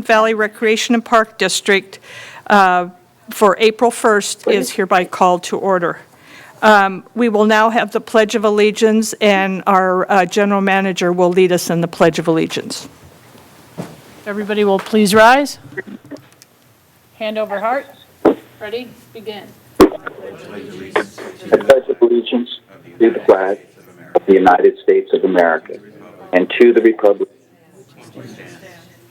Valley Recreation and Park District for April 1st is hereby called to order. We will now have the Pledge of Allegiance, and our General Manager will lead us in the Pledge of Allegiance. Everybody will please rise. Hand over heart. Ready? Begin. Pledge of allegiance to the flag of the United States of America and to the republic.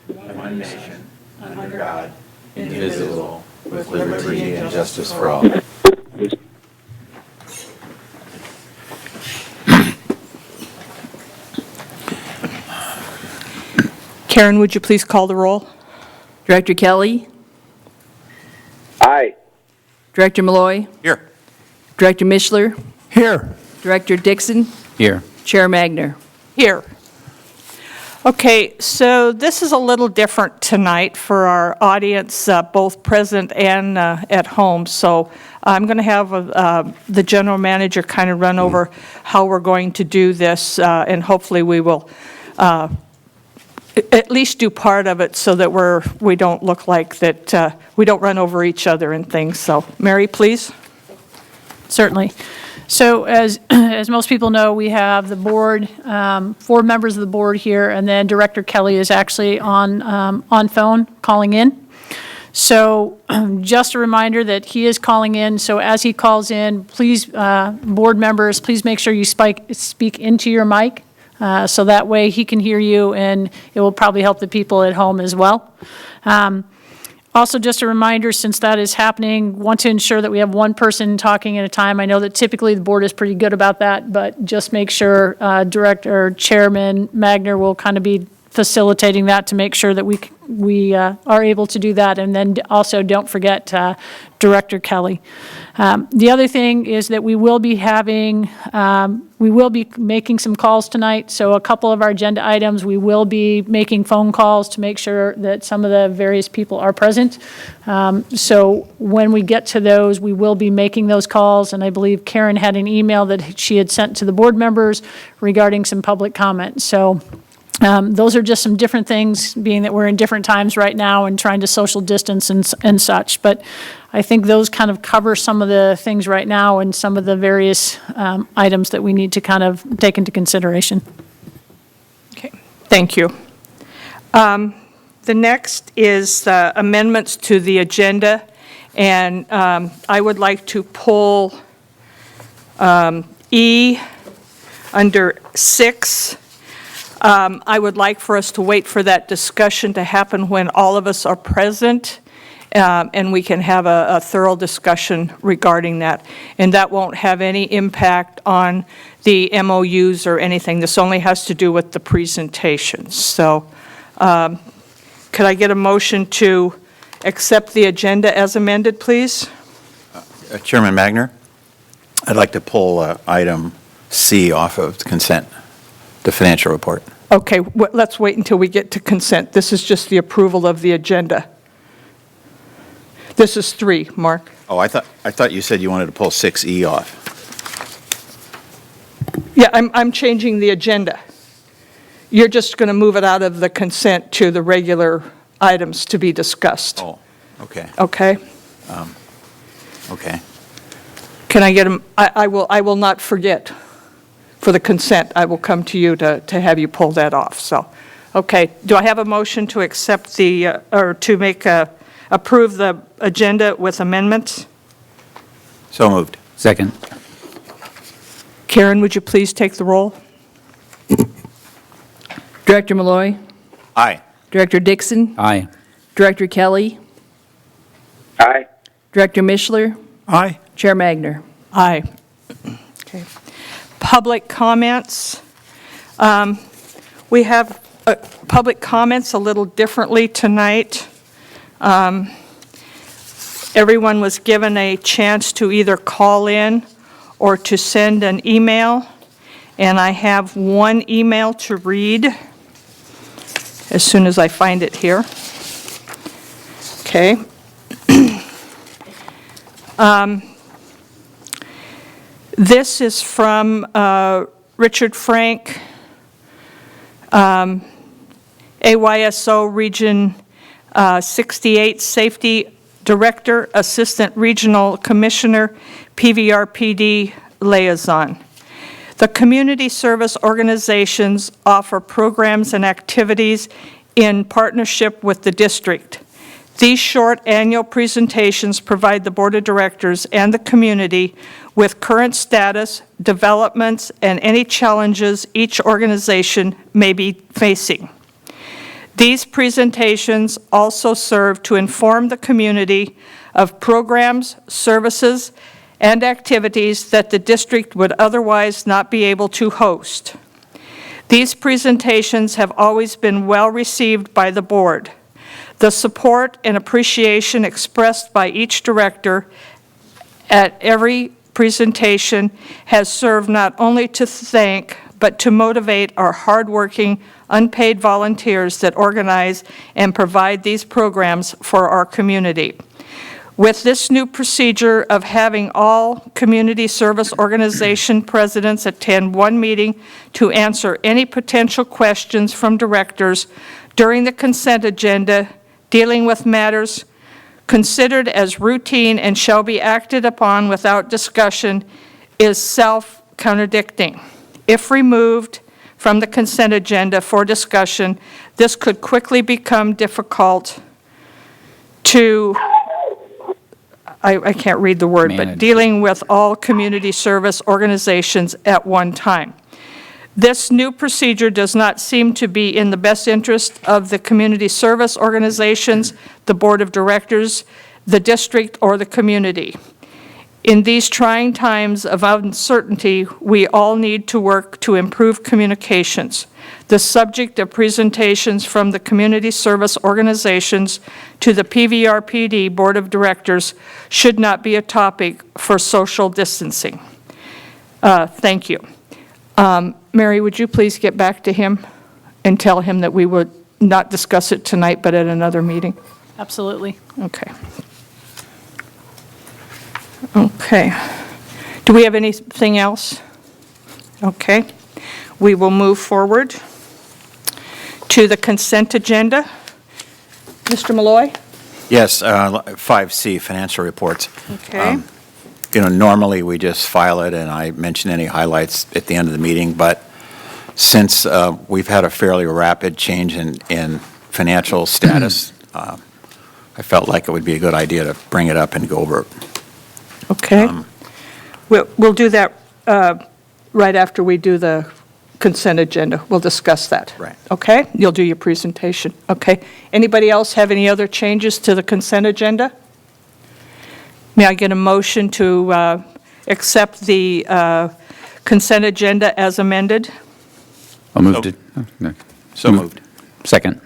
One nation, under God, indivisible, with liberty and justice for all. Karen, would you please call the roll? Director Kelly, Aye. Director Malloy, Here. Director Mishler, Here. Director Dixon, Here. Chair Magner. Here. Okay, so this is a little different tonight for our audience, both present and at home. So I'm going to have the General Manager kind of run over how we're going to do this, and hopefully we will at least do part of it so that we don't look like that we don't run over each other and things. So Mary, please. Certainly. So as most people know, we have the board, 4 members of the board here, and then Director Kelly is actually on phone calling in. So just a reminder that he is calling in. So as he calls in, please, board members, please make sure you speak into your mic. So that way he can hear you, and it will probably help the people at home as well. Also, just a reminder, since that is happening, want to ensure that we have one person talking at a time. I know that typically the board is pretty good about that, but just make sure Chairman Magner will kind of be facilitating that to make sure that we are able to do that. And then also don't forget Director Kelly. The other thing is that we will be making some calls tonight. So a couple of our agenda items, we will be making phone calls to make sure that some of the various people are present. So when we get to those, we will be making those calls. And I believe Karen had an email that she had sent to the board members regarding some public comment. So those are just some different things, being that we're in different times right now and trying to social distance and such. But I think those kind of cover some of the things right now and some of the various items that we need to kind of take into consideration. Okay, thank you. The next is amendments to the agenda, and I would like to pull E under 6. I would like for us to wait for that discussion to happen when all of us are present, and we can have a thorough discussion regarding that. And that won't have any impact on the MOUs or anything. This only has to do with the presentations. So could I get a motion to accept the agenda as amended, please? Chairman Magner, I'd like to pull item C off of consent, the financial report. Okay, let's wait until we get to consent. This is just the approval of the agenda. This is 3, Mark. Oh, I thought you said you wanted to pull 6E off. Yeah, I'm changing the agenda. You're just going to move it out of the consent to the regular items to be discussed. Oh, okay. Okay? Okay. Can I get them? I will not forget. For the consent, I will come to you to have you pull that off. So, okay. Do I have a motion to accept or to approve the agenda with amendments? So moved. Second. Karen, would you please take the roll? Director Malloy, Aye. Director Dixon, Aye. Director Kelly, Aye. Director Mishler, Aye. Chair Magner. Aye. Okay. Public comments. We have public comments a little differently tonight. Everyone was given a chance to either call in or to send an email, and I have one email to read as soon as I find it here. Okay. This is from Richard Frank, AYSO Region 68, Safety Director, Assistant Regional Commissioner, PVRPD Liaison. The community service organizations offer programs and activities in partnership with the district. These short annual presentations provide the Board of Directors and the community with current status, developments, and any challenges each organization may be facing. These presentations also serve to inform the community of programs, services, and activities that the district would otherwise not be able to host. These presentations have always been well received by the board. The support and appreciation expressed by each director at every presentation has served not only to thank, but to motivate our hardworking, unpaid volunteers that organize and provide these programs for our community. With this new procedure of having all community service organization presidents attend one meeting to answer any potential questions from directors during the consent agenda dealing with matters considered as routine and shall be acted upon without discussion is self-contradicting. If removed from the consent agenda for discussion, this could quickly become difficult to, I can't read the word, but Manage. dealing with all community service organizations at one time. This new procedure does not seem to be in the best interest of the community service organizations, the board of directors, the district, or the community. In these trying times of uncertainty, we all need to work to improve communications. The subject of presentations from the community service organizations to the PVRPD Board of Directors should not be a topic for social distancing. Thank you. Mary, would you please get back to him and tell him that we would not discuss it tonight, but at another meeting? Absolutely. Okay. Okay. Do we have anything else? Okay. We will move forward to the consent agenda. Mr. Malloy? Yes, 5C, financial reports. Okay. Normally we just file it and I mention any highlights at the end of the meeting, but since we've had a fairly rapid change in financial status, I felt like it would be a good idea to bring it up and go over it. Okay. We'll do that right after we do the consent agenda. We'll discuss that. Right. Okay? You'll do your presentation. Okay. Anybody else have any other changes to the consent agenda? May I get a motion to accept the consent agenda as amended? I'll move to, oh, no. So moved. Second.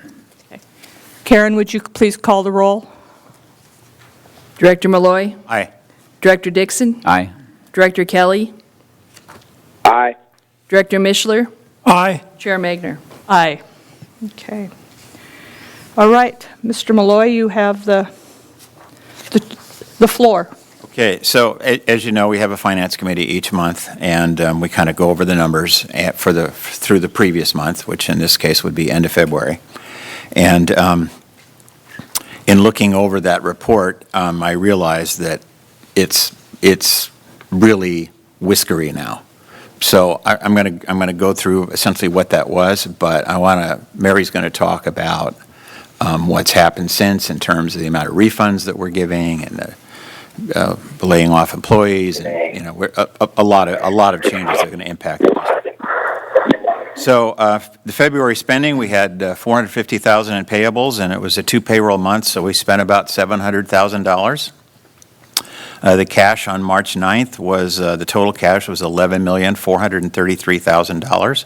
Karen, would you please call the roll? Director Malloy, Aye. Director Dixon, Aye. Director Kelly, Aye. Director Mishler, Aye. Chair Magner. Aye. Okay. All right, Mr. Malloy, you have the floor. Okay, so as you know, we have a finance committee each month, and we kind of go over the numbers through the previous month, which in this case would be end of February. And in looking over that report, I realized that it's really whiskery now. So I'm going to go through essentially what that was, but Mary's going to talk about what's happened since in terms of the amount of refunds that we're giving and the laying off employees, and a lot of changes that are going to impact the district. So the February spending, we had $450,000 in payables, and it was a 2 payroll month, so we spent about $700,000. The cash on March 9th was the total cash was $11,433,000,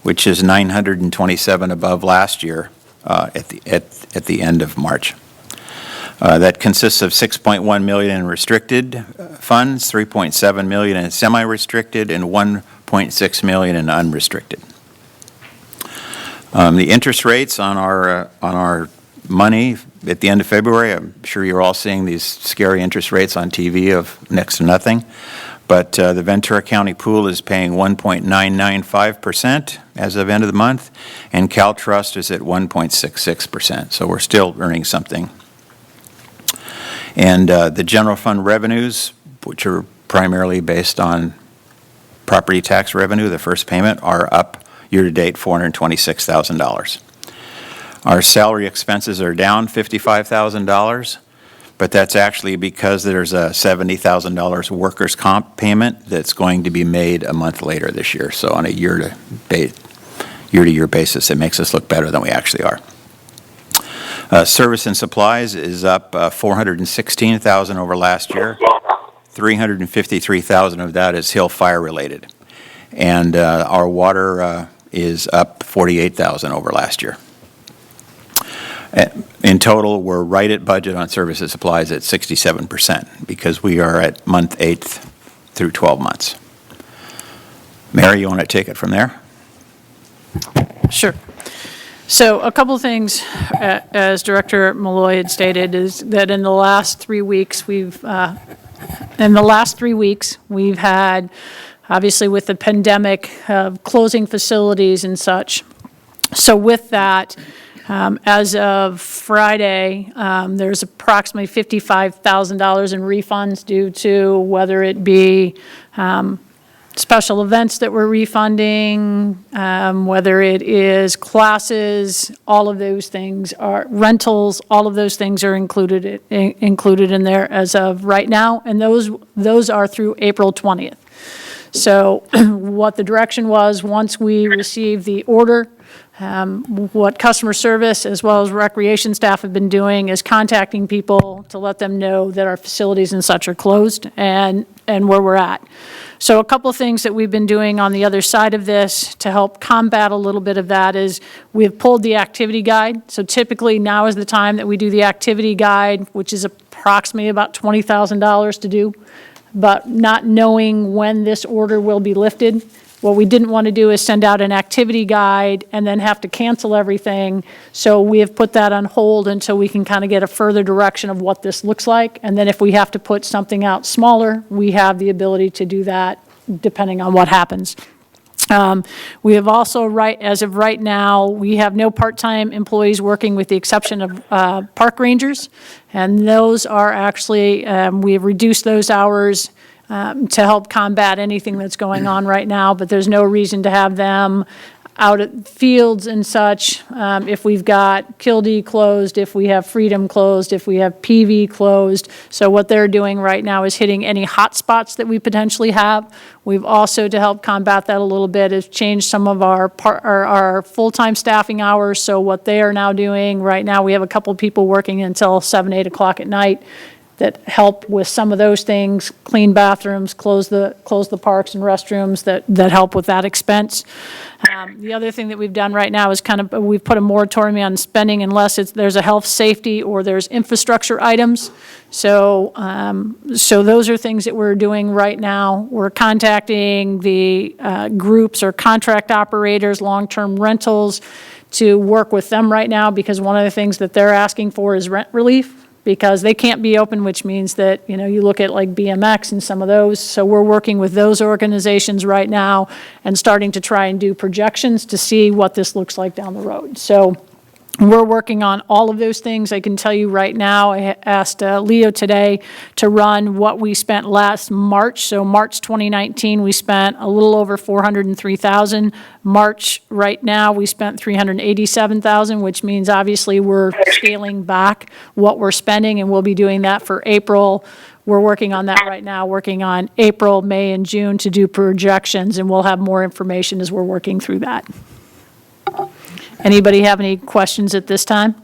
which is $927 above last year at the end of March. That consists of $6.1 million in restricted funds, $3.7 million in semi-restricted, and $1.6 million in unrestricted. The interest rates on our money at the end of February, I'm sure you're all seeing these scary interest rates on TV of next to nothing, But the Ventura County pool is paying 1.995% as of end of the month, and CalTrust is at 1.66%. So we're still earning something. And the general fund revenues, which are primarily based on property tax revenue, the first payment, are up year-to-date $426,000. Our salary expenses are down $55,000, but that's actually because there's a $70,000 workers' comp payment that's going to be made a month later this year. So on a year-to-year basis, it makes us look better than we actually are. Service and supplies is up $416,000 over last year. $353,000 of that is Hill Fire related. And our water is up $48,000 over last year. In total, we're right at budget on services supplies at 67% because we are at month 8th through 12 months. Mary, you want to take it from there? Sure. So a couple of things, as Director Malloy had stated, is that in the last 3 weeks, we've had, obviously with the pandemic, closing facilities and such. So with that, as of Friday, there's approximately $55,000 in refunds due to whether it be special events that we're refunding, whether it is classes, all of those things are rentals, all of those things are included in there as of right now, and those are through April 20th. So what the direction was, once we received the order, what customer service as well as recreation staff have been doing is contacting people to let them know that our facilities and such are closed and where we're at. So a couple of things that we've been doing on the other side of this to help combat a little bit of that is we've pulled the activity guide. So typically now is the time that we do the activity guide, which is approximately about $20,000 to do. But not knowing when this order will be lifted, what we didn't want to do is send out an activity guide and then have to cancel everything. So we have put that on hold until we can kind of get a further direction of what this looks like. And then if we have to put something out smaller, we have the ability to do that depending on what happens. We have also, as of right now, we have no part-time employees working with the exception of park rangers. And those are actually, we have reduced those hours to help combat anything that's going on right now, but there's no reason to have them out at fields and such. If we've got Kildee closed, if we have Freedom closed, if we have PV closed. So what they're doing right now is hitting any hot spots that we potentially have. We've also, to help combat that a little bit, has changed some of our full-time staffing hours. So what they are now doing, right now we have a couple of people working until 7, 8 o'clock at night that help with some of those things, clean bathrooms, close the parks and restrooms that help with that expense. The other thing that we've done right now is we've put a moratorium on spending unless there's a health, safety, or there's infrastructure items. So those are things that we're doing right now. We're contacting the groups or contract operators, long-term rentals, to work with them right now because one of the things that they're asking for is rent relief, because they can't be open, which means that, you look at like BMX and some of those. So we're working with those organizations right now and starting to try and do projections to see what this looks like down the road. So we're working on all of those things. I can tell you right now, I asked Leo today to run what we spent last March. So March 2019, we spent a little over $403,000. March right now, we spent $387,000, which means obviously we're scaling back what we're spending, and we'll be doing that for April. We're working on that right now, working on April, May, and June to do projections, and we'll have more information as we're working through that. Anybody have any questions at this time?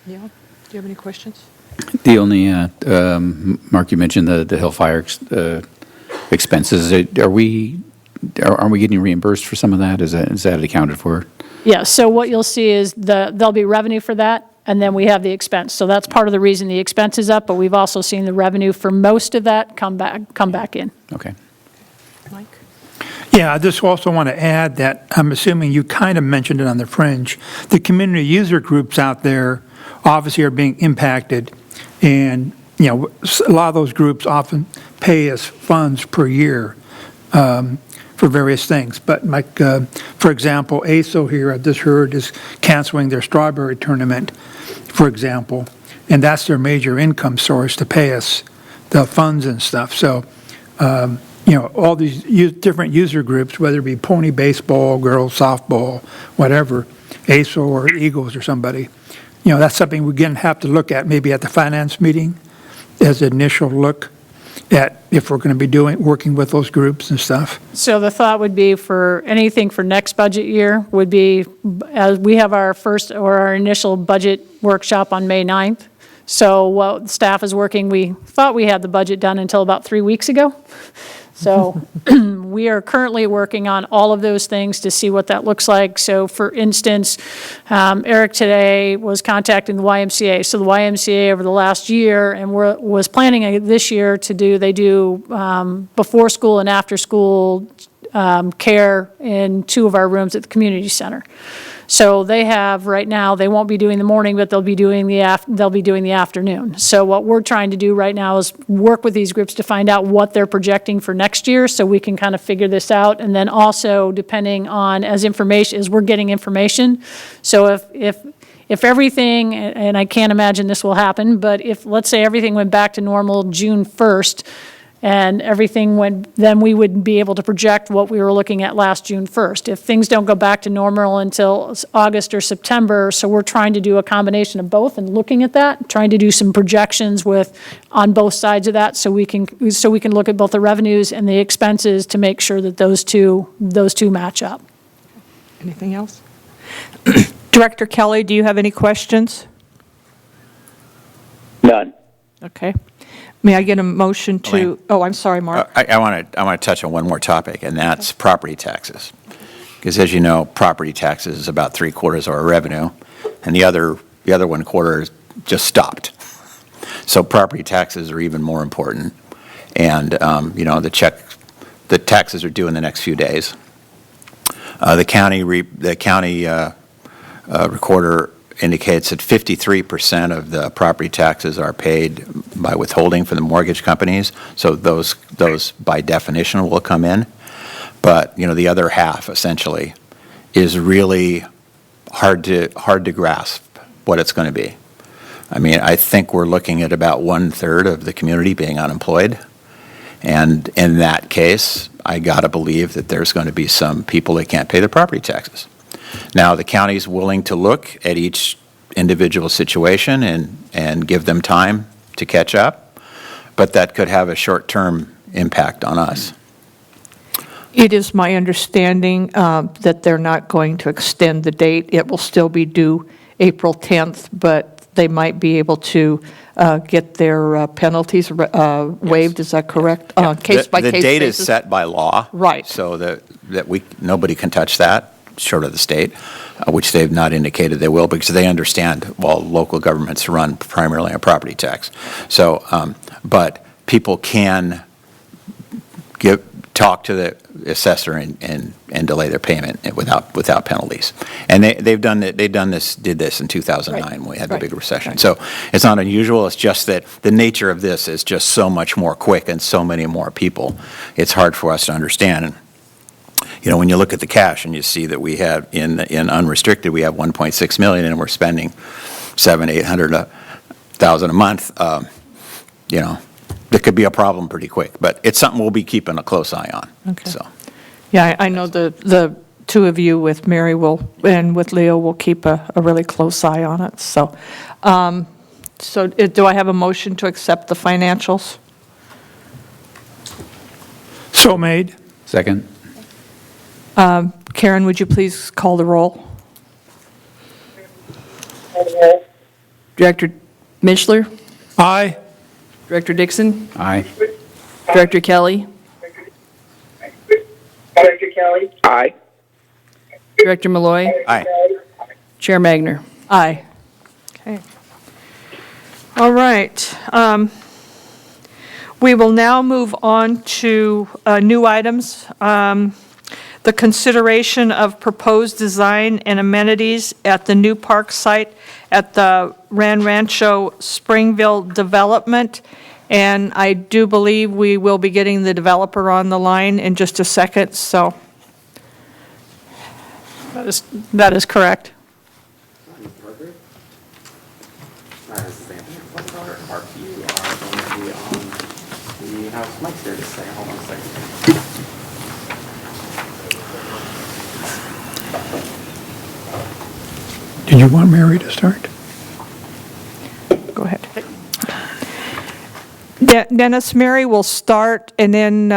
Yeah. Do you have any questions? The only, Mark, you mentioned the Hillfire expenses. Are we getting reimbursed for some of that? Is that accounted for? Yeah, so what you'll see is there'll be revenue for that, and then we have the expense. So that's part of the reason the expense is up, but we've also seen the revenue for most of that come back in. Okay. Mike? Yeah, I just also want to add that I'm assuming you kind of mentioned it on the fringe. The community user groups out there obviously are being impacted. And, a lot of those groups often pay us funds per year for various things. But like, for example, ASO here, I just heard, is canceling their strawberry tournament, for example, and that's their major income source to pay us the funds and stuff. So, all these different user groups, whether it be pony baseball, girls softball, whatever, ASO or Eagles or somebody, that's something we're going to have to look at maybe at the finance meeting as an initial look at if we're going to be working with those groups and stuff. So the thought would be for anything for next budget year would be, as we have our first or our initial budget workshop on May 9th. So what staff is working, we thought we had the budget done until about 3 weeks ago. So we are currently working on all of those things to see what that looks like. So for instance, Eric today was contacting the YMCA. So the YMCA over the last year and was planning this year to do, they do before school and after school care in 2 of our rooms at the community center. So they have right now, they won't be doing the morning, but they'll be doing the afternoon. So what we're trying to do right now is work with these groups to find out what they're projecting for next year, so we can kind of figure this out. And then also, depending on as we're getting information. So if everything, and I can't imagine this will happen, but if, let's say, everything went back to normal June 1st, and everything went, then we would be able to project what we were looking at last June 1st. If things don't go back to normal until August or September, so we're trying to do a combination of both and looking at that, trying to do some projections on both sides of that, so we can look at both the revenues and the expenses to make sure that those two match up. Anything else? Director Kelly, do you have any questions? None. Okay. May I get a motion to, I'm sorry, Mark. I want to touch on one more topic, and that's property taxes. Because as you know, property taxes is about 3/4 of our revenue, and the other 1/4 is just stopped. So property taxes are even more important. And, the taxes are due in the next few days. The county recorder indicates that 53% of the property taxes are paid by withholding from the mortgage companies, so those by definition will come in. But, the other half, essentially, is really hard to grasp what it's going to be. I mean, I think we're looking at about 1/3 of the community being unemployed, and in that case, I got to believe that there's going to be some people that can't pay their property taxes. Now, the county's willing to look at each individual situation and give them time to catch up, but that could have a short-term impact on us. It is my understanding that they're not going to extend the date. It will still be due April 10th, but they might be able to get their penalties waived. Is that correct? On case-by-case The date basis? is set by law. Right. So that nobody can touch that, short of the state, which they've not indicated they will, because they understand, well, local governments run primarily on property tax. So, but people can talk to the assessor and delay their payment without penalties. And did this in 2009 when we had the big recession. Right. So it's not unusual. It's just that the nature of this is just so much more quick and so many more people. It's hard for us to understand. And, when you look at the cash and you see that we have in unrestricted, we have 1.6 million and we're spending 700,000-800,000 a month, there could be a problem pretty quick. But it's something we'll be keeping a close eye on. Okay. So. Yeah, I know the two of you with Mary and with Leo will keep a really close eye on it. So, do I have a motion to accept the financials? So made. Second? Karen, would you please call the roll? Director Mishler, Aye. Director Dixon, Aye. Director Kelly, Aye. Director Malloy, Aye. Chair Magner. Aye. Okay. All right. We will now move on to new items. the consideration of proposed design and amenities at the new park site at the Rancho Springville development. And I do believe we will be getting the developer on the line in just a second, so. That is correct. Mark, you are going to be on the House mic there to say, hold on a second. Did you want Mary to start? Go ahead. Dennis, Mary will start, and then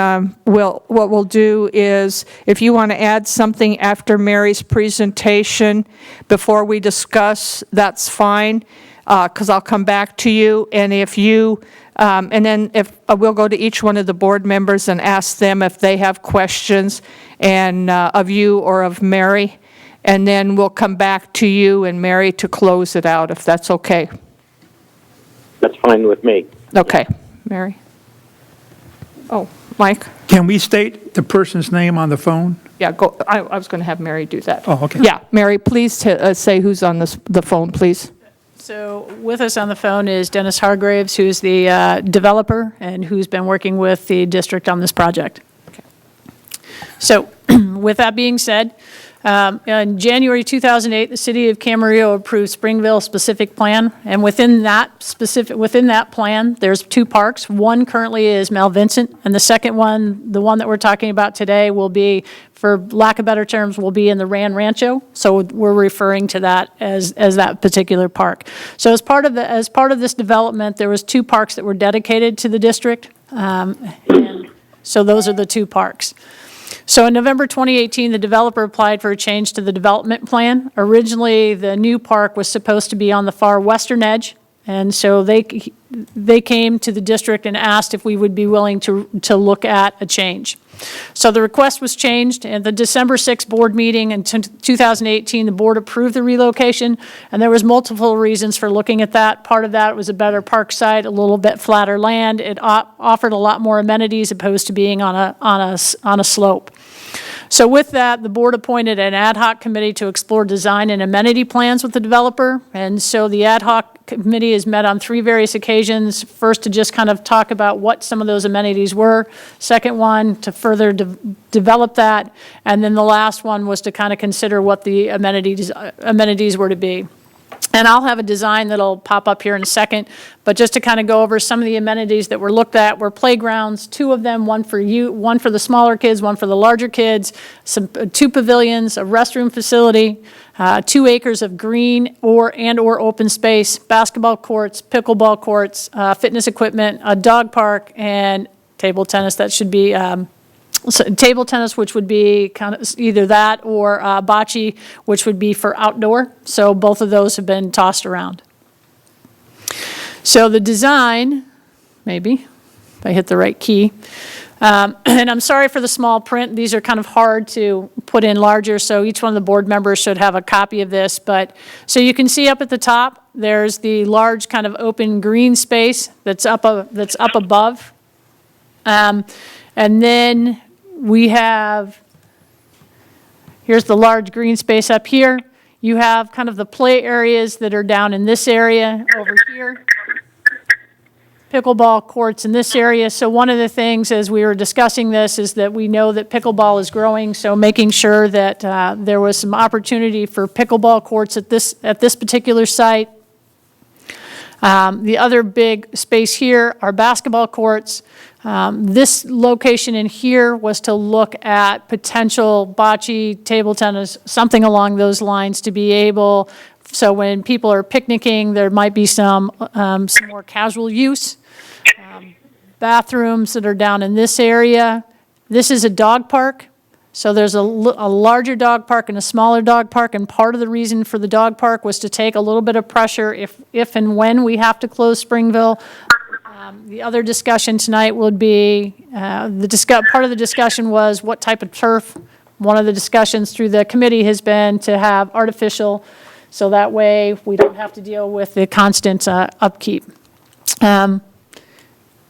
what we'll do is, if you want to add something after Mary's presentation before we discuss, that's fine, because I'll come back to you. And if you, and then if we'll go to each one of the board members and ask them if they have questions, and of you or of Mary, and then we'll come back to you and Mary to close it out, if that's okay. That's fine with me. Okay, Mary. Oh, Mike? Can we state the person's name on the phone? Yeah, go, I was going to have Mary do that. Oh, okay. Yeah, Mary, please say who's on the phone, please. So with us on the phone is Dennis Hargraves, who's the developer and who's been working with the district on this project. Okay. So with that being said, in January 2008, the city of Camarillo approved Springville specific plan, and within that plan, there's two parks. One currently is Mel Vincent, and the second one, the one that we're talking about today, will be, for lack of better terms, will be in the Rancho. So we're referring to that as that particular park. So as part of this development, there was two parks that were dedicated to the district, and so those are the two parks. So in November 2018, the developer applied for a change to the development plan. Originally, the new park was supposed to be on the far western edge, and so they came to the district and asked if we would be willing to look at a change. So the request was changed, and the December 6th board meeting in 2018, the board approved the relocation, and there was multiple reasons for looking at that. Part of that was a better park site, a little bit flatter land. It offered a lot more amenities opposed to being on a slope. So with that, the board appointed an ad hoc committee to explore design and amenity plans with the developer. And so the ad hoc committee has met on 3 various occasions. First, to just kind of talk about what some of those amenities were. Second one, to further develop that. And then the last one was to kind of consider what the amenities were to be. And I'll have a design that'll pop up here in a second, but just to kind of go over some of the amenities that were looked at were playgrounds, 2 of them, one for the smaller kids, one for the larger kids, 2 pavilions, a restroom facility, 2 acres of green or open space, basketball courts, pickleball courts, fitness equipment, a dog park, and table tennis. That should be table tennis, which would be kind of either that or bocce, which would be for outdoor. So both of those have been tossed around. So the design, maybe, if I hit the right key. And I'm sorry for the small print. These are kind of hard to put in larger, so each one of the board members should have a copy of this. But so you can see up at the top, there's the large kind of open green space that's up above. And then we have, here's the large green space up here. You have kind of the play areas that are down in this area over here. Pickleball courts in this area. So one of the things as we were discussing this is that we know that pickleball is growing, so making sure that there was some opportunity for pickleball courts at this particular site. The other big space here are basketball courts. This location in here was to look at potential bocce, table tennis, something along those lines to be able, so when people are picnicking, there might be some more casual use. Bathrooms that are down in this area. This is a dog park. So there's a larger dog park and a smaller dog park, and part of the reason for the dog park was to take a little bit of pressure if and when we have to close Springville. The other discussion tonight would be, part of the discussion was what type of turf. One of the discussions through the committee has been to have artificial, so that way we don't have to deal with the constant upkeep.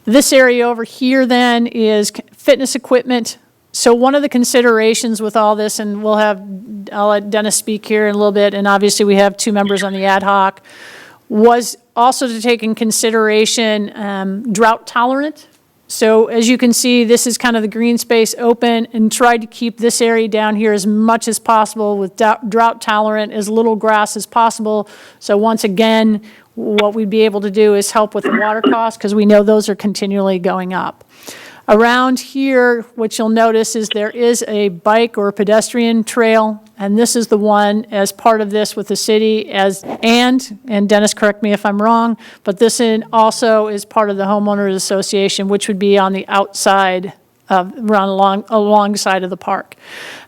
This area over here then is fitness equipment. So one of the considerations with all this, and I'll let Dennis speak here in a little bit, and obviously we have 2 members on the ad hoc, was also to take in consideration drought tolerant. So as you can see, this is kind of the green space open, and tried to keep this area down here as much as possible with drought tolerant, as little grass as possible. So once again, what we'd be able to do is help with the water costs, because we know those are continually going up. Around here, what you'll notice is there is a bike or pedestrian trail, and this is the one as part of this with the city and Dennis, correct me if I'm wrong, but this also is part of the homeowners association, which would be on the outside alongside of the park.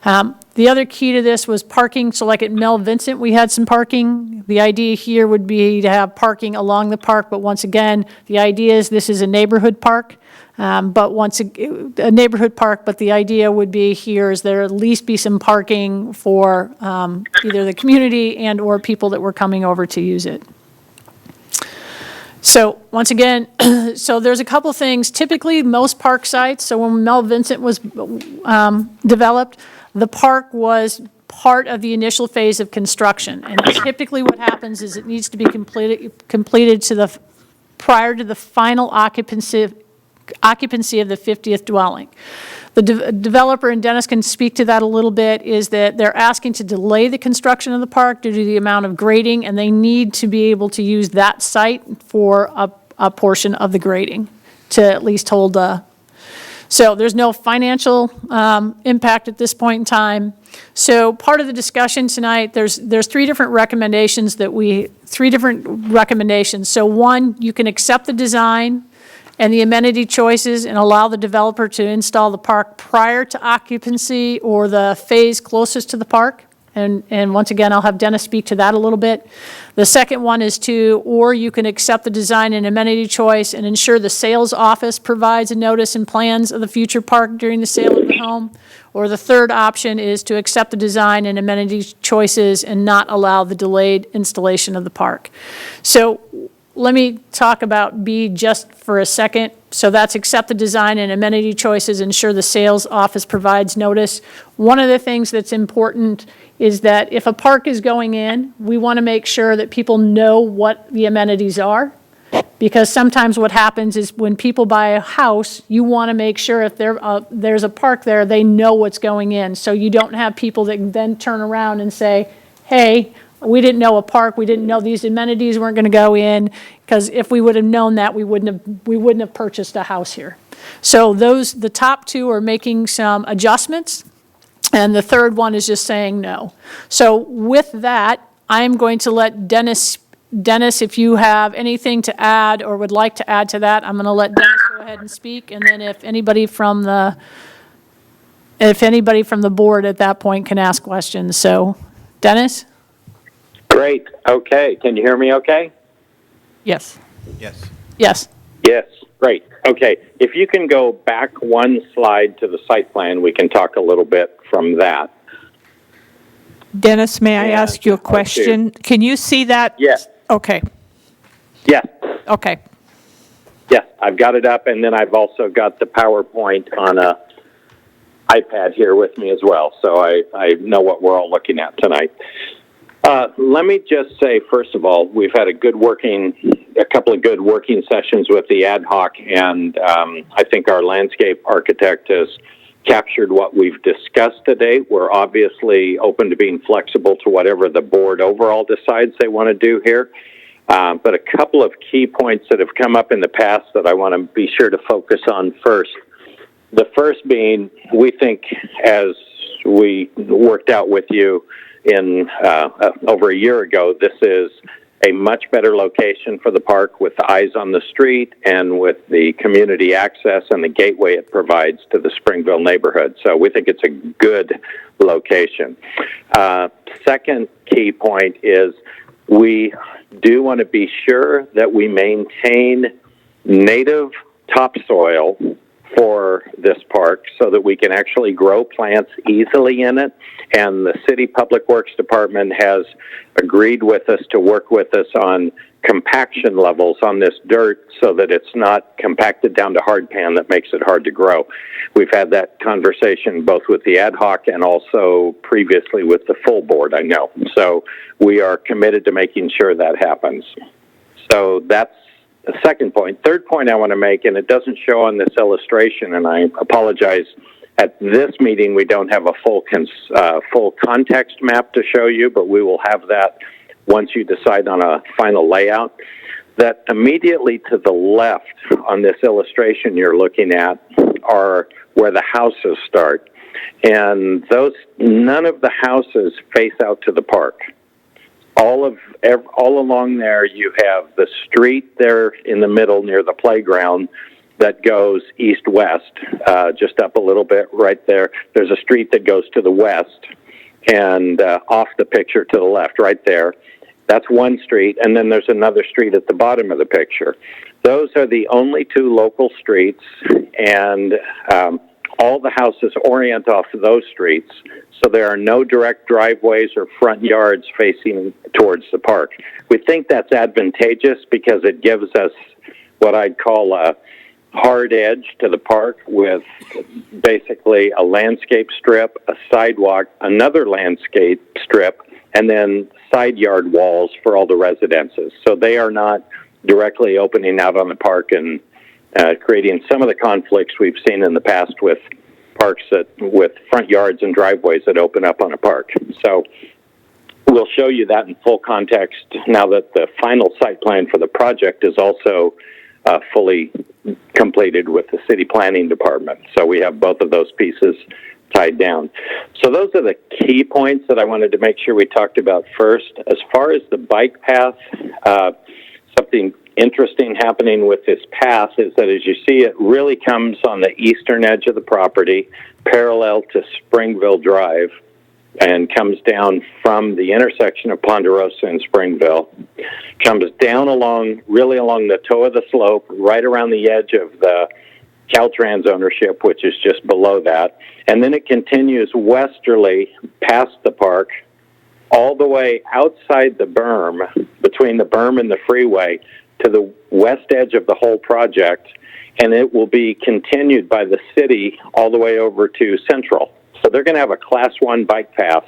The other key to this was parking. So like at Mel Vincent, we had some parking. The idea here would be to have parking along the park, but once again, the idea is this is a neighborhood park. But a neighborhood park, but the idea would be here is there at least be some parking for either the community and or people that were coming over to use it. So once again, so there's a couple things. Typically, most park sites, so when Mel Vincent was developed, the park was part of the initial phase of construction. And typically what happens is it needs to be completed prior to the final occupancy of the 50th dwelling. The developer, and Dennis can speak to that a little bit, is that they're asking to delay the construction of the park due to the amount of grading, and they need to be able to use that site for a portion of the grading to at least hold so there's no financial impact at this point in time. So part of the discussion tonight, there's 3 different recommendations So one, you can accept the design and the amenity choices and allow the developer to install the park prior to occupancy or the phase closest to the park. And once again, I'll have Dennis speak to that a little bit. The second one is or you can accept the design and amenity choice and ensure the sales office provides a notice and plans of the future park during the sale of the home. Or the third option is to accept the design and amenity choices and not allow the delayed installation of the park. So let me talk about B just for a second. So that's accept the design and amenity choices, ensure the sales office provides notice. One of the things that's important is that if a park is going in, we want to make sure that people know what the amenities are. Because sometimes what happens is when people buy a house, you want to make sure if there's a park there, they know what's going in. So you don't have people that then turn around and say, hey, we didn't know a park, we didn't know these amenities weren't going to go in, because if we would have known that, we wouldn't have purchased a house here. So the top 2 are making some adjustments, and the third one is just saying no. So with that, I'm going to let Dennis, if you have anything to add or would like to add to that, I'm going to let Dennis go ahead and speak, and then if anybody from the board at that point can ask questions. So, Dennis? Great. Okay. Can you hear me okay? Yes. Yes. Yes. Yes. Great. Okay. If you can go back one slide to the site plan, we can talk a little bit from that. Dennis, may I ask you a question? Can you see that? Yes. Okay. Yes. Okay. Yes. I've got it up, and then I've also got the PowerPoint on a iPad here with me as well, so I know what we're all looking at tonight. Let me just say, first of all, we've had a couple of good working sessions with the ad hoc, and I think our landscape architect has captured what we've discussed today. We're obviously open to being flexible to whatever the board overall decides they want to do here. But a couple of key points that have come up in the past that I want to be sure to focus on first. The first being, we think, as we worked out with you in over a year ago, this is a much better location for the park with the eyes on the street and with the community access and the gateway it provides to the Springville neighborhood. So we think it's a good location. Second key point is we do want to be sure that we maintain native topsoil for this park so that we can actually grow plants easily in it. And the City Public Works Department has agreed with us to work with us on compaction levels on this dirt so that it's not compacted down to hardpan that makes it hard to grow. We've had that conversation both with the ad hoc and also previously with the full board, I know. So we are committed to making sure that happens. So that's the second point. Third point I want to make, and it doesn't show on this illustration, and I apologize, at this meeting we don't have a full context map to show you, but we will have that once you decide on a final layout. That immediately to the left on this illustration you're looking at are where the houses start. And none of the houses face out to the park. All along there you have the street there in the middle near the playground that goes east-west, just up a little bit right there. There's a street that goes to the west and off the picture to the left right there. That's one street, and then there's another street at the bottom of the picture. Those are the only two local streets, and all the houses orient off of those streets, so there are no direct driveways or front yards facing towards the park. We think that's advantageous because it gives us what I'd call a hard edge to the park with basically a landscape strip, a sidewalk, another landscape strip, and then side yard walls for all the residences. So they are not directly opening out on the park and creating some of the conflicts we've seen in the past with parks with front yards and driveways that open up on a park. So we'll show you that in full context now that the final site plan for the project is also fully completed with the city planning department. So we have both of those pieces tied down. So those are the key points that I wanted to make sure we talked about first. As far as the bike path, something interesting happening with this path is that as you see, it really comes on the eastern edge of the property, parallel to Springville Drive, and comes down from the intersection of Ponderosa and Springville, comes down really along the toe of the slope, right around the edge of the Caltrans ownership, which is just below that, and then it continues westerly past the park, all the way outside the berm, between the berm and the freeway, to the west edge of the whole project, and it will be continued by the city all the way over to Central. So they're going to have a Class 1 bike path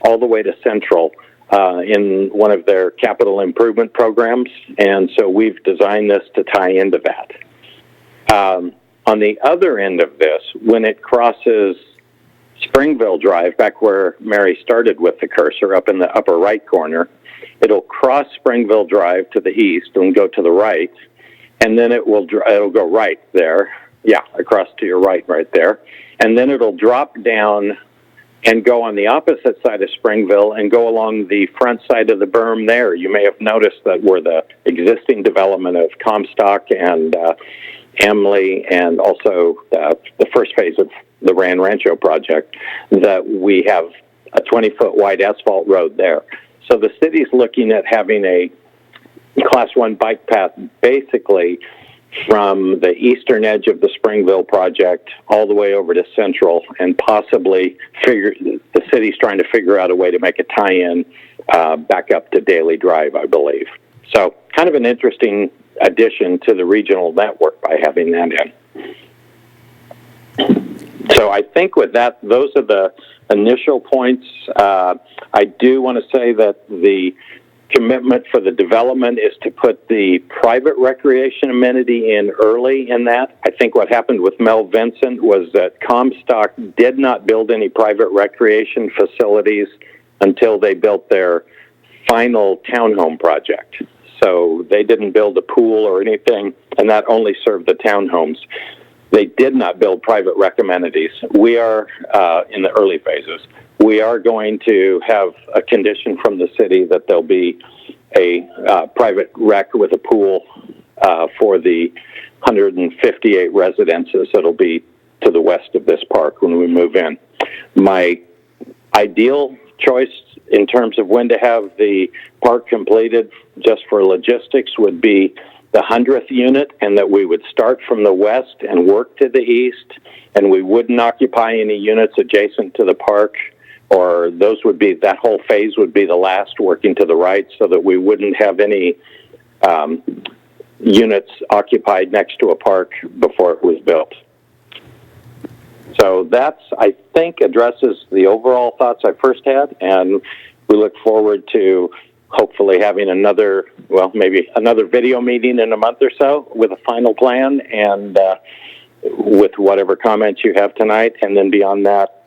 all the way to Central in one of their capital improvement programs, and so we've designed this to tie into that. On the other end of this, when it crosses Springville Drive, back where Mary started with the cursor, up in the upper right corner, it'll cross Springville Drive to the east and go to the right, and then it'll go right there. Yeah, across to your right there. And then it'll drop down and go on the opposite side of Springville and go along the front side of the berm there. You may have noticed that where the existing development of Comstock and Emily and also the first phase of the Ran Rancho project, that we have a 20-foot wide asphalt road there. So the city's looking at having a Class 1 bike path basically from the eastern edge of the Springville project all the way over to Central, and possibly the city's trying to figure out a way to make a tie-in back up to Daly Drive, I believe. So kind of an interesting addition to the regional network by having that in. So I think with that, those are the initial points. I do want to say that the commitment for the development is to put the private recreation amenity in early in that. I think what happened with Mel Vincent was that Comstock did not build any private recreation facilities until they built their final townhome project. So they didn't build a pool or anything, and that only served the townhomes. They did not build private rec amenities. We are in the early phases. We are going to have a condition from the city that there'll be a private rec with a pool for the 158 residences that'll be to the west of this park when we move in. My ideal choice in terms of when to have the park completed just for logistics would be the 100th unit, and that we would start from the west and work to the east, and we wouldn't occupy any units adjacent to the park, or that whole phase would be the last working to the right, so that we wouldn't have any units occupied next to a park before it was built. So that's, I think, addresses the overall thoughts I first had, and we look forward to hopefully having maybe another video meeting in a month or so with a final plan and with whatever comments you have tonight, and then beyond that,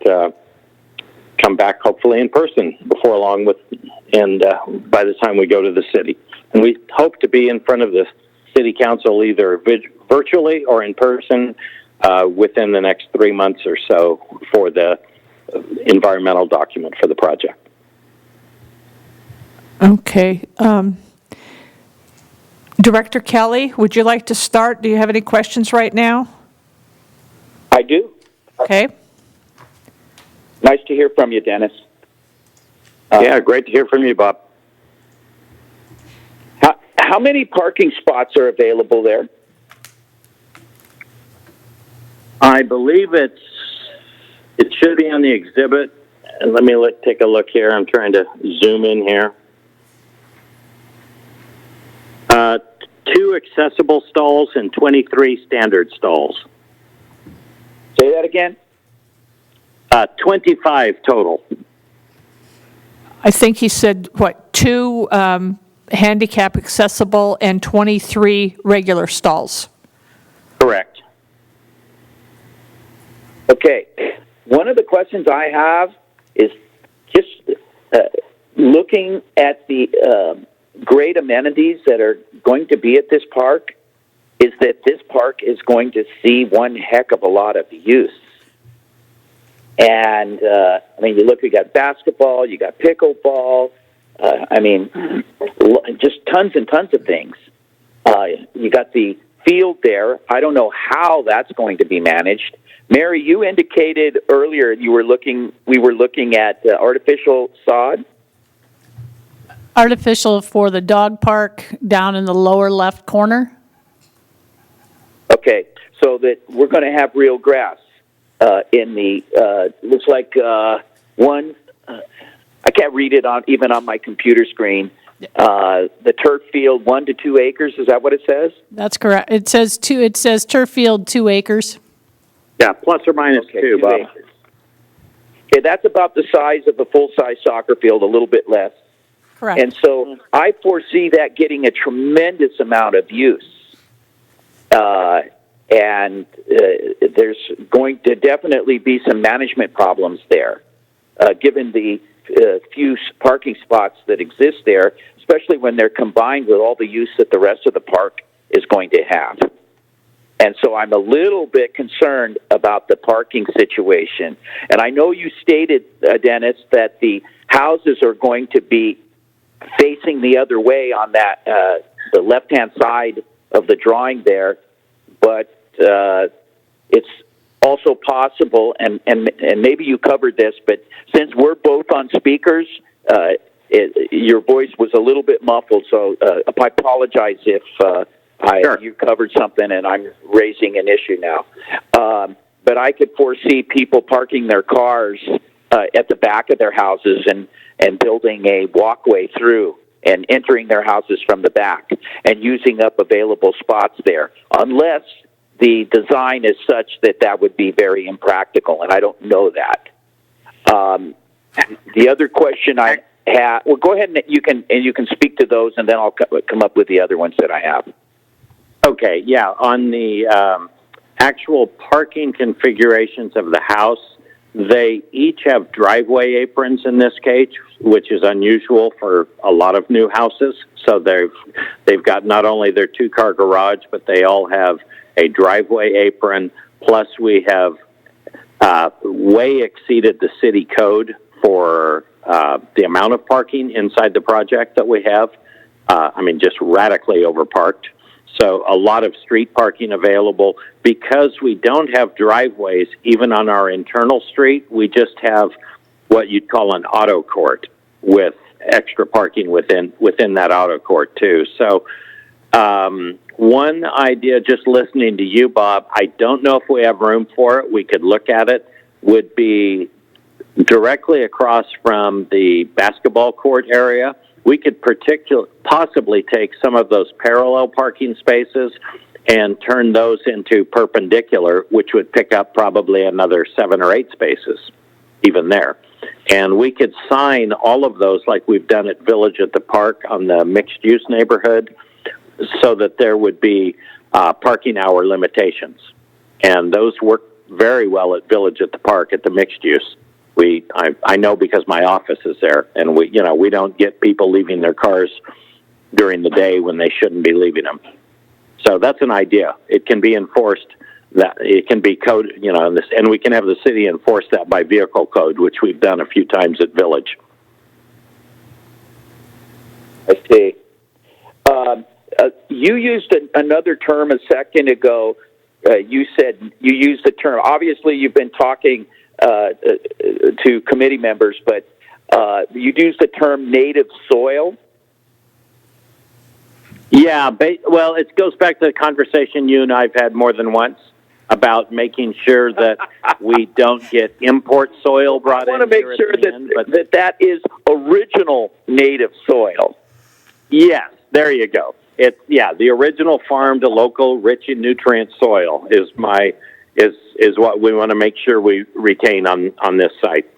come back hopefully in person before long by the time we go to the city. And we hope to be in front of the city council either virtually or in person within the next 3 months or so for the environmental document for the project. Okay. Director Kelly, would you like to start? Do you have any questions right now? I do. Okay. Nice to hear from you, Dennis. Yeah, great to hear from you, Bob. How many parking spots are available there? I believe it should be on the exhibit. And let me take a look here. I'm trying to zoom in here. 2 accessible stalls and 23 standard stalls. Say that again? 25 total. I think he said, 2 handicap accessible and 23 regular stalls. Correct. Okay. One of the questions I have is just looking at the great amenities that are going to be at this park, is that this park is going to see one heck of a lot of use. And, you look, you got basketball, you got pickleball, just tons and tons of things. You got the field there. I don't know how that's going to be managed. Mary, you indicated earlier we were looking at artificial sod. Artificial for the dog park down in the lower left corner. Okay, so that we're going to have real grass in the, looks like one, I can't read it even on my computer screen. The turf field, 1 to 2 acres, is that what it says? That's correct. It says turf field 2 acres. Yeah, plus or minus 2, Bob. Acres. Okay, that's about the size of a full-size soccer field, a little bit less. Correct. And so I foresee that getting a tremendous amount of use. And there's going to definitely be some management problems there, given the few parking spots that exist there, especially when they're combined with all the use that the rest of the park is going to have. And so I'm a little bit concerned about the parking situation. And I know you stated, Dennis, that the houses are going to be facing the other way on that the left-hand side of the drawing there, but it's also possible, and maybe you covered this, but since we're both on speakers, your voice was a little bit muffled, so I apologize if Sure. you covered something and I'm raising an issue now. But I could foresee people parking their cars at the back of their houses and building a walkway through and entering their houses from the back and using up available spots there, unless the design is such that would be very impractical, and I don't know that. The other question I have, well, go ahead and you can speak to those, and then I'll come up with the other ones that I have. Okay, yeah, on the actual parking configurations of the house, they each have driveway aprons in this case, which is unusual for a lot of new houses. So they've got not only their 2-car garage, but they all have a driveway apron. Plus, we have way exceeded the city code for the amount of parking inside the project that we have. Just radically overparked. So a lot of street parking available. Because we don't have driveways, even on our internal street, we just have what you'd call an auto court with extra parking within that auto court too. So one idea, just listening to you, Bob, I don't know if we have room for it. We could look at it, would be directly across from the basketball court area. we could possibly take some of those parallel parking spaces and turn those into perpendicular, which would pick up probably another 7 or 8 spaces, even there. And we could sign all of those like we've done at Village at the Park on the mixed-use neighborhood, so that there would be parking hour limitations. And those work very well at Village at the Park at the mixed-use. I know because my office is there, and we don't get people leaving their cars during the day when they shouldn't be leaving them. So that's an idea. It can be enforced. That it can be code, and we can have the city enforce that by vehicle code, which we've done a few times at Village. I see. You used another term a second ago. You said you used the term. Obviously, you've been talking to committee members, but you used the term native soil. Yeah, well, it goes back to the conversation you and I've had more than once about making sure that we don't get import soil brought in. I want to make sure that is original native soil. Yes, there you go. The original farm to local, rich in nutrient soil is what we want to make sure we retain on this site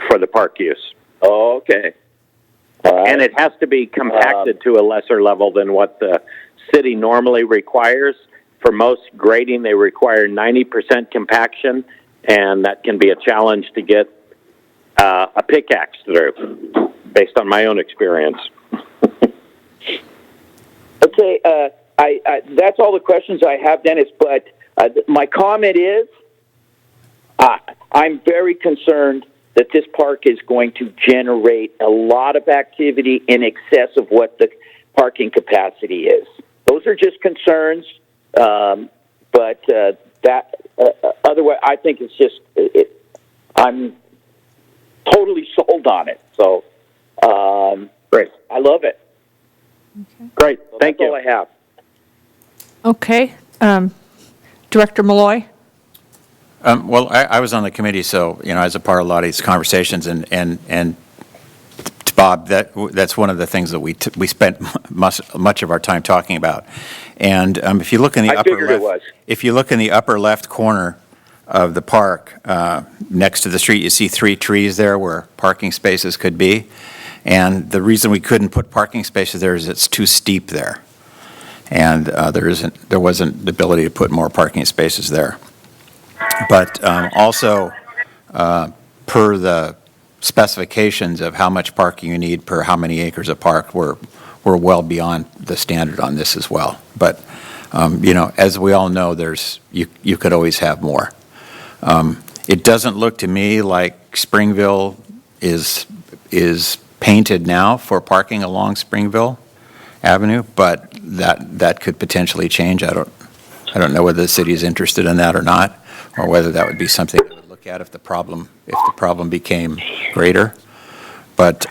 for the park use. Oh, okay. And it has to be compacted to a lesser level than what the city normally requires. For most grading, they require 90% compaction, and that can be a challenge to get a pickaxe through, based on my own experience. Okay, that's all the questions I have, Dennis, but my comment is I'm very concerned that this park is going to generate a lot of activity in excess of what the parking capacity is. Those are just concerns, but otherwise, I think it's just, I'm totally sold on it. So, great. I love it. Okay. Great, thank you. That's all I have. Okay. Director Malloy? Well, I was on the committee, so, I was a part of a lot of these conversations, and Bob, that's one of the things that we spent much of our time talking about. And if you look in the upper left corner of the park, next to the street, you see 3 trees there where parking spaces could be. And the reason we couldn't put parking spaces there is it's too steep there, and there wasn't the ability to put more parking spaces there. But also, per the specifications of how much parking you need per how many acres of park, we're well beyond the standard on this as well. But as we all know, you could always have more. It doesn't look to me like Springville is painted now for parking along Springville Avenue, but that could potentially change. I don't know whether the city is interested in that or not, or whether that would be something we would look at if the problem became greater. But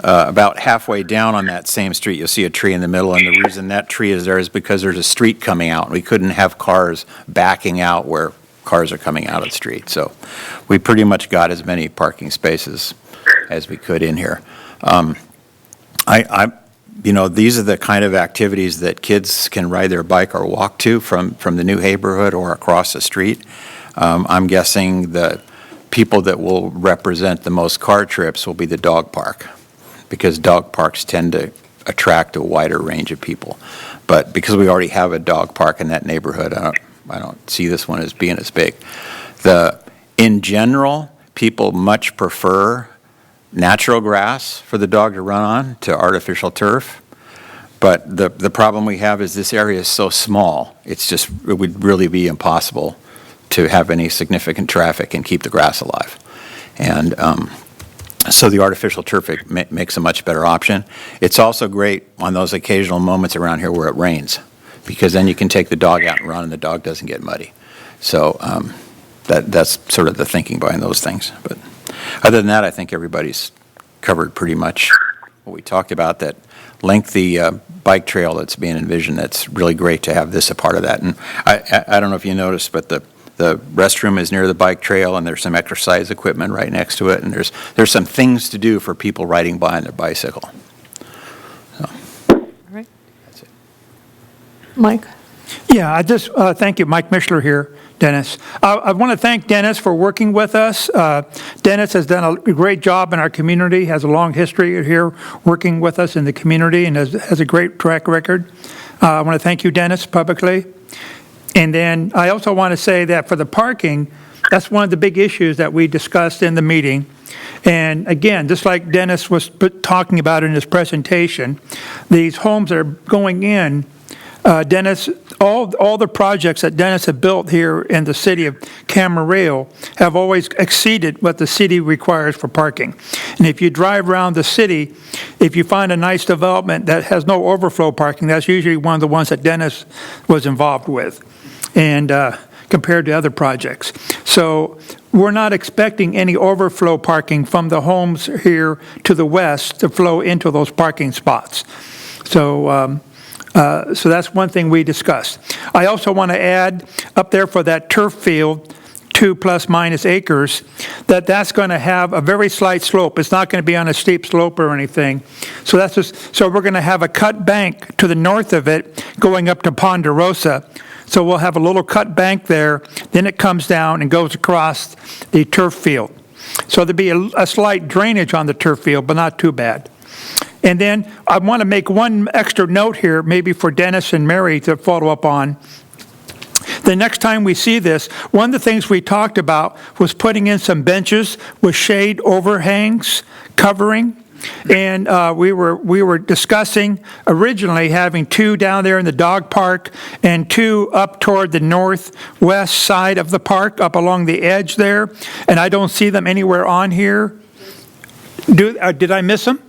about halfway down on that same street, you'll see a tree in the middle, and the reason that tree is there is because there's a street coming out. We couldn't have cars backing out where cars are coming out of the street. So we pretty much got as many parking spaces as we could in here. These are the kind of activities that kids can ride their bike or walk to from the new neighborhood or across the street. I'm guessing the people that will represent the most car trips will be the dog park, because dog parks tend to attract a wider range of people. But because we already have a dog park in that neighborhood, I don't see this one as being as big. In general, people much prefer natural grass for the dog to run on to artificial turf. But the problem we have is this area is so small, it would really be impossible to have any significant traffic and keep the grass alive. And so the artificial turf makes a much better option. It's also great on those occasional moments around here where it rains, because then you can take the dog out and run and the dog doesn't get muddy. So that's sort of the thinking behind those things. But other than that, I think everybody's covered pretty much what we talked about. That lengthy bike trail that's being envisioned, that's really great to have this a part of that. And I don't know if you noticed, but the restroom is near the bike trail, and there's some exercise equipment right next to it, and there's some things to do for people riding by on their bicycle. Mike? Yeah, I just, thank you, Mike Mishler here, Dennis. I want to thank Dennis for working with us. Dennis has done a great job in our community, has a long history here working with us in the community, and has a great track record. I want to thank you, Dennis, publicly. And then I also want to say that for the parking, that's one of the big issues that we discussed in the meeting. And again, just like Dennis was talking about in his presentation, these homes that are going in, Dennis, all the projects that Dennis had built here in the city of Camarillo have always exceeded what the city requires for parking. And if you drive around the city, if you find a nice development that has no overflow parking, that's usually one of the ones that Dennis was involved with, and compared to other projects. So we're not expecting any overflow parking from the homes here to the west to flow into those parking spots. So that's one thing we discussed. I also want to add up there for that turf field, 2 plus minus acres, that's going to have a very slight slope. It's not going to be on a steep slope or anything. So so we're going to have a cut bank to the north of it going up to Ponderosa. So we'll have a little cut bank there, then it comes down and goes across the turf field. So there'll be a slight drainage on the turf field, but not too bad. And then I want to make one extra note here, maybe for Dennis and Mary to follow up on. The next time we see this, one of the things we talked about was putting in some benches with shade overhangs covering. And we were discussing originally having 2 down there in the dog park and 2 up toward the northwest side of the park, up along the edge there. And I don't see them anywhere on here. Did I miss them?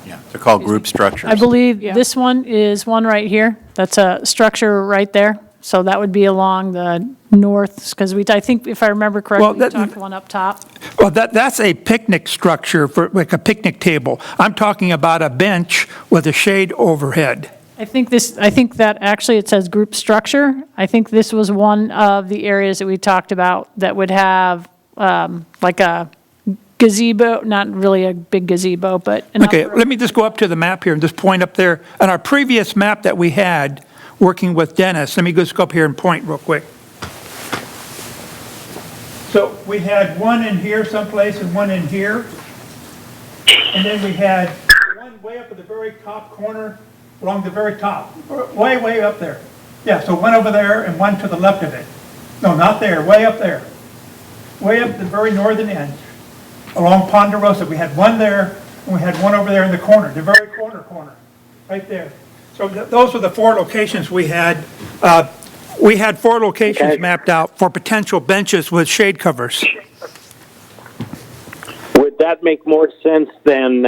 Yeah, they're called group structures. I believe this one is one right here. That's a structure right there. So that would be along the north, because I think, if I remember correctly, we talked one up top. Well, that's a picnic structure, for like a picnic table. I'm talking about a bench with a shade overhead. I think that actually it says group structure. I think this was one of the areas that we talked about that would have like a gazebo, not really a big gazebo, but. Okay, let me just go up to the map here and just point up there. On our previous map that we had, working with Dennis, let me just go up here and point real quick. So we had one in here someplace and one in here. And then we had one way up at the very top corner, along the very top, way up there. Yeah, so one over there and one to the left of it. No, not there, way up there. Way up the very northern end, along Ponderosa. We had one there, and we had one over there in the corner, the very corner, right there. So those were the 4 locations we had. We had 4 locations mapped out for potential benches with shade covers. Would that make more sense than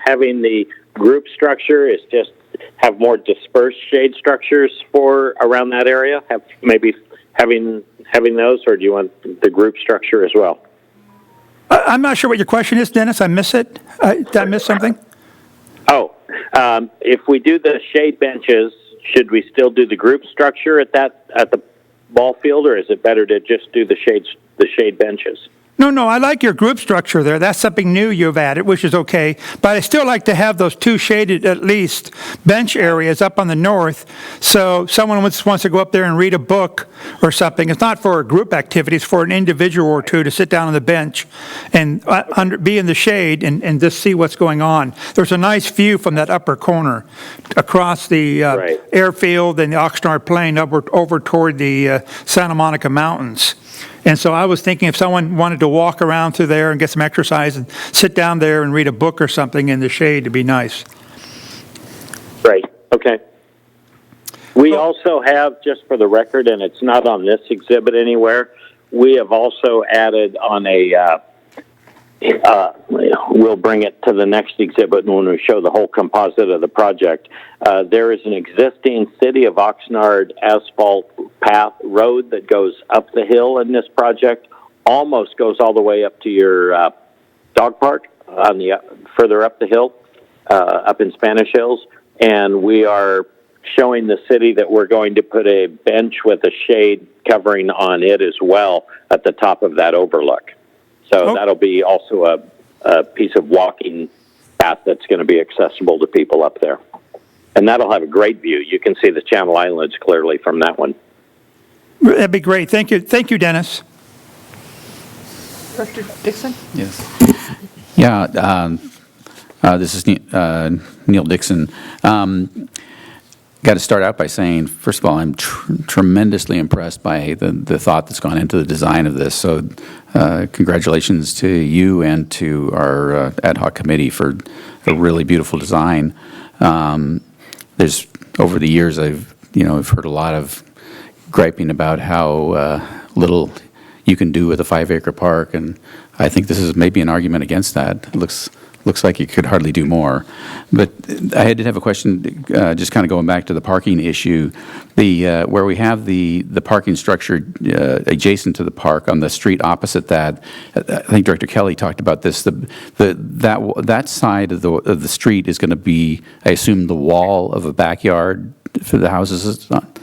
having the group structure? Is just have more dispersed shade structures for around that area? Have maybe having those, or do you want the group structure as well? I'm not sure what your question is, Dennis. I miss it. Did I miss something? Oh, if we do the shade benches, should we still do the group structure at the ball field, or is it better to just do the shade benches? No, I like your group structure there. That's something new you've added, which is okay. But I still like to have those 2 shaded, at least, bench areas up on the north. So someone wants to go up there and read a book or something. It's not for a group activity. It's for an individual or 2 to sit down on the bench and be in the shade and just see what's going on. There's a nice view from that upper corner across the airfield and the Oxnard Plain over toward the Santa Monica Mountains. And so I was thinking if someone wanted to walk around through there and get some exercise and sit down there and read a book or something in the shade, it'd be nice. Right. Okay. We also have, just for the record, and it's not on this exhibit anywhere, we have also added on we'll bring it to the next exhibit when we show the whole composite of the project. There is an existing City of Oxnard asphalt path road that goes up the hill in this project, almost goes all the way up to your dog park on the further up the hill, up in Spanish Hills, and we are showing the city that we're going to put a bench with a shade covering on it as well at the top of that overlook. So that'll be also a piece of walking path that's going to be accessible to people up there. And that'll have a great view. You can see the Channel Islands clearly from that one. That'd be great. Thank you, Dennis. Director Dixon? Yes. Yeah, this is Neil Dixon. Got to start out by saying, first of all, I'm tremendously impressed by the thought that's gone into the design of this. So congratulations to you and to our ad hoc committee for a really beautiful design. There's, over the years, I've heard a lot of griping about how little you can do with a 5-acre park, and I think this is maybe an argument against that. It looks like you could hardly do more. But I did have a question, just kind of going back to the parking issue. Where we have the parking structure adjacent to the park on the street opposite that, I think Director Kelly talked about this. That side of the street is going to be, I assume, the wall of a backyard for the houses. It's not.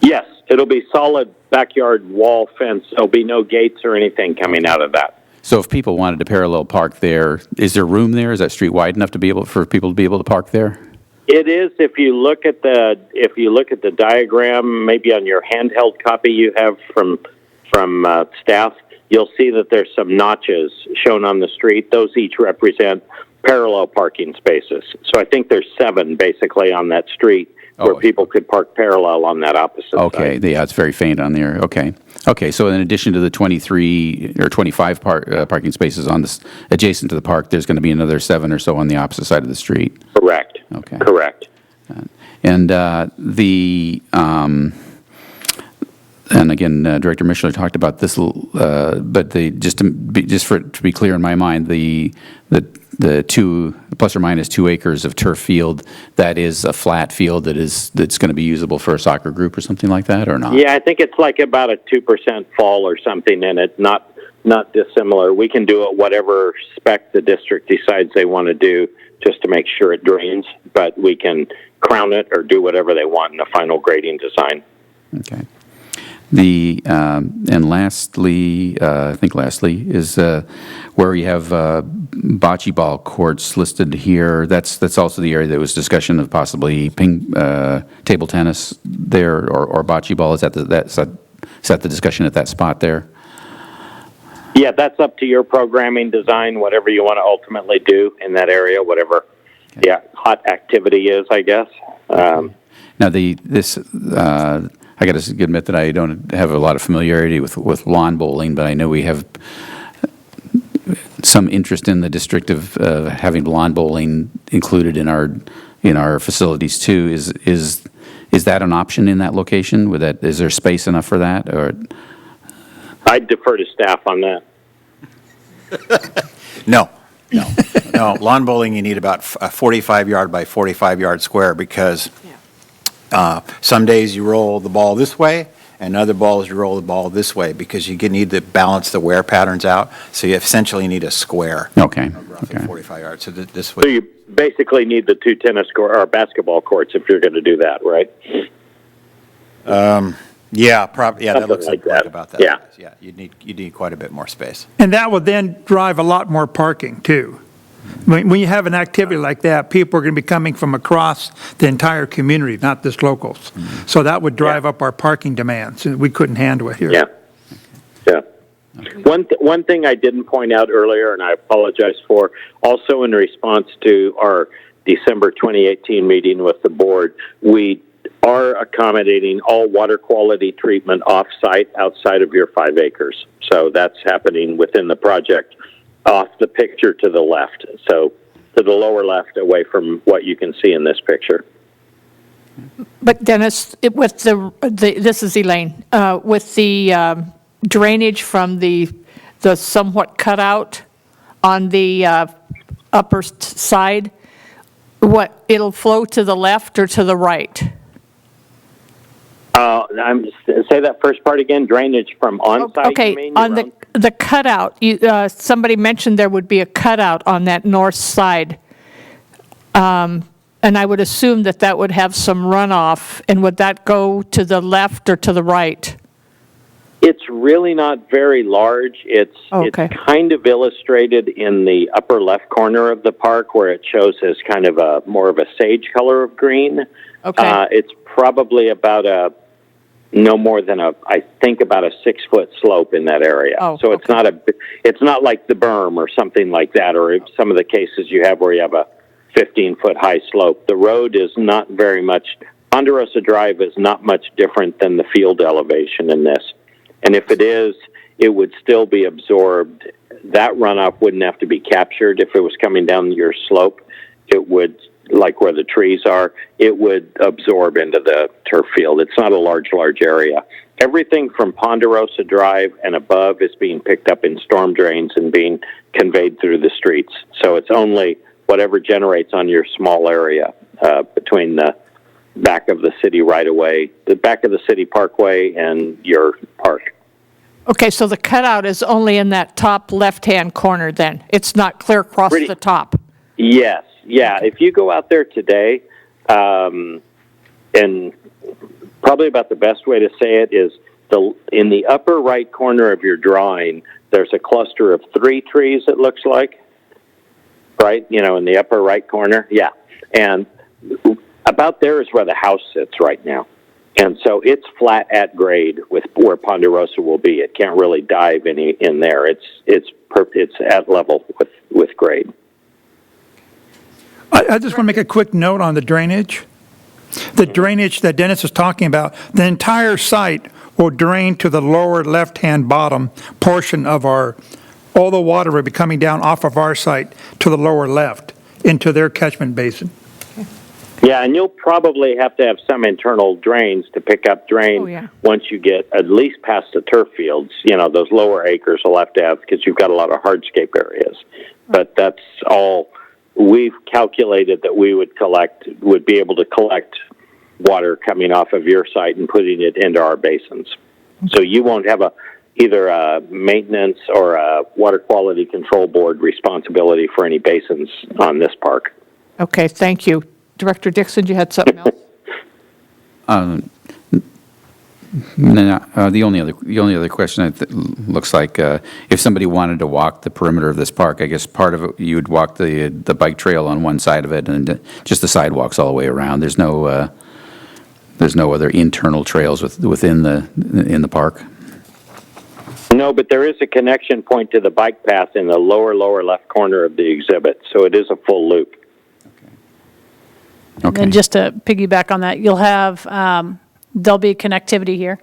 Yes, it'll be solid backyard wall fence. There'll be no gates or anything coming out of that. So if people wanted to parallel park there, is there room there? Is that street wide enough for people to be able to park there? It is. If you look at the diagram, maybe on your handheld copy you have from staff, you'll see that there's some notches shown on the street. Those each represent parallel parking spaces. So I think there's 7 basically on that street where people could park parallel on that opposite side. Okay, yeah, it's very faint on there. Okay. So in addition to the 23 or 25 parking spaces on this adjacent to the park, there's going to be another 7 or so on the opposite side of the street. Correct. Okay. Correct. And and again, Director Mishler talked about this, but to be clear in my mind, the 2 plus or minus 2 acres of turf field, that is a flat field that's going to be usable for a soccer group or something like that, or not? Yeah, I think it's like about a 2% fall or something in it, not dissimilar. We can do it whatever spec the district decides they want to do, just to make sure it drains, but we can crown it or do whatever they want in the final grading design. Okay. And lastly, I think is where you have bocce ball courts listed here. That's also the area that was discussion of possibly table tennis there or bocce ball. Is that the discussion at that spot there? Yeah, that's up to your programming design, whatever you want to ultimately do in that area, whatever hot activity is, I guess. Now, I got to admit that I don't have a lot of familiarity with lawn bowling, but I know we have some interest in the district of having lawn bowling included in our facilities too. Is that an option in that location? Is there space enough for that? Or I'd defer to staff on that. No. Lawn bowling, you need about a 45-yard by 45-yard square because some days you roll the ball this way, and other balls you roll the ball this way because you need to balance the wear patterns out. So you essentially need a square. Okay. Of roughly 45 yards. So this So you basically need the 2 tennis or basketball courts if you're going to do that, right? Yeah, probably. Yeah, that looks like like that. about that. Yeah. You need quite a bit more space. And that would then drive a lot more parking, too. When you have an activity like that, people are going to be coming from across the entire community, not just locals. So that would drive up our parking demands, and we couldn't handle it here. Yeah. One thing I didn't point out earlier, and I apologize for, also in response to our December 2018 meeting with the board, we are accommodating all water quality treatment off-site outside of your 5 acres. So that's happening within the project off the picture to the left. So to the lower left away from what you can see in this picture. But Dennis, this is Elaine, with the drainage from the somewhat cutout on the upper side, it'll flow to the left or to the right? Say that first part again. Drainage from on-site. Okay, you mean? on the cutout. Somebody mentioned there would be a cutout on that north side, and I would assume that would have some runoff. And would that go to the left or to the right? It's really not very large. It's kind of illustrated in the upper left corner of the park where it shows as kind of a more of a sage color of green. Okay. It's probably about no more than I think about a 6-foot slope in that area. Oh, so it's not like the berm or something like that, or some of the cases you have where you have a 15-foot high slope. The road is not very much. Ponderosa Drive is not much different than the field elevation in this. And if it is, it would still be absorbed. That runoff wouldn't have to be captured if it was coming down your slope. It would, like where the trees are, it would absorb into the turf field. It's not a large area. Everything from Ponderosa Drive and above is being picked up in storm drains and being conveyed through the streets. So it's only whatever generates on your small area between the back of the city right-of-way, the back of the city parkway, and your park. Okay, so the cutout is only in that top left-hand corner then? It's not clear across the top? Yes, yeah. If you go out there today, and probably about the best way to say it is in the upper right corner of your drawing, there's a cluster of 3 trees, it looks like, right? In the upper right corner? Yeah. And about there is where the house sits right now. And so it's flat at grade with where Ponderosa will be. It can't really dive in there. It's at level with grade. I just want to make a quick note on the drainage. The drainage that Dennis is talking about, the entire site will drain to the lower left-hand bottom portion of all the water will be coming down off of our site to the lower left into their catchment basin. Yeah, and you'll probably have to have some internal drains to pick up drain once you get at least past the turf fields. Those lower acres will have to have, because you've got a lot of hardscape areas. But that's all we've calculated that we would be able to collect water coming off of your site and putting it into our basins. So you won't have either a maintenance or a water quality control board responsibility for any basins on this park. Okay, thank you. Director Dixon, you had something else? The only other question looks like if somebody wanted to walk the perimeter of this park, I guess part of it you would walk the bike trail on one side of it and just the sidewalks all the way around. There's no other internal trails within the park. No, but there is a connection point to the bike path in the lower left corner of the exhibit, so it is a full loop. Okay. And just to piggyback on that, you'll have, there'll be connectivity here.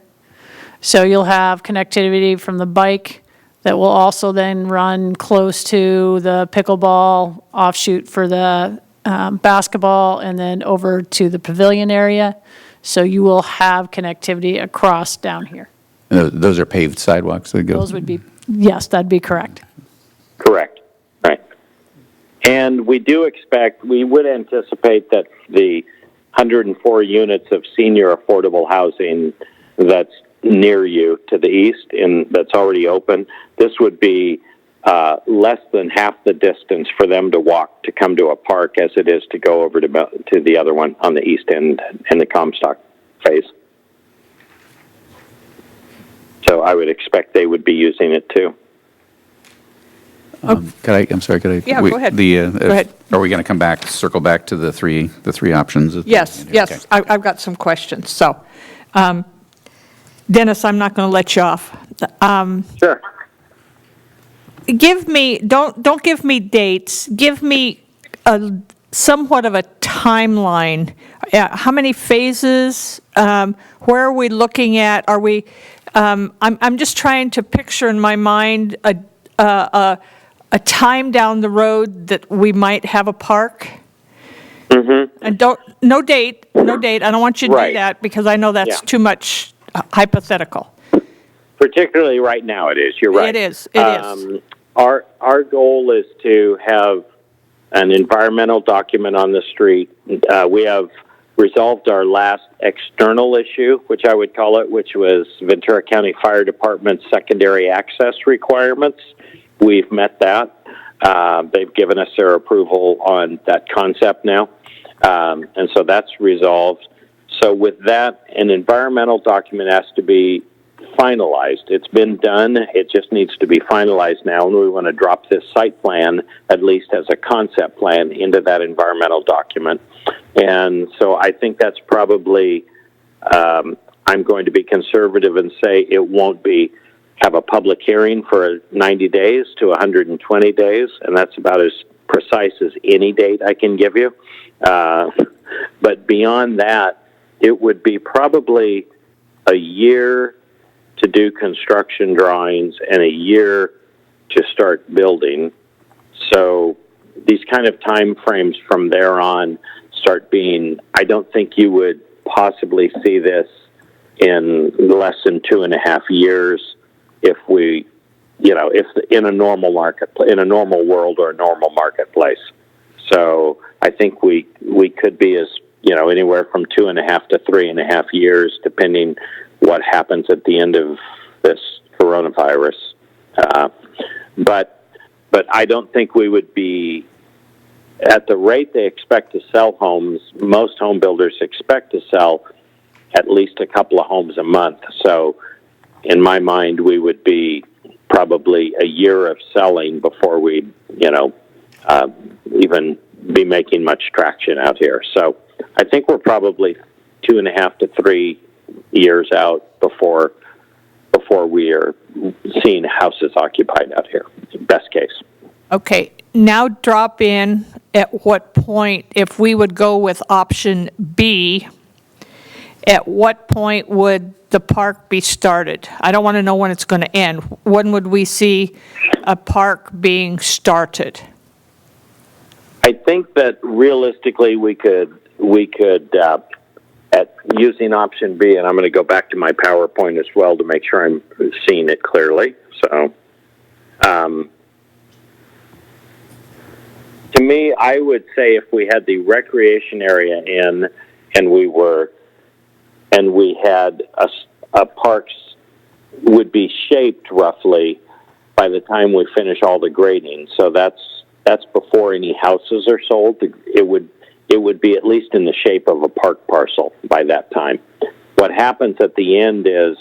So you'll have connectivity from the bike that will also then run close to the pickleball offshoot for the basketball and then over to the pavilion area. So you will have connectivity across down here. Those are paved sidewalks that go? Those would be, yes, that'd be correct. Correct. Right. And we would anticipate that the 104 units of senior affordable housing that's near you to the east that's already open, this would be less than half the distance for them to walk to come to a park as it is to go over to the other one on the east end in the Comstock phase. So I would expect they would be using it too. I'm sorry, could I? Yeah, go ahead. Go ahead. Are we going to circle back to the three options? Yes. Okay. I've got some questions. So, Dennis, I'm not going to let you off. Sure. Don't give me dates. Give me somewhat of a timeline. How many phases? Where are we looking at? Are we? I'm just trying to picture in my mind a time down the road that we might have a park. Mm-hmm. And no date. I don't want you to do that because I know that's too much hypothetical. Particularly right now it is. You're right. It is. Our goal is to have an environmental document on the street. We have resolved our last external issue, which I would call it, which was Ventura County Fire Department's secondary access requirements. We've met that. They've given us their approval on that concept now. And so that's resolved. So with that, an environmental document has to be finalized. It's been done. It just needs to be finalized now, and we want to drop this site plan, at least as a concept plan, into that environmental document. And so I think that's probably, I'm going to be conservative and say it won't have a public hearing for 90 days to 120 days, and that's about as precise as any date I can give you. But beyond that, it would be probably a year to do construction drawings and a year to start building. So these kind of time frames from there on start being, I don't think you would possibly see this in less than 2.5 years if we, if in a normal market, in a normal world or a normal marketplace. So I think we could be as, anywhere from 2.5 to 3.5 years, depending what happens at the end of this coronavirus. But I don't think we would be at the rate they expect to sell homes. Most home builders expect to sell at least a couple of homes a month. So in my mind, we would be probably a year of selling before we, even be making much traction out here. So I think we're probably 2.5 to 3 years out before we are seeing houses occupied out here, best case. Okay, now drop in at what point, if we would go with option B, at what point would the park be started? I don't want to know when it's going to end. When would we see a park being started? I think that realistically we could at using option B, and I'm going to go back to my PowerPoint as well to make sure I'm seeing it clearly. So, to me, I would say if we had the recreation area in, and we had a parks would be shaped roughly by the time we finish all the grading. So that's before any houses are sold. It would be at least in the shape of a park parcel by that time. What happens at the end is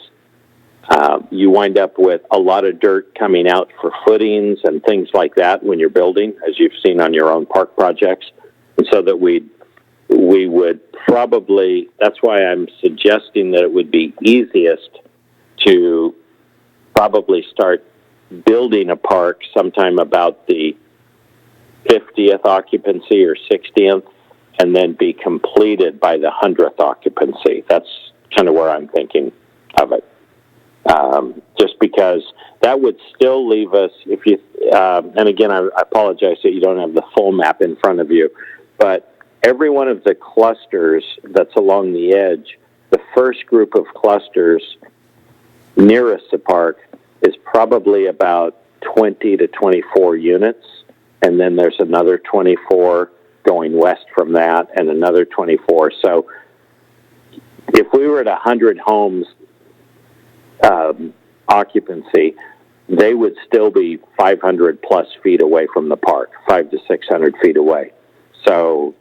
you wind up with a lot of dirt coming out for footings and things like that when you're building, as you've seen on your own park projects. And so that we would probably, that's why I'm suggesting that it would be easiest to probably start building a park sometime about the 50th occupancy or 60th, and then be completed by the 100th occupancy. That's kind of where I'm thinking of it. Just because that would still leave us, if you, and again, I apologize that you don't have the full map in front of you, but every one of the clusters that's along the edge, the first group of clusters nearest the park is probably about 20 to 24 units, and then there's another 24 going west from that, and another 24. So if we were at 100 homes occupancy, they would still be 500 plus feet away from the park, 500 to 600 feet away. So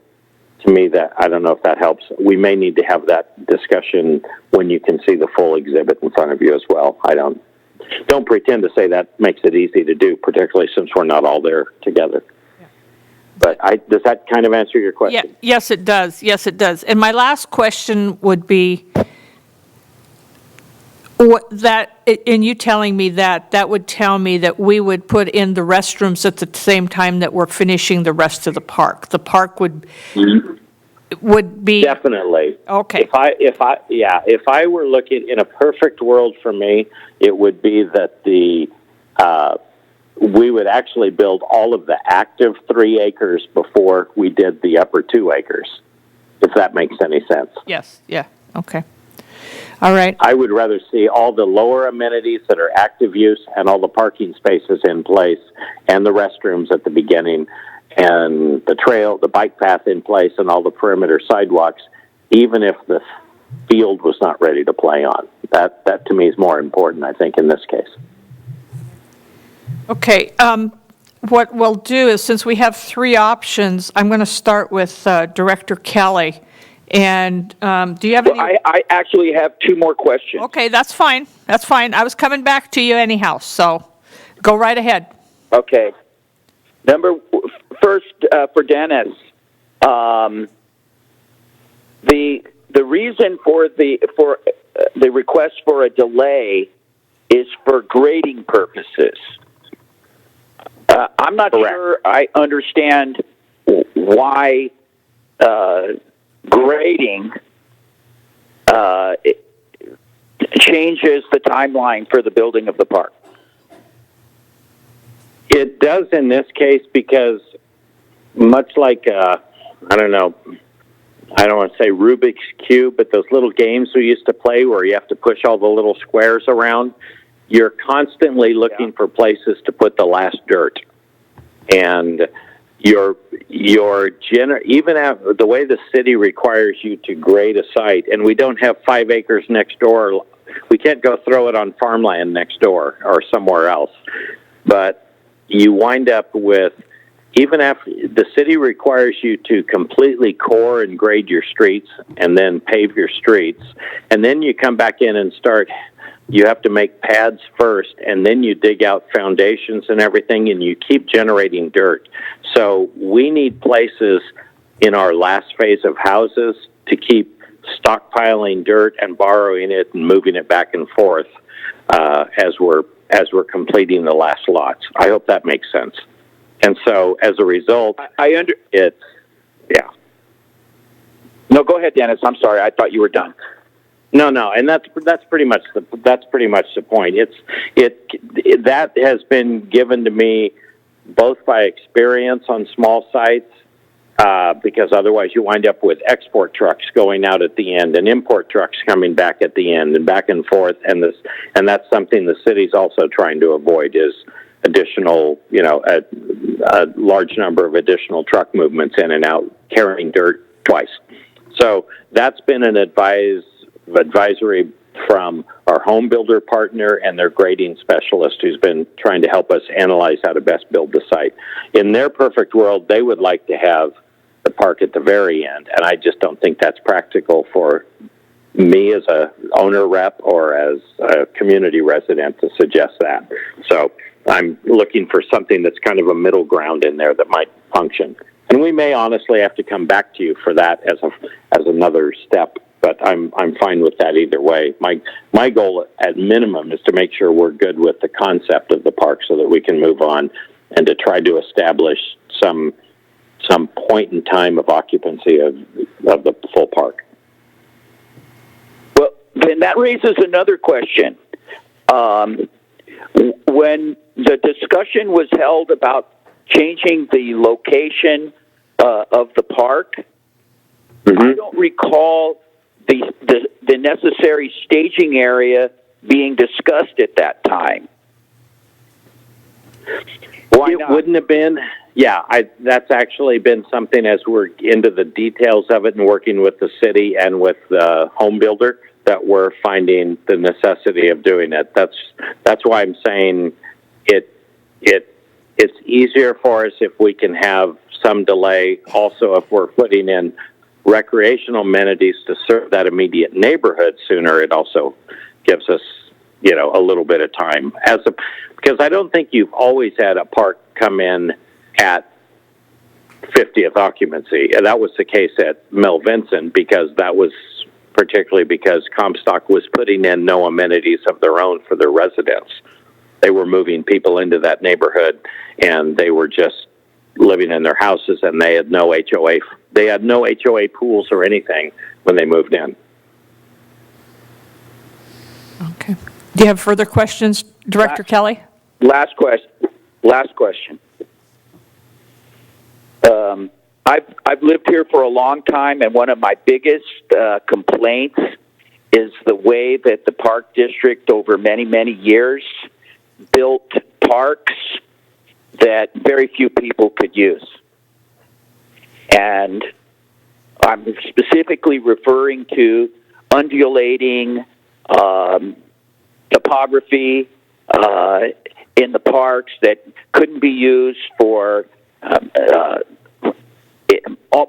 to me, that, I don't know if that helps. We may need to have that discussion when you can see the full exhibit in front of you as well. I don't pretend to say that makes it easy to do, particularly since we're not all there together. Yeah. But does that kind of answer your question? Yeah, yes, it does. Yes, it does. And my last question would be, and you telling me that would tell me that we would put in the restrooms at the same time that we're finishing the rest of the park. The park would be definitely okay. If I were looking in a perfect world for me, it would be that we would actually build all of the active 3 acres before we did the upper 2 acres, if that makes any sense. Yes. Yeah. Okay. All right. I would rather see all the lower amenities that are active use and all the parking spaces in place and the restrooms at the beginning and the trail, the bike path in place and all the perimeter sidewalks, even if the field was not ready to play on. That to me is more important, I think, in this case. Okay. What we'll do is, since we have 3 options, I'm going to start with Director Kelly. And do you have any? I actually have two more questions. Okay, that's fine. That's fine. I was coming back to you anyhow, so go right ahead. Okay. First, for Dennis, the reason for the request for a delay is for grading purposes. I'm not sure I understand why grading changes the timeline for the building of the park. It does in this case because much like, I don't want to say Rubik's Cube, but those little games we used to play where you have to push all the little squares around, you're constantly looking for places to put the last dirt. And even after the way the city requires you to grade a site, and we don't have 5 acres next door, we can't go throw it on farmland next door or somewhere else. But you wind up with, even after the city requires you to completely core and grade your streets and then pave your streets, and then you come back in and you have to make pads first, and then you dig out foundations and everything, and you keep generating dirt. So we need places in our last phase of houses to keep stockpiling dirt and borrowing it and moving it back and forth as we're completing the last lots. I hope that makes sense. And so, as a result, yeah. No, go ahead, Dennis. I'm sorry. I thought you were done. No, and that's pretty much the point. That has been given to me both by experience on small sites, because otherwise you wind up with export trucks going out at the end and import trucks coming back at the end and back and forth, and that's something the city's also trying to avoid is additional, a large number of additional truck movements in and out carrying dirt twice. So that's been an advisory from our home builder partner and their grading specialist who's been trying to help us analyze how to best build the site. In their perfect world, they would like to have the park at the very end, and I just don't think that's practical for me as a owner rep or as a community resident to suggest that. So I'm looking for something that's kind of a middle ground in there that might function. And we may honestly have to come back to you for that as another step, but I'm fine with that either way. My goal at minimum is to make sure we're good with the concept of the park so that we can move on and to try to establish some point in time of occupancy of the full park. Well, then that raises another question. When the discussion was held about changing the location of the park, I don't recall the necessary staging area being discussed at that time. Why not? It wouldn't have been. Yeah, that's actually been something as we're into the details of it and working with the city and with the home builder that we're finding the necessity of doing it. That's why I'm saying it's easier for us if we can have some delay. Also, if we're putting in recreational amenities to serve that immediate neighborhood sooner, it also gives us, a little bit of time. Because I don't think you've always had a park come in at 50th occupancy. And that was the case at Mel Vincent, because that was particularly because Comstock was putting in no amenities of their own for their residents. They were moving people into that neighborhood, and they were just living in their houses, and they had no HOA. They had no HOA pools or anything when they moved in. Okay. Do you have further questions, Director Kelly? Last question. I've lived here for a long time, and one of my biggest complaints is the way that the Park District over many, many years built parks that very few people could use. And I'm specifically referring to undulating topography in the parks that couldn't be used for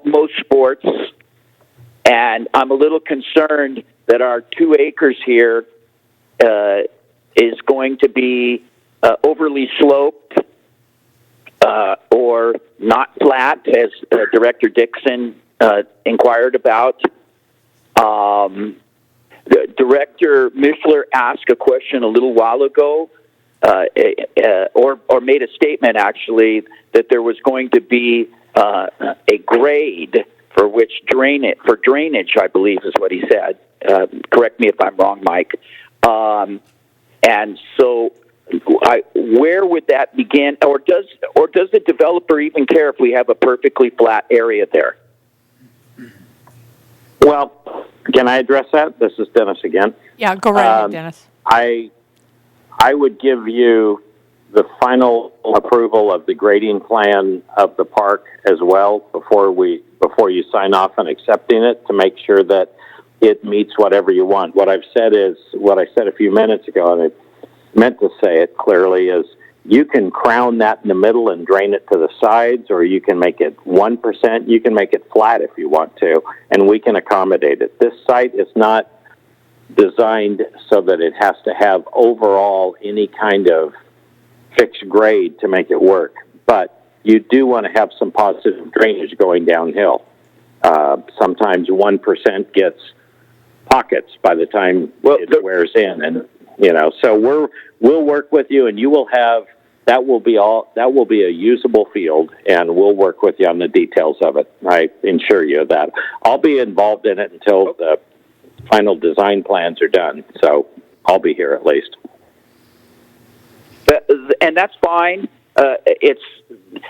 most sports, And I'm a little concerned that our 2 acres here is going to be overly sloped or not flat, as Director Dixon inquired about. Director Mishler asked a question a little while ago, or made a statement actually, that there was going to be a grade for which drainage, I believe is what he said. Correct me if I'm wrong, Mike. And so, where would that begin, or does the developer even care if we have a perfectly flat area there? Well, can I address that? This is Dennis again. Yeah, go right ahead, Dennis. I would give you the final approval of the grading plan of the park as well before you sign off on accepting it, to make sure that it meets whatever you want. What I've said is what I said a few minutes ago, and I meant to say it clearly, is you can crown that in the middle and drain it to the sides, or you can make it 1%. You can make it flat if you want to, and we can accommodate it. This site is not designed so that it has to have overall any kind of fixed grade to make it work. But you do want to have some positive drainage going downhill. Sometimes 1% gets pockets by the time it wears in, and so we'll work with you, and you will have that will be a usable field, and we'll work with you on the details of it. I assure you of that. I'll be involved in it until the final design plans are done, so I'll be here at least. And that's fine. It's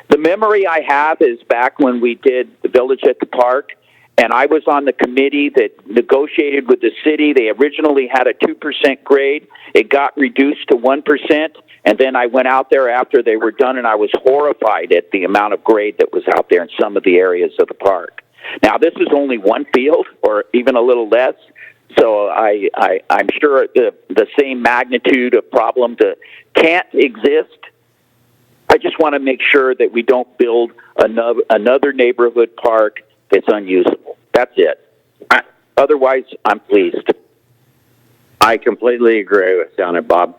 the memory I have is back when we did the Village at the Park, and I was on the committee that negotiated with the city. They originally had a 2% grade. It got reduced to 1%, and then I went out there after they were done, and I was horrified at the amount of grade that was out there in some of the areas of the park. Now, this is only one field, or even a little less, so I'm sure the same magnitude of problem can't exist. I just want to make sure that we don't build another neighborhood park that's unusable. That's it. Otherwise, I'm pleased. I completely agree with you on it, Bob.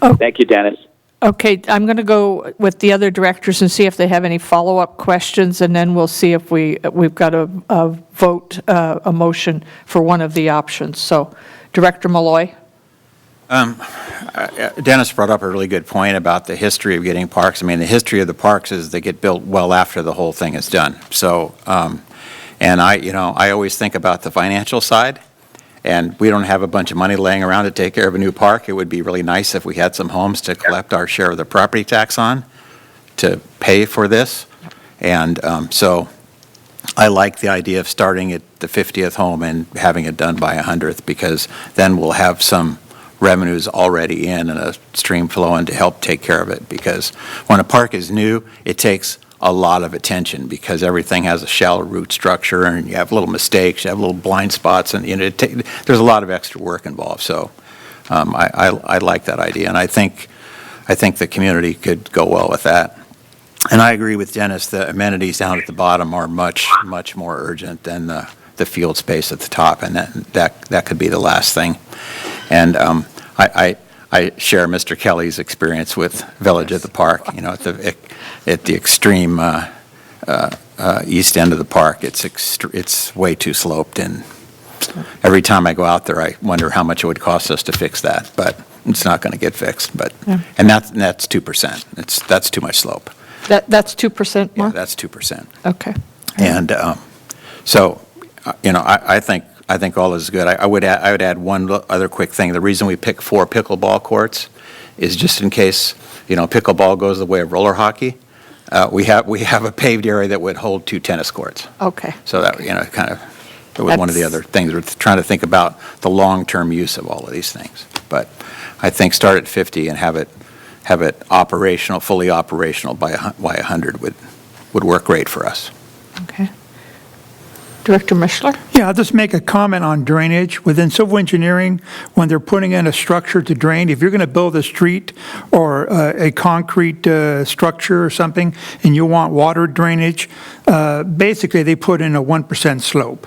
Oh. Thank you, Dennis. Okay, I'm going to go with the other directors and see if they have any follow-up questions, and then we'll see if we've got a vote, a motion for one of the options. So, Director Malloy? Dennis brought up a really good point about the history of getting parks. I mean, the history of the parks is they get built well after the whole thing is done. So, and I always think about the financial side. And we don't have a bunch of money laying around to take care of a new park. It would be really nice if we had some homes to collect our share of the property tax on to pay for this. And so I like the idea of starting at the 50th home and having it done by 100th, because then we'll have some revenues already in and a stream flowing to help take care of it. Because when a park is new, it takes a lot of attention, because everything has a shallow root structure, and you have little mistakes, you have little blind spots, and there's a lot of extra work involved. So I like that idea, and I think the community could go well with that. And I agree with Dennis. The amenities down at the bottom are much more urgent than the field space at the top, and that could be the last thing. And I share Mr. Kelly's experience with Village at the Park. At the extreme east end of the park, it's way too sloped, and every time I go out there, I wonder how much it would cost us to fix that. But it's not going to get fixed. But and that's 2%. That's too much slope. That's 2%, Mark? Yeah, that's 2%. Okay. And so, I think all is good. I would add one other quick thing. The reason we pick 4 pickleball courts is just in case pickleball goes the way of roller hockey. We have a paved area that would hold 2 tennis courts. Okay. So that it was one of the other things. We're trying to think about the long-term use of all of these things. But I think start at 50 and have it operational, fully operational by 100 would work great for us. Okay. Director Mishler? Yeah, I'll just make a comment on drainage. Within civil engineering, when they're putting in a structure to drain, if you're going to build a street or a concrete structure or something, and you want water drainage, basically they put in a 1% slope.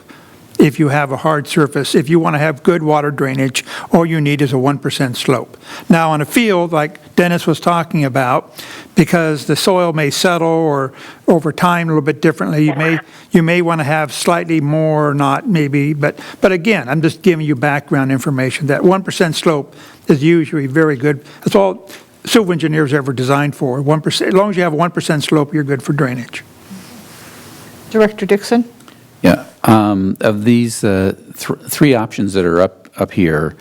If you have a hard surface, if you want to have good water drainage, all you need is a 1% slope. Now, on a field, like Dennis was talking about, because the soil may settle or over time a little bit differently, you may want to have slightly more or not, maybe. But again, I'm just giving you background information. That 1% slope is usually very good. That's all civil engineers ever designed for. 1%. As long as you have a 1% slope, you're good for drainage. Director Dixon? Yeah. Of these three options that are up here,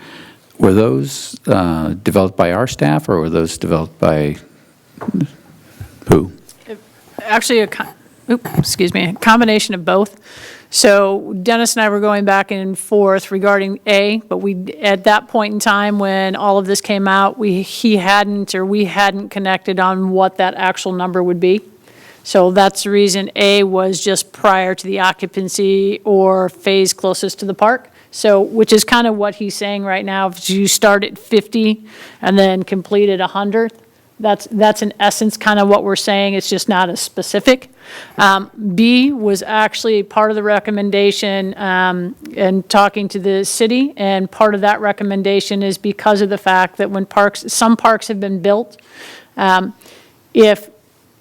were those developed by our staff, or were those developed by who? Actually, a combination of both. So Dennis and I were going back and forth regarding A, but at that point in time when all of this came out, we hadn't connected on what that actual number would be. So that's the reason A was just prior to the occupancy or phase closest to the park. So, which is kind of what he's saying right now. If you start at 50 and then complete at 100, that's in essence kind of what we're saying. It's just not as specific. B was actually part of the recommendation and talking to the city, and part of that recommendation is because of the fact that when some parks have been built,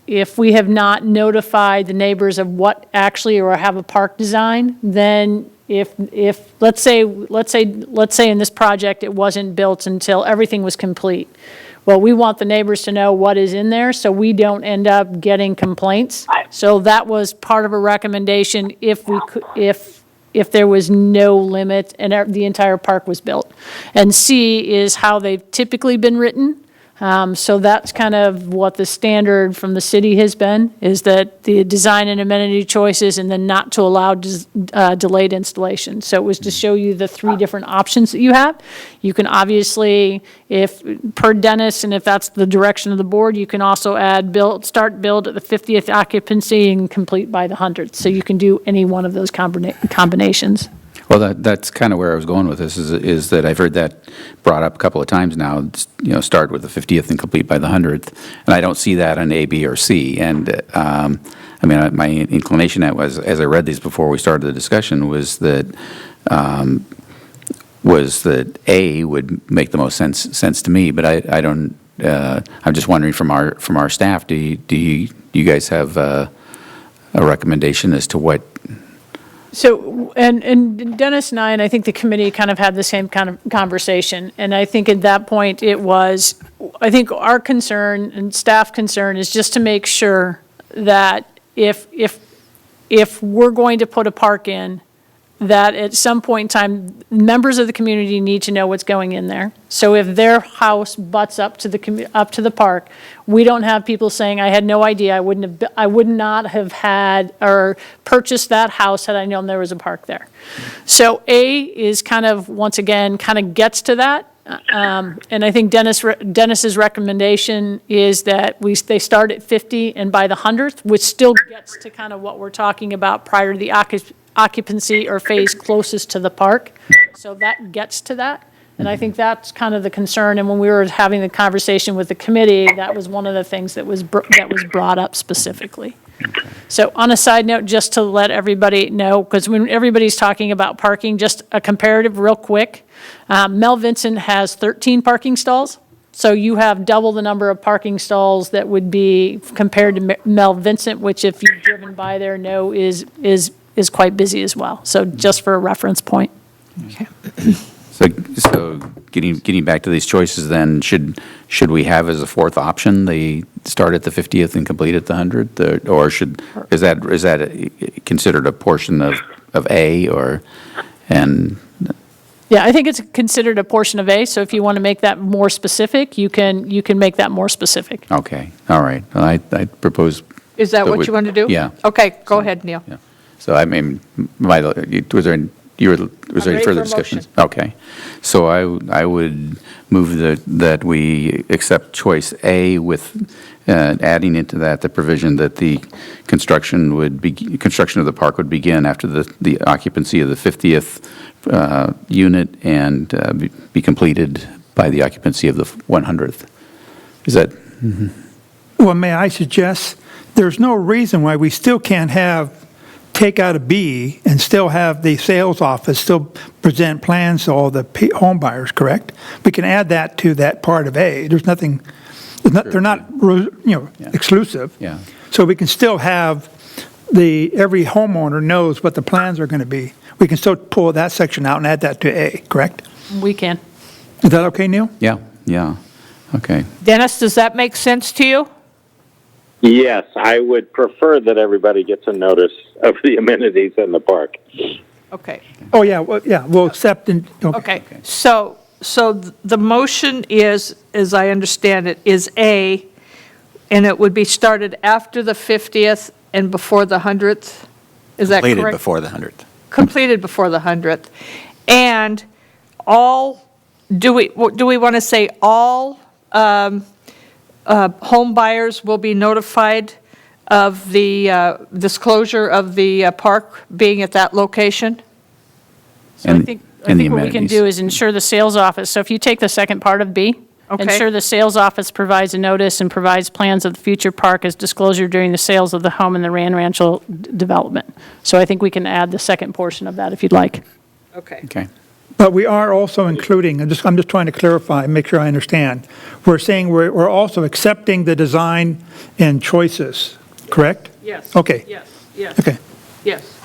if we have not notified the neighbors of what actually or have a park design, then if let's say in this project it wasn't built until everything was complete. Well, we want the neighbors to know what is in there so we don't end up getting complaints. So that was part of a recommendation if there was no limit and the entire park was built. And C is how they've typically been written. So that's kind of what the standard from the city has been, is that the design and amenity choices and then not to allow delayed installation. So it was to show you the three different options that you have. You can obviously, if per Dennis, and if that's the direction of the board, you can also add start build at the 50th occupancy and complete by the 100th. So you can do any one of those combinations. Well, that's kind of where I was going with this, is that I've heard that brought up a couple of times now, start with the 50th and complete by the 100th, and I don't see that on A, B, or C. And, my inclination as I read these before we started the discussion was that A would make the most sense to me, but I don't, I'm just wondering from our staff, do you guys have a recommendation as to what? So, and Dennis and I think the committee kind of had the same kind of conversation. And I think at that point I think our concern and staff concern is just to make sure that if we're going to put a park in, that at some point in time, members of the community need to know what's going in there. So if their house butts up to the park, we don't have people saying, "I had no idea. I would not have had or purchased that house had I known there was a park there." So A is kind of, once again, kind of gets to that. And I think Dennis's recommendation is that they start at 50 and by the 100th, which still gets to kind of what we're talking about prior to the occupancy or phase closest to the park. So that gets to that. And I think that's kind of the concern. And when we were having the conversation with the committee, that was one of the things that was brought up specifically. So on a side note, just to let everybody know, because when everybody's talking about parking, just a comparative real quick. Mel Vincent has 13 parking stalls. So you have double the number of parking stalls that would be compared to Mel Vincent, which if you've driven by there know is quite busy as well. So just for a reference point. Okay. So getting back to these choices then, should we have as a fourth option, they start at the 50th and complete at the 100th? Or is that considered a portion of A Yeah, I think it's considered a portion of A, so if you want to make that more specific, you can make that more specific. Okay, all right. Well, I propose. Is that what you want to do? Yeah. Okay, go ahead, Neil. Yeah. So, was there Was there any ready further for a motion. discussion? Okay. So I would move that we accept choice A with adding into that the provision that the construction of the park would begin after the occupancy of the 50th unit and be completed by the occupancy of the 100th. Is that? Well, may I suggest, there's no reason why we still can't take out a B and still have the sales office still present plans to all the home buyers, correct? We can add that to that part of A. There's nothing, they're not, exclusive. Yeah. So we can still have every homeowner knows what the plans are going to be. We can still pull that section out and add that to A, correct? We can. Is that okay, Neil? Yeah. Okay. Dennis, does that make sense to you? Yes, I would prefer that everybody gets a notice of the amenities in the park. Okay. Oh, yeah, we'll accept and, Okay. So the motion is, as I understand it, is A, and it would be started after the 50th and before the 100th? Is that correct? Completed before the 100th. Completed before the 100th. And do we want to say all home buyers will be notified of the disclosure of the park being at that location? So I think what we can amenities. do is ensure the sales office, so if you take the second part of B, Okay. ensure the sales office provides a notice and provides plans of the future park as disclosure during the sales of the home in the Rancho development. So I think we can add the second portion of that if you'd like. Okay. Okay. But we are also including, I'm just trying to clarify, make sure I understand. We're saying we're also accepting the design and choices, correct? Yes. Okay. Yes. Okay. Yes.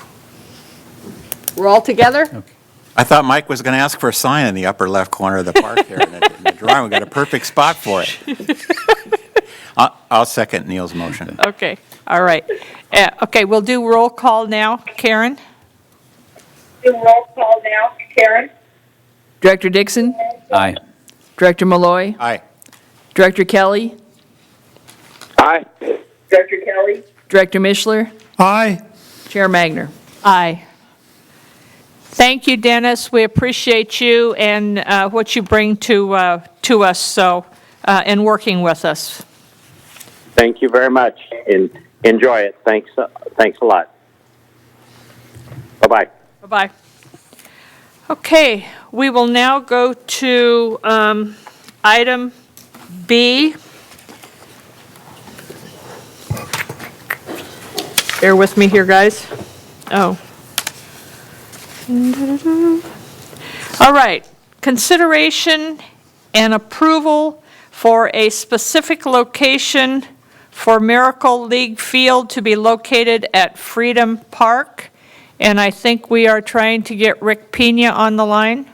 We're all together? Okay. I thought Mike was going to ask for a sign in the upper left corner of the park here in the drawing. We got a perfect spot for it. I'll second Neil's motion. Okay, all right. Okay, we'll do roll call now. Karen? Director Dixon? Aye. Director Malloy? Aye. Director Kelly? Aye. Director Mishler? Aye. Chair Magner? Aye. Thank you, Dennis. We appreciate you and what you bring to us, and working with us. Thank you very much. Enjoy it. Thanks a lot. Bye-bye. Bye-bye. Okay, we will now go to item B. Bear with me here, guys. Oh. All right, consideration and approval for a specific location for Miracle League Field to be located at Freedom Park. And I think we are trying to get Rick Pena on the line.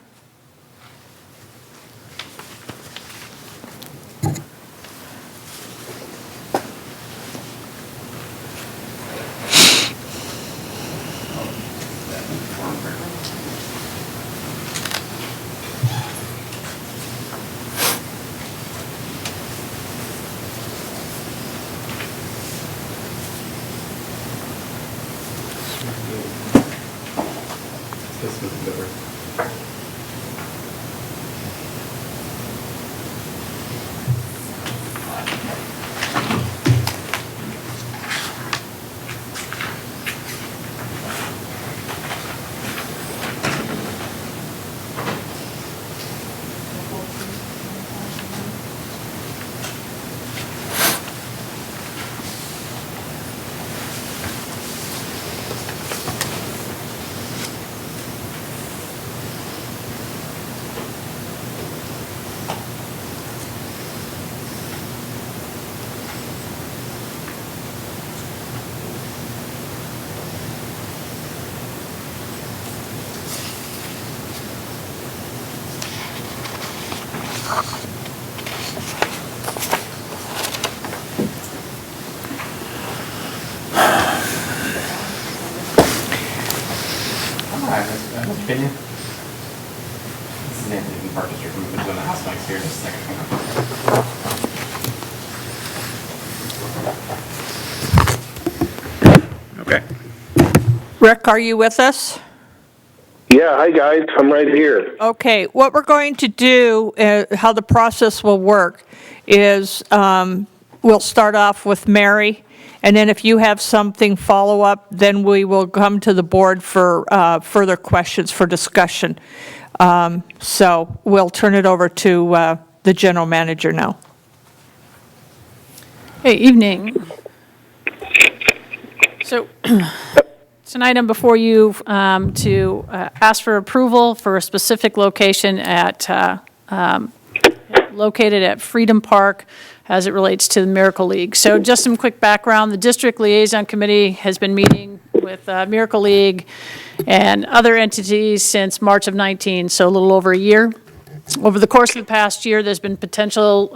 Mr. Pena? This is Anthony from Park District. We've been doing the house mics here just a second. Okay. Rick, are you with us? Yeah, hi guys, I'm right here. Okay, what we're going to do, how the process will work, is we'll start off with Mary, and then if you have something follow-up, then we will come to the board for further questions for discussion. So we'll turn it over to the general manager now. Hey, evening. So it's an item before you to ask for approval for a specific location located at Freedom Park as it relates to the Miracle League. So just some quick background. The District Liaison Committee has been meeting with Miracle League and other entities since March of 19, so a little over a year. Over the course of the past year, there's been potential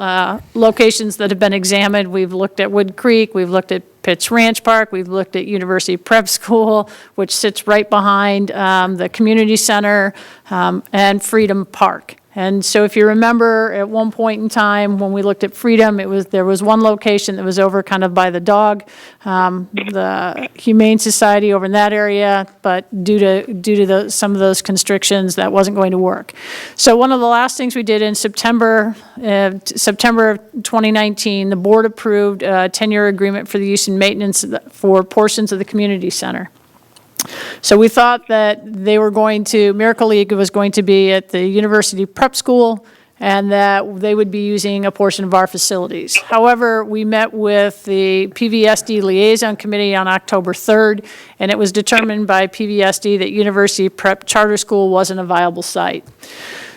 locations that have been examined. We've looked at Wood Creek, we've looked at Pitts Ranch Park, we've looked at University Prep School, which sits right behind the community center, and Freedom Park. And so if you remember, at one point in time, when we looked at Freedom, there was one location that was over kind of by the Humane Society over in that area, but due to some of those constrictions, that wasn't going to work. So one of the last things we did in September of 2019, the board approved a 10-year agreement for the use and maintenance for portions of the community center. So we thought that Miracle League was going to be at the University Prep School and that they would be using a portion of our facilities. However, we met with the PVSD Liaison Committee on October 3rd, and it was determined by PVSD that University Prep Charter School wasn't a viable site.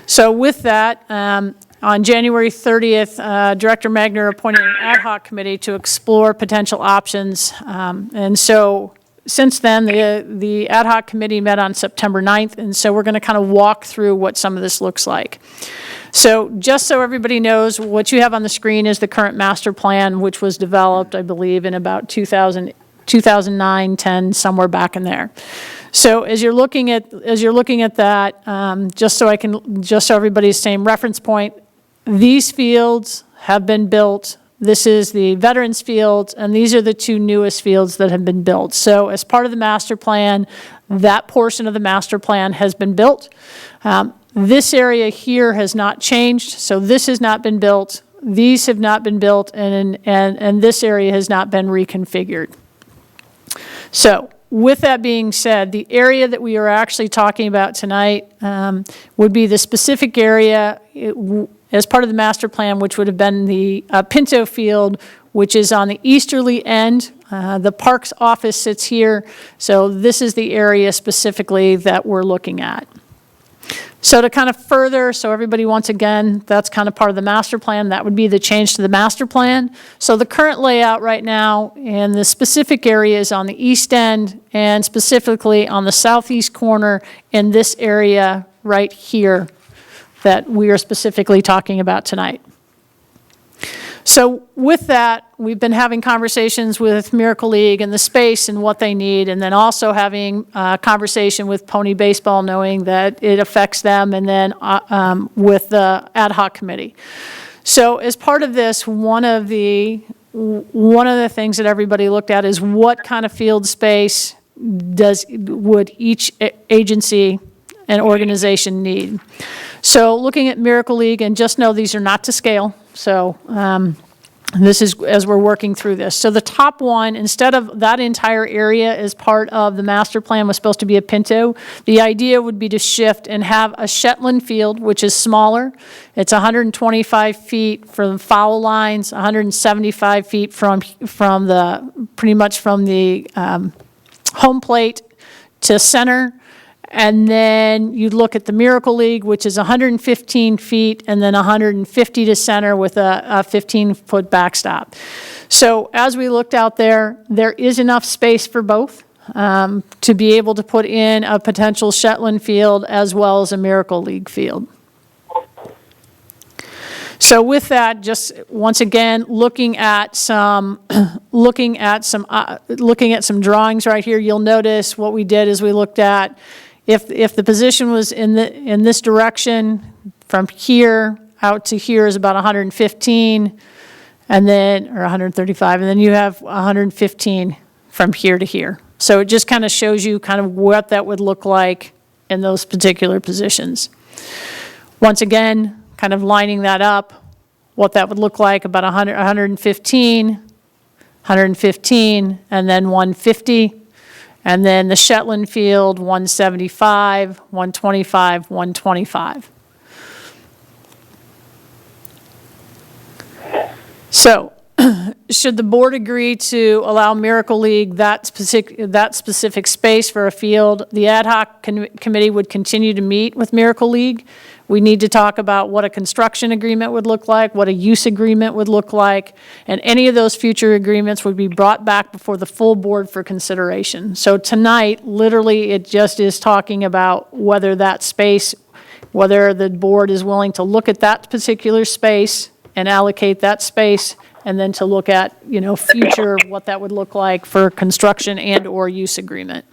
So with that, on January 30th, Director Magner appointed an ad hoc committee to explore potential options, and so since then, the ad hoc committee met on September 9th, and so we're going to kind of walk through what some of this looks like. So just so everybody knows, what you have on the screen is the current master plan, which was developed, I believe, in about 2009, 10, somewhere back in there. So as you're looking at that, just so everybody's same reference point, these fields have been built. This is the Veterans Field, and these are the two newest fields that have been built. So as part of the master plan, that portion of the master plan has been built. This area here has not changed, so this has not been built. These have not been built, and this area has not been reconfigured. So with that being said, the area that we are actually talking about tonight would be the specific area as part of the master plan, which would have been the Pinto Field, which is on the easterly end. The parks office sits here, so this is the area specifically that we're looking at. So to kind of further, so everybody, once again, that's kind of part of the master plan. That would be the change to the master plan. So the current layout right now in the specific area is on the east end and specifically on the southeast corner in this area right here that we are specifically talking about tonight. So with that, we've been having conversations with Miracle League and the space and what they need, and then also having a conversation with Pony Baseball, knowing that it affects them, and then with the ad hoc committee. So as part of this, one of the things that everybody looked at is what kind of field space would each agency and organization need. So looking at Miracle League, and just know these are not to scale, so this is as we're working through this. So the top one, instead of that entire area as part of the master plan was supposed to be a Pinto, the idea would be to shift and have a Shetland field, which is smaller. It's 125 feet from foul lines, 175 feet from pretty much from the home plate to center. And then you look at the Miracle League, which is 115 feet and then 150 to center with a 15-foot backstop. So as we looked out there, there is enough space for both to be able to put in a potential Shetland field as well as a Miracle League field. So with that, just once again, looking at some drawings right here, you'll notice what we did is we looked at if the position was in this direction, from here out to here is about 115, and then or 135, and then you have 115 from here to here. So it just kind of shows you kind of what that would look like in those particular positions. Once again, kind of lining that up, what that would look like, about 100, 115, 115, and then 150. And then the Shetland field, 175, 125, 125. So, should the board agree to allow Miracle League that specific space for a field, the ad hoc committee would continue to meet with Miracle League. We need to talk about what a construction agreement would look like, what a use agreement would look like, and any of those future agreements would be brought back before the full board for consideration. So tonight, literally, it just is talking about whether that space, whether the board is willing to look at that particular space and allocate that space, and then to look at, future, what that would look like for construction and/or use agreement.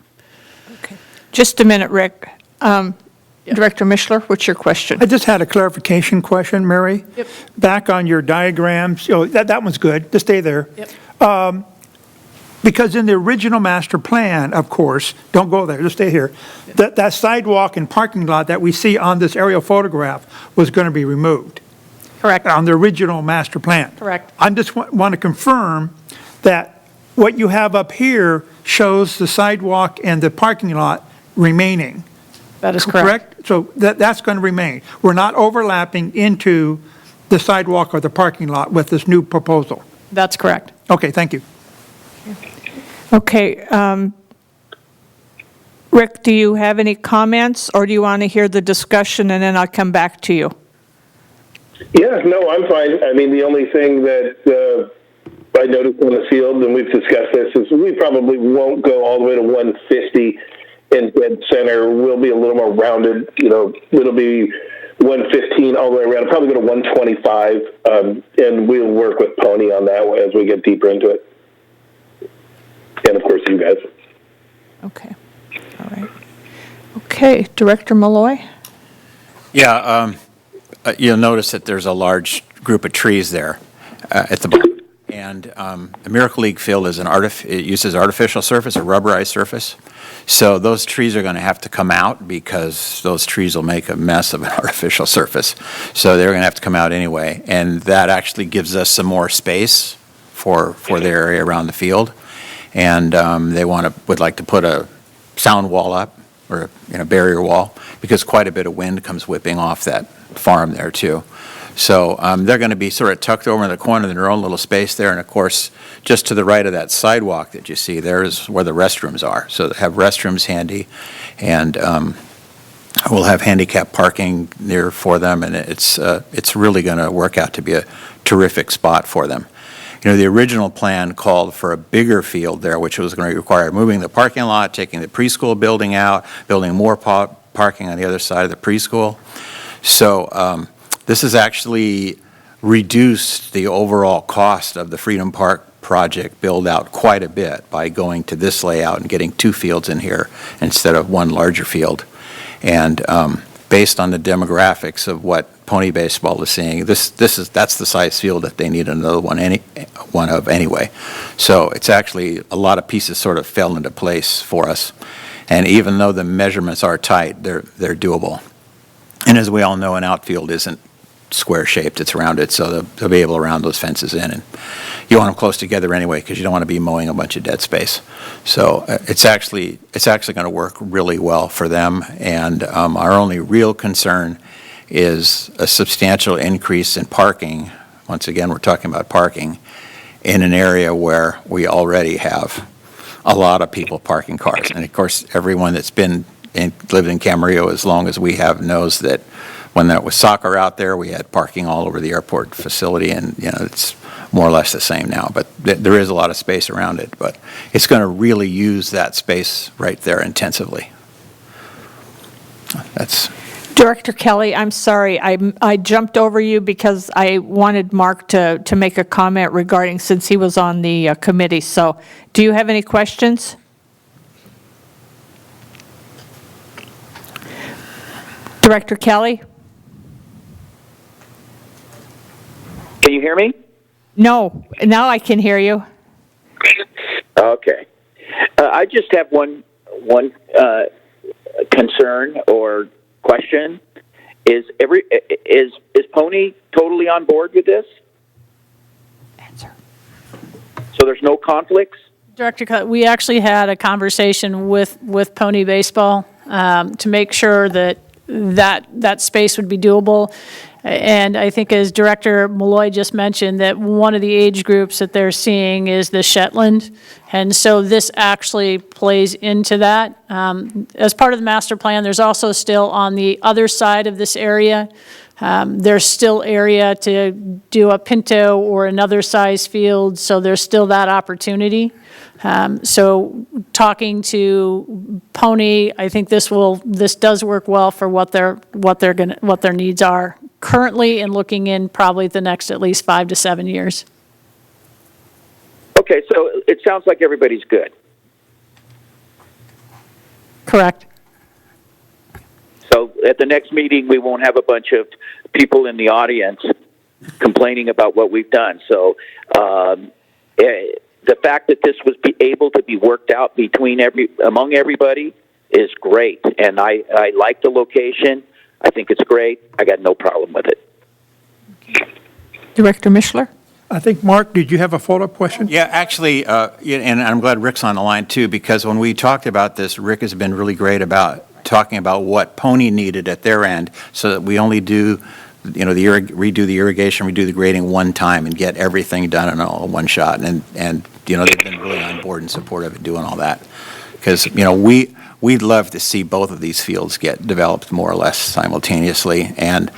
Okay. Just a minute, Rick. Director Mishler, what's your question? I just had a clarification question, Mary. Yep. Back on your diagrams, that one's good, just stay there. Yep. Because in the original master plan, of course, don't go there, just stay here, that sidewalk and parking lot that we see on this aerial photograph was going to be removed. Correct. On the original master plan. Correct. I just want to confirm that what you have up here shows the sidewalk and the parking lot remaining. That is correct. So that's going to remain. We're not overlapping into the sidewalk or the parking lot with this new proposal. That's correct. Okay, thank you. Okay. Rick, do you have any comments, or do you want to hear the discussion and then I'll come back to you? Yeah, no, I'm fine. I mean, the only thing that I noticed on the field, and we've discussed this, is we probably won't go all the way to 150 in dead center. We'll be a little more rounded. It'll be 115 all the way around. Probably go to 125, and we'll work with Pony on that as we get deeper into it. And, of course, you guys. Okay. All right. Okay. Director Malloy? Yeah, you'll notice that there's a large group of trees there at the bottom. And the Miracle League field is it uses artificial surface, a rubberized surface. So those trees are going to have to come out because those trees will make a mess of an artificial surface. So they're going to have to come out anyway. And that actually gives us some more space for their area around the field. And they would like to put a sound wall up, or barrier wall, because quite a bit of wind comes whipping off that farm there too. So they're going to be sort of tucked over in the corner in their own little space there. And of course, just to the right of that sidewalk that you see, there's where the restrooms are. So they have restrooms handy, and we'll have handicap parking near for them, and it's really going to work out to be a terrific spot for them. The original plan called for a bigger field there, which was going to require moving the parking lot, taking the preschool building out, building more parking on the other side of the preschool. So this has actually reduced the overall cost of the Freedom Park project build out quite a bit by going to this layout and getting two fields in here instead of one larger field. And based on the demographics of what Pony Baseball is seeing, that's the size field that they need another one of anyway. So it's actually a lot of pieces sort of fell into place for us. And even though the measurements are tight, they're doable. And as we all know, an outfield isn't square-shaped, it's rounded, so they'll be able to round those fences in. And you want them close together anyway because you don't want to be mowing a bunch of dead space. So it's actually going to work really well for them. And our only real concern is a substantial increase in parking. Once again, we're talking about parking in an area where we already have a lot of people parking cars. And of course, everyone that's lived in Camarillo as long as we have knows that when there was soccer out there, we had parking all over the airport facility, and it's more or less the same now. But there is a lot of space around it, but it's going to really use that space right there intensively. That's. Director Kelly, I'm sorry, I jumped over you because I wanted Mark to make a comment regarding, since he was on the committee. So do you have any questions? Director Kelly? Can you hear me? No, now I can hear you. Okay. I just have one concern or question. Is Pony totally on board with this? Answer. So there's no conflicts? Director, we actually had a conversation with Pony Baseball to make sure that space would be doable. And I think as Director Malloy just mentioned, that one of the age groups that they're seeing is the Shetland. And so this actually plays into that. As part of the master plan, there's also still on the other side of this area, there's still area to do a Pinto or another size field, so there's still that opportunity. So talking to Pony, I think this does work well for what their needs are currently, and looking in probably the next at least 5 to 7 years. Okay, so it sounds like everybody's good. Correct. So at the next meeting, we won't have a bunch of people in the audience complaining about what we've done. So the fact that this was able to be worked out among everybody is great, and I like the location. I think it's great. I got no problem with it. Director Mishler? I think, Mark, did you have a follow-up question? Yeah, actually, and I'm glad Rick's on the line too, because when we talked about this, Rick has been really great about talking about what Pony needed at their end, so that we only do, redo the irrigation, redo the grading one time, and get everything done in all one shot. And they've been really on board and supportive of doing all that, because we'd love to see both of these fields get developed more or less simultaneously. And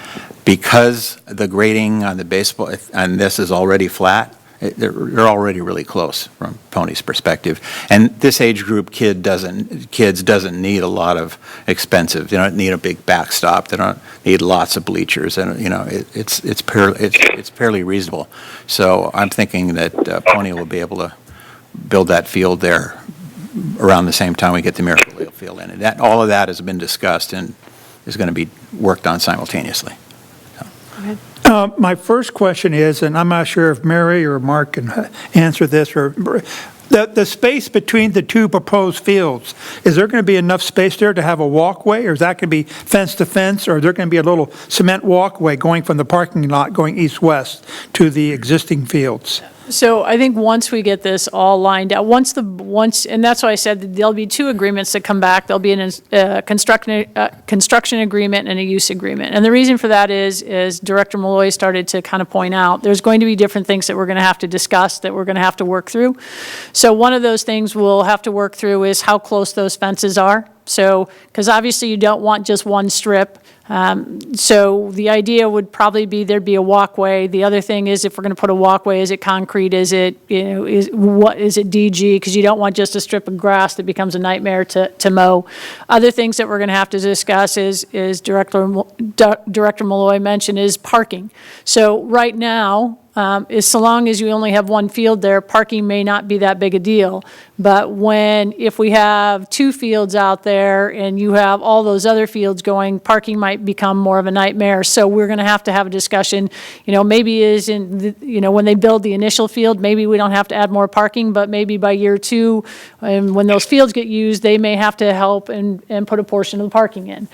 because the grading on the baseball on this is already flat, they're already really close from Pony's perspective. And this age group kids doesn't need a lot of expensive. They don't need a big backstop. They don't need lots of bleachers, and it's fairly reasonable. So I'm thinking that Pony will be able to build that field there around the same time we get the Miracle Wheel field in. And all of that has been discussed and is going to be worked on simultaneously. My first question is, and I'm not sure if Mary or Mark can answer this, or the space between the two proposed fields, is there going to be enough space there to have a walkway, or is that going to be fence to fence, or is there going to be a little cement walkway going from the parking lot going east-west to the existing fields? So I think once we get this all lined out, and that's why I said that there'll be two agreements that come back. There'll be a construction agreement and a use agreement. And the reason for that is, as Director Malloy started to kind of point out, there's going to be different things that we're going to have to discuss, that we're going to have to work through. So one of those things we'll have to work through is how close those fences are. So, because obviously you don't want just one strip. So the idea would probably be there'd be a walkway. The other thing is, if we're going to put a walkway, is it concrete? Is it, is it DG? Because you don't want just a strip of grass that becomes a nightmare to mow. Other things that we're going to have to discuss is Director Malloy mentioned, is parking. So right now, is so long as you only have one field there, parking may not be that big a deal. But if we have two fields out there and you have all those other fields going, parking might become more of a nightmare. So we're going to have a discussion, maybe when they build the initial field, maybe we don't have to add more parking, but maybe by year 2, and when those fields get used, they may have to help and put a portion of the parking in.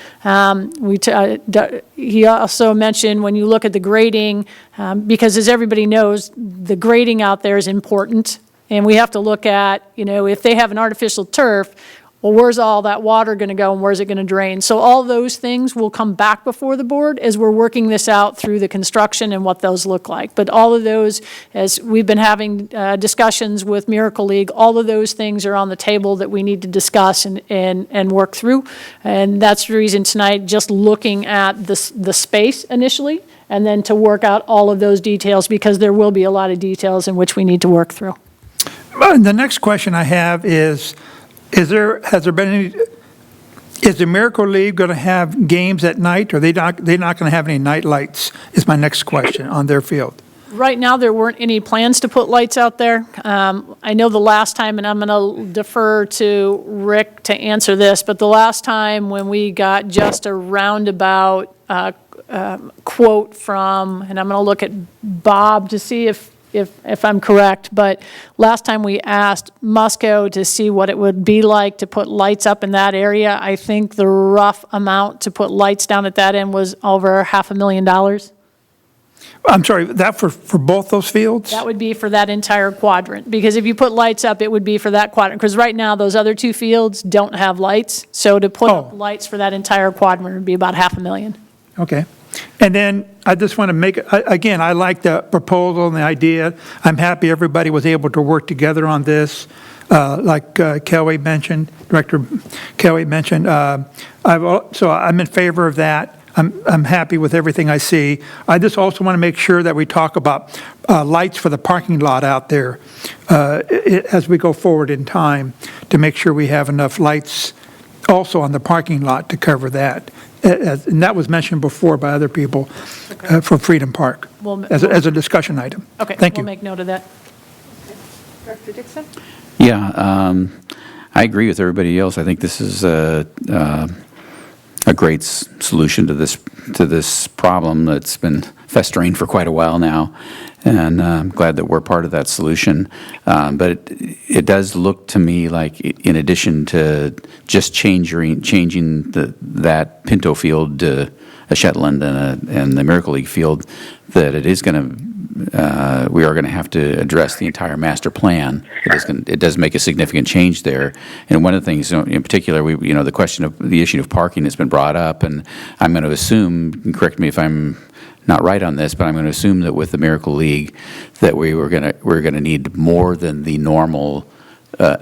He also mentioned, when you look at the grading, because as everybody knows, the grading out there is important. And we have to look at, if they have an artificial turf, well, where's all that water going to go and where's it going to drain? So all those things will come back before the board as we're working this out through the construction and what those look like. But all of those, as we've been having discussions with Miracle League, all of those things are on the table that we need to discuss and work through. And that's the reason tonight, just looking at the space initially, and then to work out all of those details, because there will be a lot of details in which we need to work through. The next question I have is the Miracle League going to have games at night, or they're not going to have any night lights, is my next question, on their field? Right now, there weren't any plans to put lights out there. I know the last time, and I'm going to defer to Rick to answer this, but the last time when we got just a roundabout quote from, and I'm going to look at Bob to see if if I'm correct, but last time we asked Musco to see what it would be like to put lights up in that area. I think the rough amount to put lights down at that end was over $500,000. I'm sorry, that for both those fields? That would be for that entire quadrant, because if you put lights up, it would be for that quadrant, because right now, those other two fields don't have lights, so to put up lights for that entire quadrant would be about $500,000. Okay. And then I just want to make, again, I like the proposal and the idea. I'm happy everybody was able to work together on this. Like Kelly mentioned, Director Kelly mentioned, so I'm in favor of that. I'm happy with everything I see. I just also want to make sure that we talk about lights for the parking lot out there as we go forward in time, to make sure we have enough lights also on the parking lot to cover that. And that was mentioned before by other people for Freedom Park as a discussion item. Okay, Thank you. we'll make note of that. Director Dixon? Yeah, I agree with everybody else. I think this is a great solution to this problem that's been festering for quite a while now, and I'm glad that we're part of that solution. But it does look to me like, in addition to just changing that Pinto field to a Shetland and the Miracle League field, that it is going to we are going to have to address the entire master plan. It does make a significant change there. And one of the things, in particular, the question of the issue of parking has been brought up, and I'm going to assume, and correct me if I'm not right on this, but I'm going to assume that with the Miracle League, that we're going to need more than the normal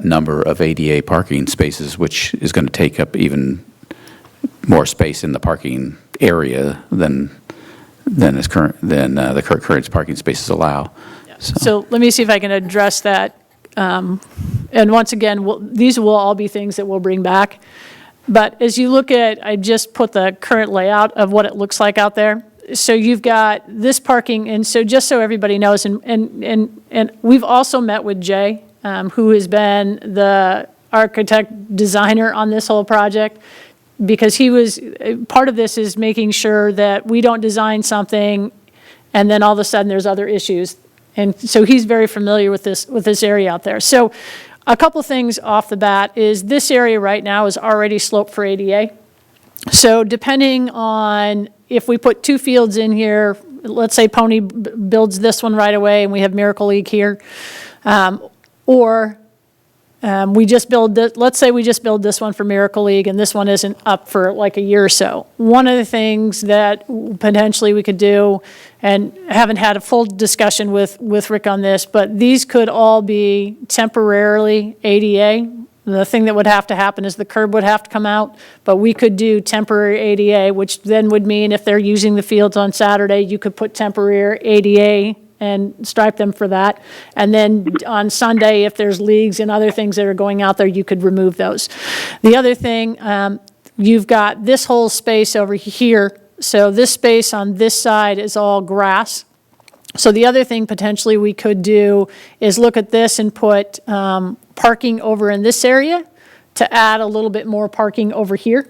number of ADA parking spaces, which is going to take up even more space in the parking area than the current parking spaces allow. So let me see if I can address that. And once again, these will all be things that we'll bring back. But as you look at, I just put the current layout of what it looks like out there. So you've got this parking, and so just so everybody knows, and we've also met with Jay, who has been the architect designer on this whole project, because he was, part of this is making sure that we don't design something and then all of a sudden there's other issues. And so he's very familiar with this area out there. So a couple things off the bat is this area right now is already sloped for ADA. So depending on if we put two fields in here, let's say Pony builds this one right away and we have Miracle League here, or we just build this, let's say we just build this one for Miracle League and this one isn't up for like a year or so. One of the things that potentially we could do, and haven't had a full discussion with Rick on this, but these could all be temporarily ADA. The thing that would have to happen is the curb would have to come out, but we could do temporary ADA, which then would mean if they're using the fields on Saturday, you could put temporary ADA and stripe them for that. And then on Sunday, if there's leagues and other things that are going out there, you could remove those. The other thing, you've got this whole space over here. So this space on this side is all grass. So the other thing potentially we could do is look at this and put parking over in this area to add a little bit more parking over here.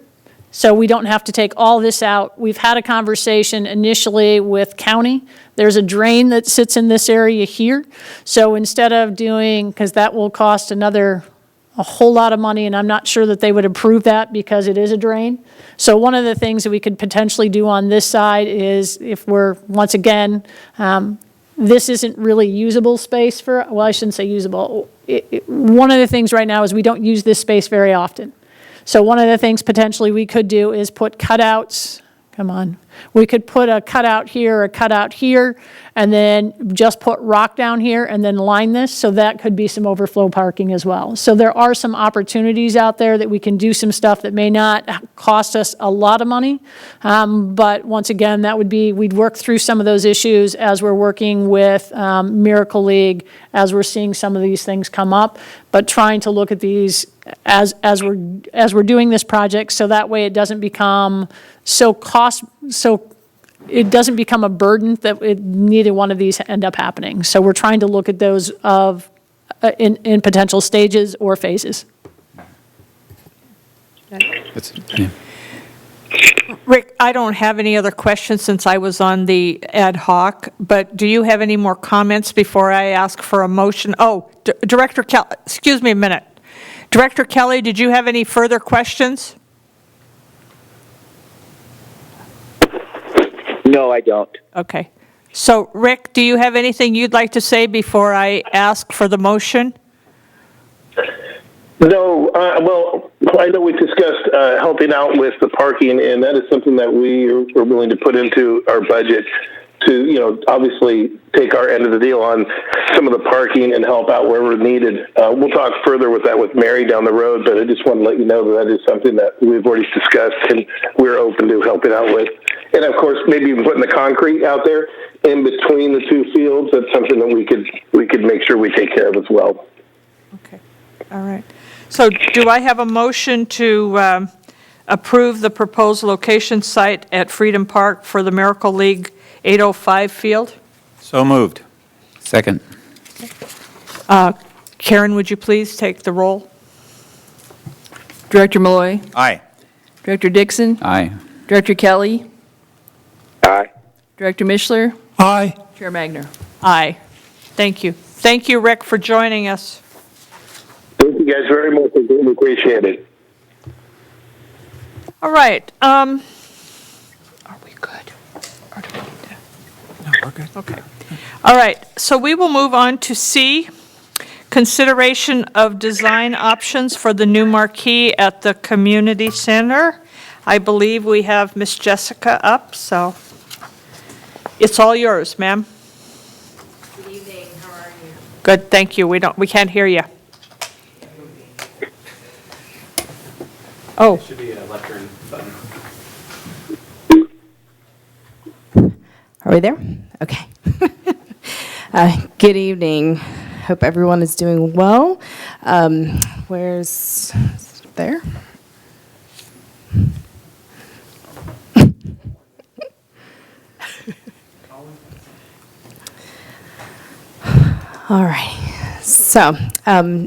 So we don't have to take all this out. We've had a conversation initially with county. There's a drain that sits in this area here. So instead of doing, because that will cost a whole lot of money, and I'm not sure that they would approve that because it is a drain. So one of the things that we could potentially do on this side is, if we're, once again, this isn't really usable space for, well, I shouldn't say usable. One of the things right now is we don't use this space very often. So one of the things potentially we could do is put cutouts. Come on. We could put a cutout here, a cutout here, and then just put rock down here and then line this. So that could be some overflow parking as well. So there are some opportunities out there that we can do some stuff that may not cost us a lot of money. But once again, that would be, we'd work through some of those issues as we're working with Miracle League, as we're seeing some of these things come up, but trying to look at these as we're doing this project, so that way it doesn't become so it doesn't become a burden that neither one of these end up happening. So we're trying to look at those in potential stages or phases. Yeah. Rick, I don't have any other questions since I was on the ad hoc, but do you have any more comments before I ask for a motion? Oh, Director Kelly, excuse me a minute. Director Kelly, did you have any further questions? No, I don't. Okay. So, Rick, do you have anything you'd like to say before I ask for the motion? No, well, I know we discussed helping out with the parking, and that is something that we are willing to put into our budget to, obviously take our end of the deal on some of the parking and help out wherever needed. We'll talk further with that with Mary down the road, but I just want to let you know that is something that we've already discussed and we're open to helping out with. And of course, maybe even putting the concrete out there in between the two fields. That's something that we could make sure we take care of as well. Okay. All right. So do I have a motion to approve the proposed location site at Freedom Park for the Miracle League 805 field? So moved. Second. Karen, would you please take the roll? Director Malloy, Aye. Director Dixon, Aye. Director Kelly, Aye. Director Mishler, Aye. Chair Magner. Aye. Thank you. Thank you, Rick, for joining us. Thank you guys very much. I really appreciate it. All right. Are we good? Or do we need to? No, we're good. Okay. All right. So we will move on to C, consideration of design options for the new marquee at the community center. I believe we have Miss Jessica up, so it's all yours, ma'am. Good evening, how are you? Good, thank you. We can't hear you. Oh, Should be a lectern button. Are we there? Okay. Good evening. Hope everyone is doing well. Where's there? All right. So,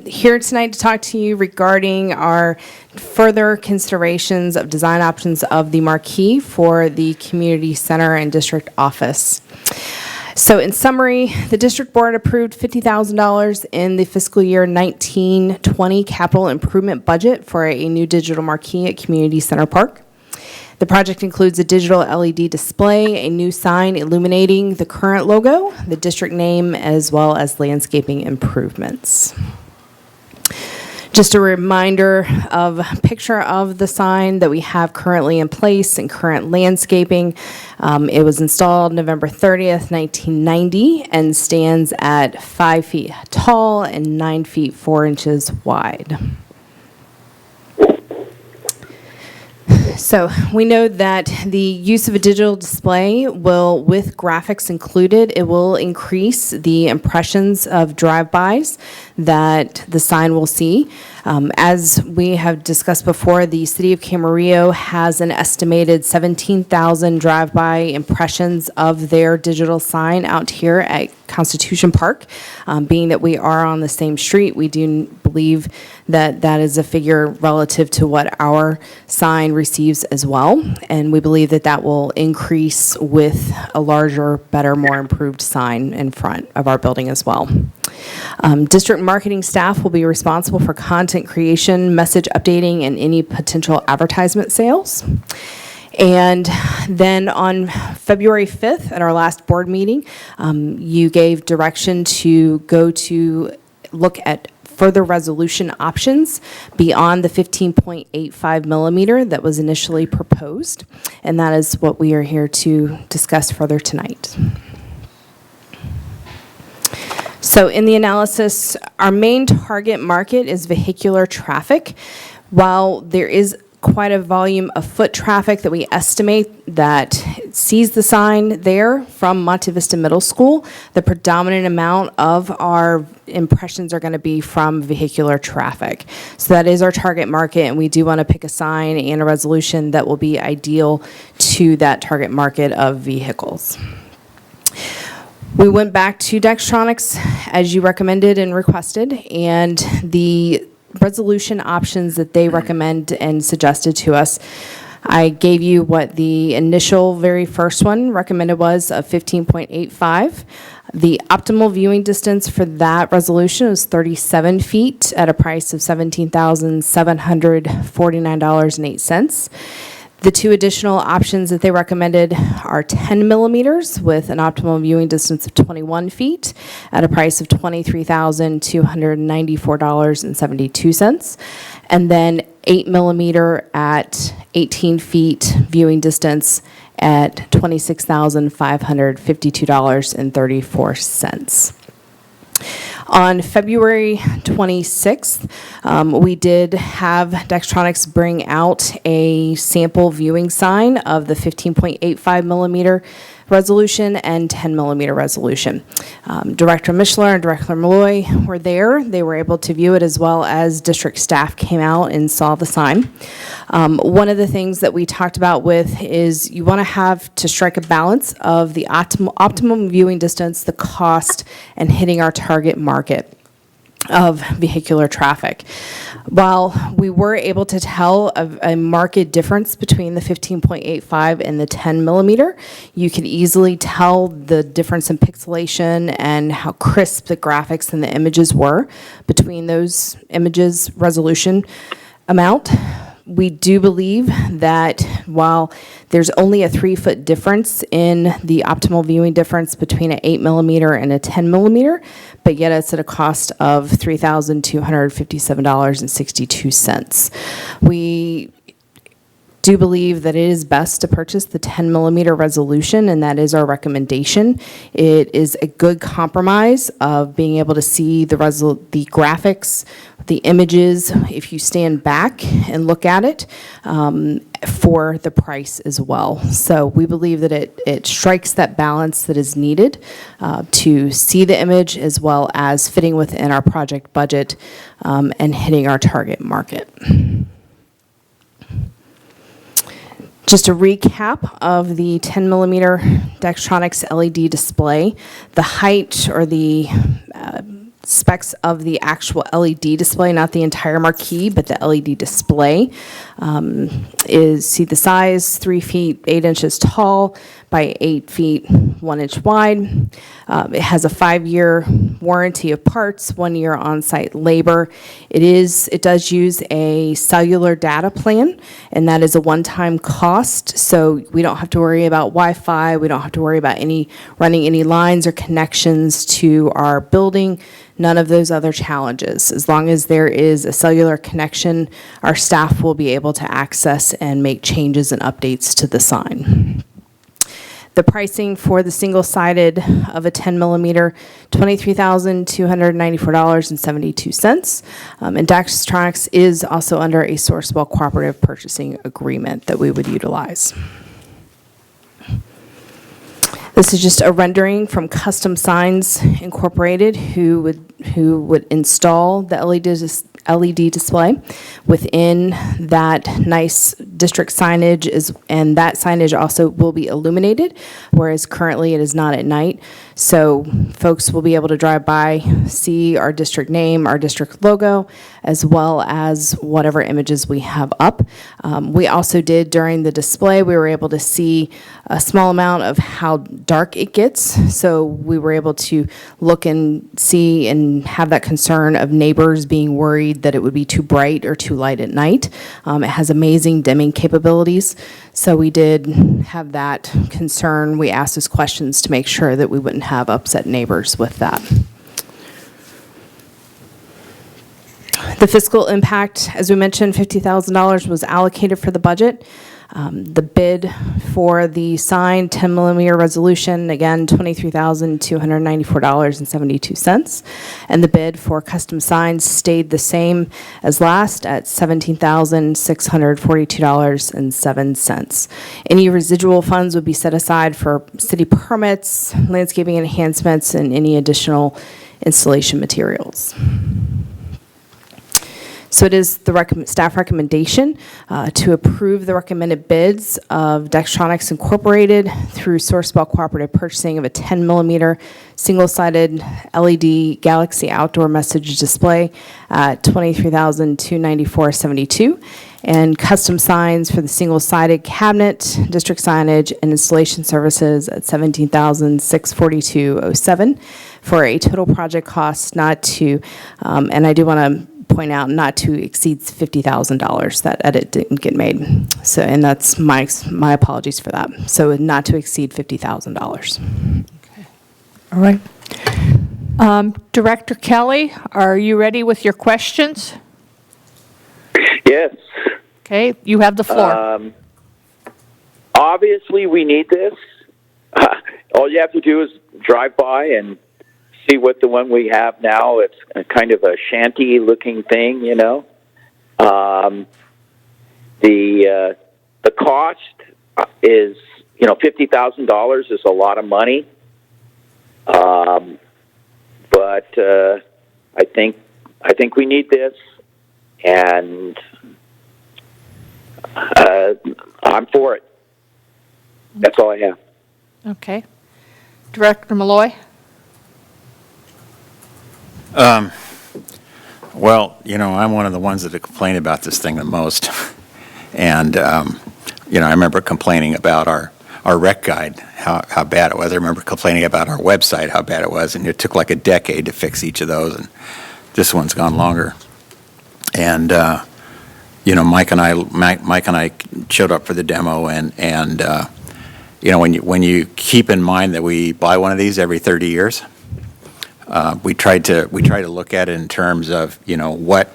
here tonight to talk to you regarding our further considerations of design options of the marquee for the community center and district office. So in summary, the district board approved $50,000 in the fiscal year 19-20 capital improvement budget for a new digital marquee at Community Center Park. The project includes a digital LED display, a new sign illuminating the current logo, the district name, as well as landscaping improvements. Just a reminder of a picture of the sign that we have currently in place and current landscaping. It was installed November 30th, 1990, and stands at 5 feet tall and 9 feet 4 inches wide. So we know that the use of a digital display will, with graphics included, it will increase the impressions of drive-bys that the sign will see. As we have discussed before, the city of Camarillo has an estimated 17,000 drive-by impressions of their digital sign out here at Constitution Park. Being that we are on the same street, we do believe that that is a figure relative to what our sign receives as well. And we believe that that will increase with a larger, better, more improved sign in front of our building as well. District marketing staff will be responsible for content creation, message updating, and any potential advertisement sales. And then on February 5th, at our last board meeting, you gave direction to go to look at further resolution options beyond the 15.85 millimeter that was initially proposed. And that is what we are here to discuss further tonight. So in the analysis, our main target market is vehicular traffic. While there is quite a volume of foot traffic that we estimate that sees the sign there from Monte Vista Middle School, the predominant amount of our impressions are going to be from vehicular traffic. So that is our target market, and we do want to pick a sign and a resolution that will be ideal to that target market of vehicles. We went back to Dextronics as you recommended and requested, and the resolution options that they recommend and suggested to us I gave you what the initial very first one recommended was of 15.85. The optimal viewing distance for that resolution was 37 feet at a price of $17,749.08. The two additional options that they recommended are 10 millimeters with an optimal viewing distance of 21 feet at a price of $23,294.72. And then 8 millimeter at 18 feet viewing distance at $26,552.34. On February 26th, we did have Dextronics bring out a sample viewing sign of the 15.85 millimeter resolution and 10 millimeter resolution. Director Mishler and Director Malloy were there. They were able to view it, as well as district staff came out and saw the sign. One of the things that we talked about with is you want to have to strike a balance of the optimum viewing distance, the cost, and hitting our target market of vehicular traffic. While we were able to tell a marked difference between the 15.85 and the 10 millimeter, you could easily tell the difference in pixelation and how crisp the graphics and the images were between those images resolution amount. We do believe that while there's only a 3-foot difference in the optimal viewing difference between an 8 millimeter and a 10 millimeter, but yet it's at a cost of $3,257.62. We do believe that it is best to purchase the 10 millimeter resolution, and that is our recommendation. It is a good compromise of being able to see the graphics, the images, if you stand back and look at it, for the price as well. So we believe that it strikes that balance that is needed to see the image, as well as fitting within our project budget and hitting our target market. Just a recap of the 10 millimeter Dextronics LED display. The height or the specs of the actual LED display, not the entire marquee, but the LED display, see the size, 3 feet 8 inches tall by 8 feet 1 inch wide. It has a 5-year warranty of parts, 1 year on-site labor. It does use a cellular data plan, and that is a one-time cost, so we don't have to worry about Wi-Fi. We don't have to worry about running any lines or connections to our building. None of those other challenges. As long as there is a cellular connection, our staff will be able to access and make changes and updates to the sign. The pricing for the single-sided of a 10 millimeter, $23,294.72. And Dextronics is also under a Sourcewell cooperative purchasing agreement that we would utilize. This is just a rendering from Custom Signs Incorporated, who would install the LED display within that nice district signage, and that signage also will be illuminated, whereas currently it is not at night. So folks will be able to drive by, see our district name, our district logo, as well as whatever images we have up. We also did, during the display, we were able to see a small amount of how dark it gets. So we were able to look and see and have that concern of neighbors being worried that it would be too bright or too light at night. It has amazing dimming capabilities. So we did have that concern. We asked those questions to make sure that we wouldn't have upset neighbors with that. The fiscal impact, as we mentioned, $50,000 was allocated for the budget. The bid for the signed 10 millimeter resolution, again, $23,294.72. And the bid for custom signs stayed the same as last at $17,642.07. Any residual funds would be set aside for city permits, landscaping enhancements, and any additional installation materials. So it is the staff recommendation to approve the recommended bids of Dextronics Incorporated through Sourcewell Cooperative Purchasing of a 10 millimeter single-sided LED Galaxy outdoor message display at $23,294.72, and custom signs for the single-sided cabinet, district signage, and installation services at $17,642.07 for a total project cost not to, and I do want to point out, not to exceed $50,000. That edit didn't get made. So, and that's my apologies for that. So not to exceed $50,000. All right. Director Kelly, are you ready with your questions? Yes. Okay, you have the floor. Obviously, we need this. All you have to do is drive by and see what the one we have now. It's a kind of a shanty-looking thing, you know. The cost is, you know, $50,000 is a lot of money. But I think we need this, and I'm for it. That's all I have. Okay. Director Malloy? Well, you know, I'm one of the ones that complain about this thing the most. And, you know, I remember complaining about our rec guide, how bad it was. I remember complaining about our website, how bad it was. And it took like a decade to fix each of those. And this one's gone longer. And, you know, Mike and I showed up for the demo. And you know, when you keep in mind that we buy one of these every 30 years, we try to look at it in terms of, you know, what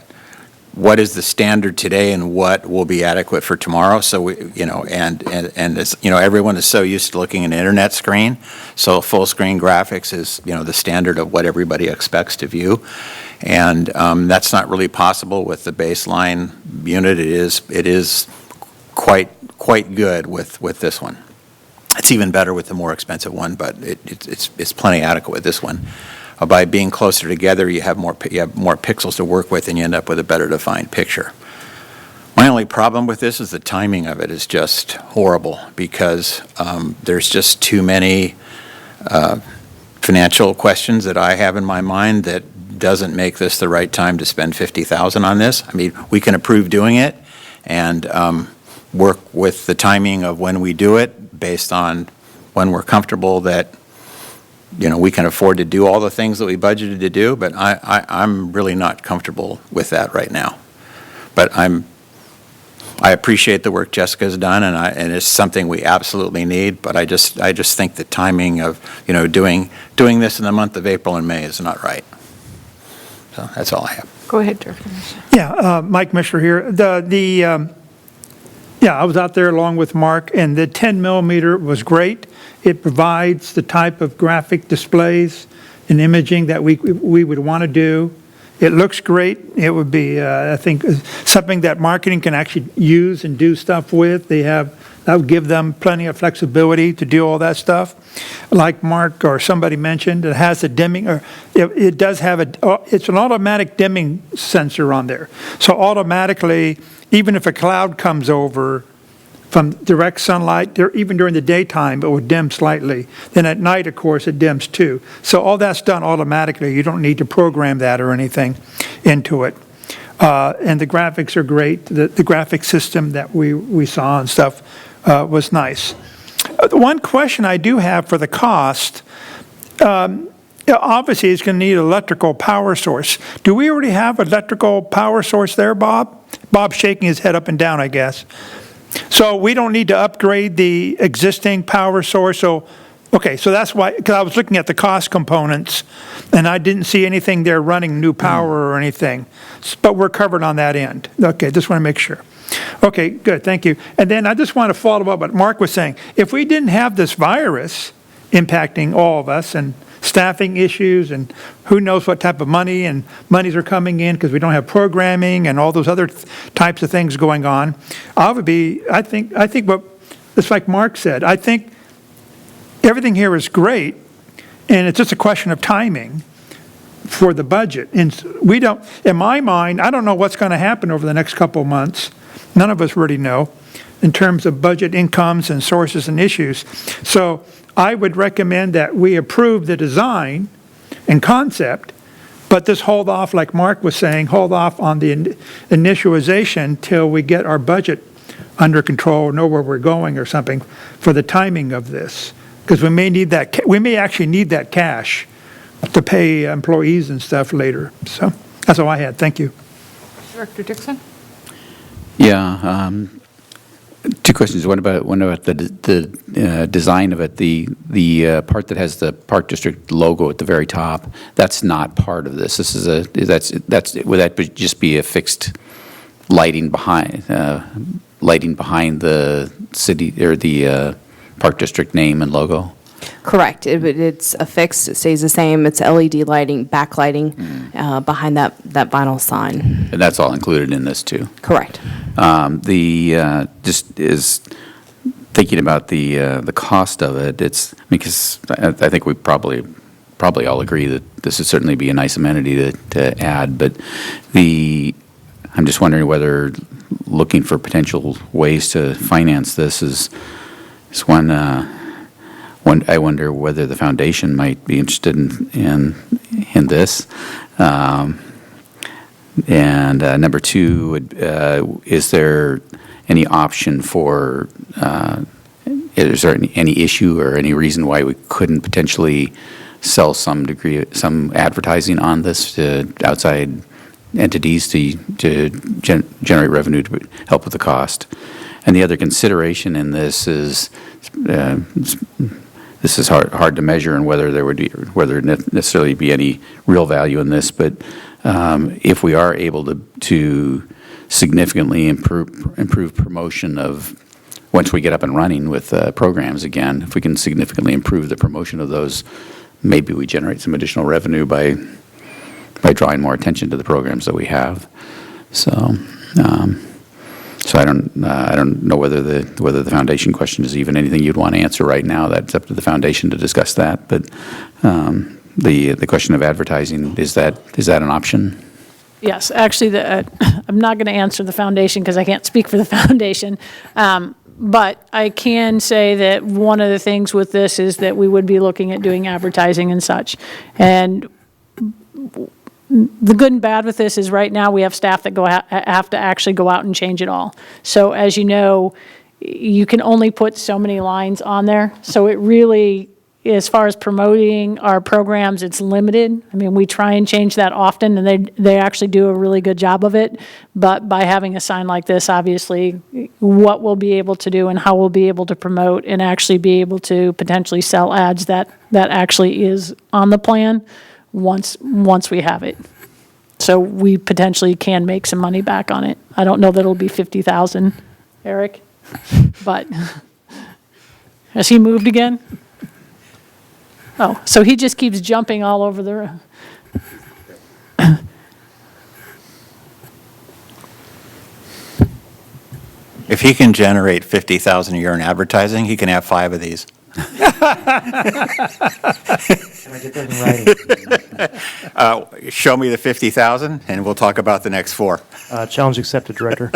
is the standard today and what will be adequate for tomorrow. So we, you know, and it's, you know, everyone is so used to looking at an internet screen. So full screen graphics is, you know, the standard of what everybody expects to view, and that's not really possible with the baseline unit. It is quite good with this one. It's even better with the more expensive one, but it's plenty adequate with this one. By being closer together, you have more pixels to work with, and you end up with a better defined picture. My only problem with this is the timing of it is just horrible, because there's just too many financial questions that I have in my mind that doesn't make this the right time to spend $50,000 on this. I mean, we can approve doing it and work with the timing of when we do it based on when we're comfortable that, you know, we can afford to do all the things that we budgeted to do, but I'm really not comfortable with that right now. But I appreciate the work Jessica's done, and it's something we absolutely need. But I just think the timing of, you know, doing this in the month of April and May is not right. So that's all I have. Go ahead, Director. Yeah, Mike Mishler here. Yeah, I was out there along with Mark, and the 10 millimeter was great. It provides the type of graphic displays and imaging that we would want to do. It looks great. It would be, I think, something that marketing can actually use and do stuff with. That would give them plenty of flexibility to do all that stuff. Like Mark or somebody mentioned, it has a dimming, or it does have it's an automatic dimming sensor on there. So automatically, even if a cloud comes over from direct sunlight, even during the daytime, it will dim slightly. Then at night, of course, it dims too. So all that's done automatically. You don't need to program that or anything into it. And the graphics are great. The graphic system that we saw and stuff was nice. The one question I do have for the cost, obviously it's going to need an electrical power source. Do we already have an electrical power source there, Bob? Bob's shaking his head up and down, I guess. So we don't need to upgrade the existing power source. So, okay, so that's why, because I was looking at the cost components, and I didn't see anything there running new power or anything. But we're covered on that end. Okay, just want to make sure. Okay, good, thank you. And then I just want to follow up what Mark was saying. If we didn't have this virus impacting all of us, and staffing issues, and who knows what type of monies are coming in because we don't have programming and all those other types of things going on, I think what, it's like Mark said, I think everything here is great, and it's just a question of timing for the budget. And we don't, in my mind, I don't know what's going to happen over the next couple of months. None of us really know in terms of budget incomes and sources and issues. So I would recommend that we approve the design and concept, But this hold off, like Mark was saying, hold off on the initialization till we get our budget under control, know where we're going or something for the timing of this. Because we may need that, we may actually need that cash to pay employees and stuff later. So that's all I had. Thank you. Director Dixon? Yeah, two questions. One about the design of it. The part that has the Park District logo at the very top. That's not part of this. This is would that just be a fixed lighting behind the city or the Park District name and logo? Correct. It's affixed, it stays the same. It's LED lighting, backlighting behind that vinyl sign. And that's all included in this too? Correct. Just is thinking about the cost of it, it's because I think we probably all agree that this would certainly be a nice amenity to add, but I'm just wondering whether looking for potential ways to finance this is one. I wonder whether the foundation might be interested in this. And number two, is there any option for, is there any issue or any reason why we couldn't potentially sell some advertising on this to outside entities to generate revenue to help with the cost? And the other consideration in this is, this is hard to measure and whether there necessarily be any real value in this, but if we are able to significantly improve promotion of, once we get up and running with programs again, if we can significantly improve the promotion of those, maybe we generate some additional revenue by drawing more attention to the programs that we have. So I don't know whether the foundation question is even anything you'd want to answer right now. That's up to the foundation to discuss that. But the question of advertising, is that an option? Yes, actually, I'm not going to answer the foundation because I can't speak for the foundation. But I can say that one of the things with this is that we would be looking at doing advertising and such. And the good and bad with this is right now we have staff that have to actually go out and change it all. So as you know, you can only put so many lines on there. So it really, as far as promoting our programs, it's limited. I mean, we try and change that often, and they actually do a really good job of it. But by having a sign like this, obviously, what we'll be able to do and how we'll be able to promote and actually be able to potentially sell ads that actually is on the plan once we have it. So we potentially can make some money back on it. I don't know that it'll be $50,000, Eric, but has he moved again? Oh, so he just keeps jumping all over the. If he can generate $50,000 a year in advertising, he can have 5 of these. Can I get that in writing? Show me the 50,000, and we'll talk about the next 4. Challenge accepted, Director.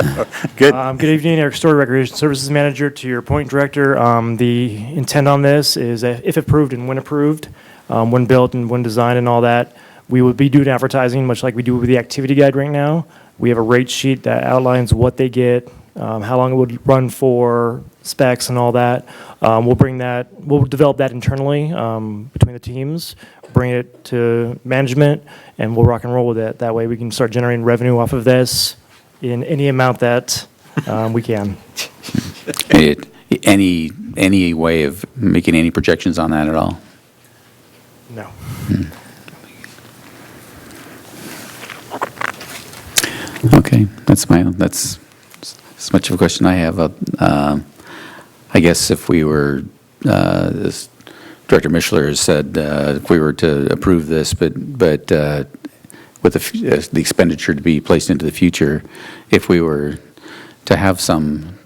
Good. Good evening, Eric Story, Recreation Services Manager, to your point, Director. The intent on this is, if approved and when approved, when built and when designed and all that, we would be doing advertising much like we do with the activity guide right now. We have a rate sheet that outlines what they get, how long it would run for, specs and all that. We'll develop that internally between the teams, bring it to management, and we'll rock and roll with it. That way we can start generating revenue off of this in any amount that we can. Any way of making any projections on that at all? No. Okay, that's as much of a question I have. I guess if we were, as Director Mishler has said, if we were to approve this, but with the expenditure to be placed into the future, if we were to have someone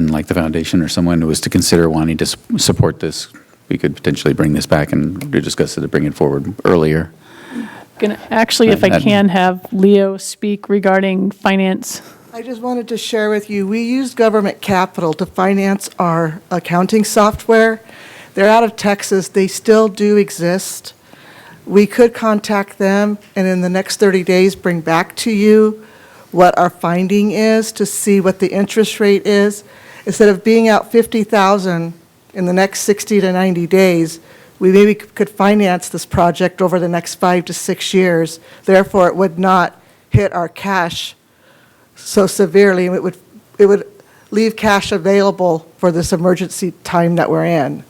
like the foundation or someone who was to consider wanting to support this, we could potentially bring this back and discuss it to bring it forward earlier. Actually, if I can have Leo speak regarding finance. I just wanted to share with you, we use government capital to finance our accounting software. They're out of Texas. They still do exist. we could contact them and in the next 30 days bring back to you what our finding is to see what the interest rate is. Instead of being out $50,000 in the next 60 to 90 days, we maybe could finance this project over the next 5 to 6 years. Therefore, it would not hit our cash so severely. It would leave cash available for this emergency time that we're in.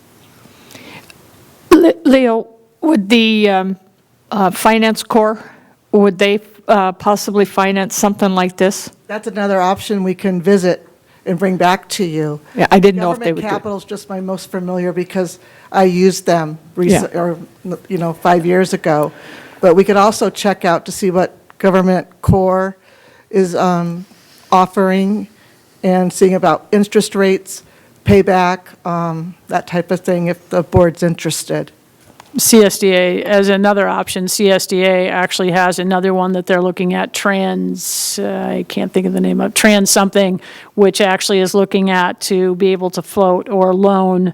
Leo, would the Finance Corps, would they possibly finance something like this? That's another option we can visit and bring back to you. Yeah, I didn't know if they would do Government it. capital is just my most familiar because I used them recent, or 5 years ago. But we could also check out to see what Government Corps is offering and seeing about interest rates, payback, that type of thing, if the board's interested. CSDA, as another option, CSDA actually has another one that they're looking at, I can't think of the name of, trans something, which actually is looking at to be able to float or loan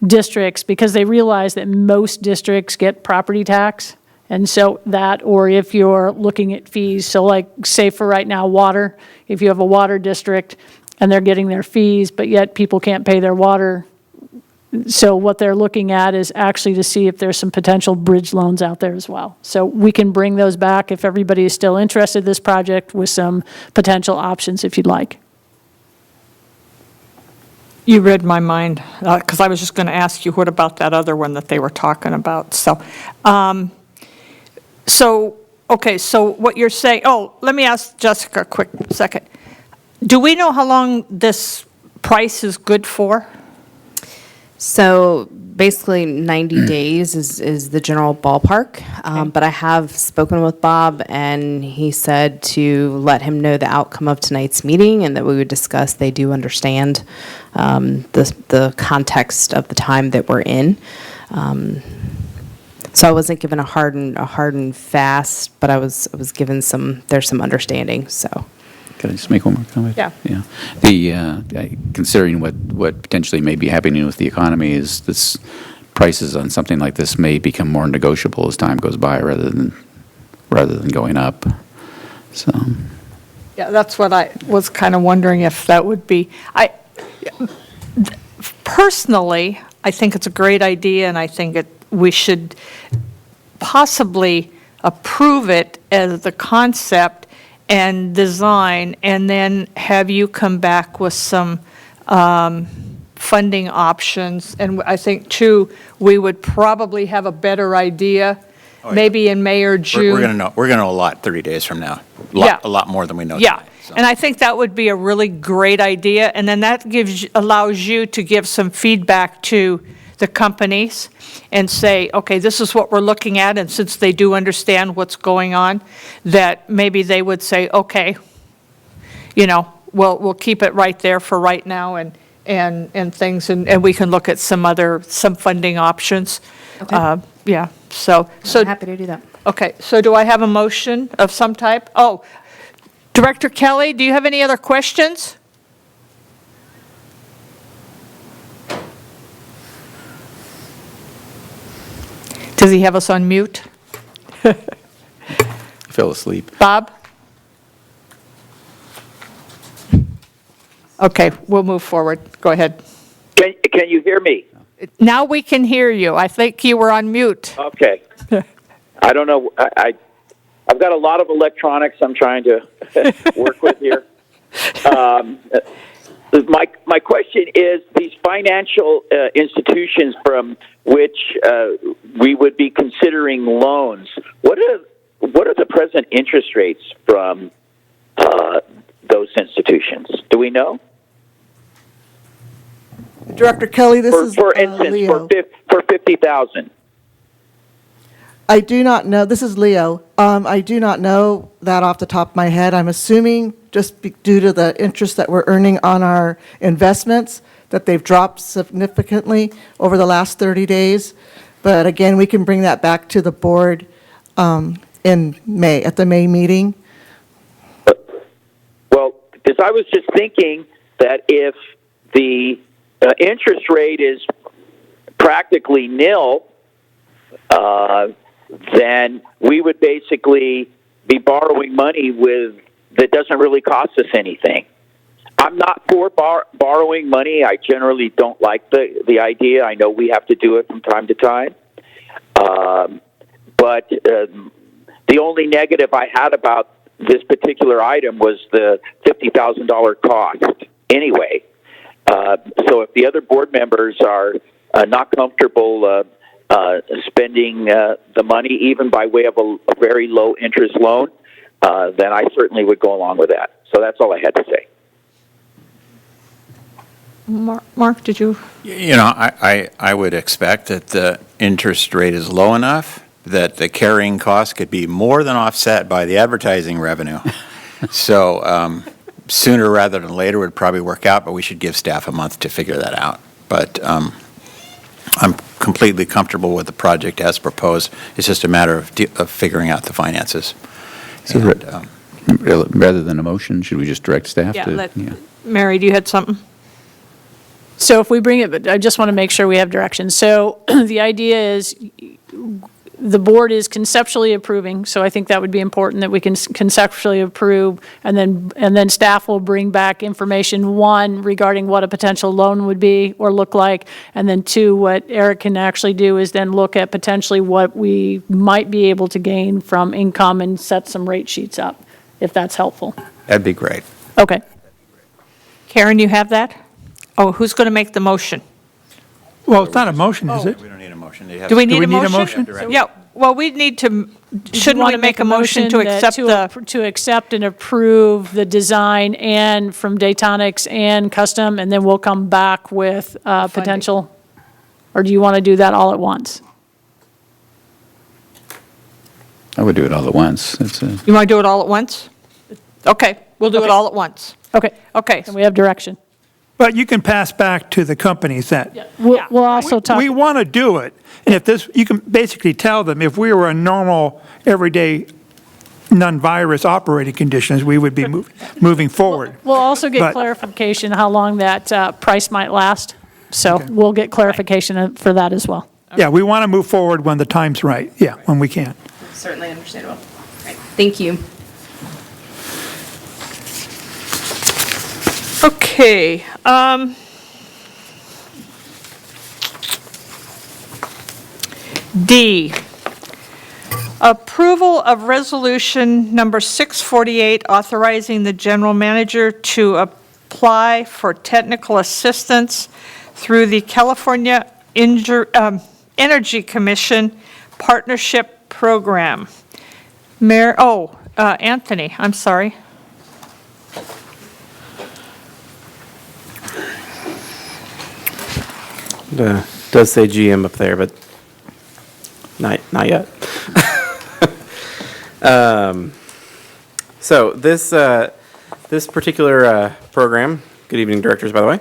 districts, because they realize that most districts get property tax. And so that, or if you're looking at fees, so like, say for right now, water, if you have a water district and they're getting their fees, but yet people can't pay their water. So what they're looking at is actually to see if there's some potential bridge loans out there as well. So we can bring those back if everybody is still interested in this project with some potential options if you'd like. You read my mind, because I was just going to ask you, what about that other one that they were talking about? So, okay, so what you're saying, let me ask Jessica a quick second. Do we know how long this price is good for? So basically 90 days is the general ballpark. But I have spoken with Bob, and he said to let him know the outcome of tonight's meeting and that we would discuss. They do understand the context of the time that we're in. So I wasn't given a hard and fast, but I was given there's some understanding, so. Can I just make one more comment? Yeah. Yeah. Considering what potentially may be happening with the economy is this prices on something like this may become more negotiable as time goes by rather than going up. So. Yeah, that's what I was kind of wondering if that would be. Personally, I think it's a great idea, and I think we should possibly approve it as the concept and design, and then have you come back with some funding options. And I think, too, we would probably have a better idea, maybe in May or June. We're going to know a lot 30 days from now. A lot more than we know Yeah, tonight. So. and I think that would be a really great idea, and then that allows you to give some feedback to the companies and say, okay, this is what we're looking at, and since they do understand what's going on, that maybe they would say, okay, we'll keep it right there for right now, and things, and we can look at some funding options. Okay. Yeah, so. I'm happy to do that. Okay, so do I have a motion of some type? Director Kelly, do you have any other questions? Does he have us on mute? Fell asleep. Bob? Okay, we'll move forward. Go ahead. Can you hear me? Now we can hear you. I think you were on mute. Okay. I don't know. I've got a lot of electronics I'm trying to work with here. My question is, these financial institutions from which we would be considering loans, what are the present interest rates from those institutions? Do we know? Director Kelly, this is for instance, Leo. for 50,000. I do not know. This is Leo. I do not know that off the top of my head. I'm assuming just due to the interest that we're earning on our investments that they've dropped significantly over the last 30 days. But again, we can bring that back to the board in May, at the May meeting. Well, because I was just thinking that if the interest rate is practically nil, then we would basically be borrowing money that doesn't really cost us anything. I'm not for borrowing money. I generally don't like the idea. I know we have to do it from time to time. But the only negative I had about this particular item was the $50,000 cost anyway. So if the other board members are not comfortable spending the money, even by way of a very low interest loan, then I certainly would go along with that. So that's all I had to say. Mark, did you? You know, I would expect that the interest rate is low enough that the carrying cost could be more than offset by the advertising revenue. So sooner rather than later would probably work out, but we should give staff a month to figure that out. But I'm completely comfortable with the project as proposed. It's just a matter of figuring out the finances. So rather than a motion, should we just direct staff to? Mary, do you had something? So if we bring it, but I just want to make sure we have direction. So the idea is the board is conceptually approving, so I think that would be important that we can conceptually approve, and then staff will bring back information, one, regarding what a potential loan would be or look like, and then two, what Eric can actually do is then look at potentially what we might be able to gain from income and set some rate sheets up, if that's helpful. That'd be great. Okay. Karen, you have that? Oh, who's going to make the motion? Well, it's not a motion, is it? We don't need a motion. Do we need a need a motion? motion? Yeah, well, we need to, shouldn't we make a motion to accept to accept and approve the design and from Daytonics and custom, and then we'll come back with potential? Or do you want to do that all at once? I would do it all at once. You want to do it all at once? Okay, we'll do it all at once. Okay. Okay. And we have direction. But you can pass back to the companies that. We'll also talk. We want to do it. And if this, you can basically tell them, if we were a normal, everyday, non-virus operating conditions, we would be moving forward. We'll also get But- clarification how long that price might last. So we'll get clarification for that as well. Yeah, we want to move forward when the time's right. Yeah, when we can. Certainly understandable. Right. Thank you. Okay. D, approval of resolution number 648, authorizing the general manager to apply for technical assistance through the California Energy Commission Partnership Program. Anthony, I'm sorry. Does say GM up there, but not yet. So this particular program, good evening, directors, by the way,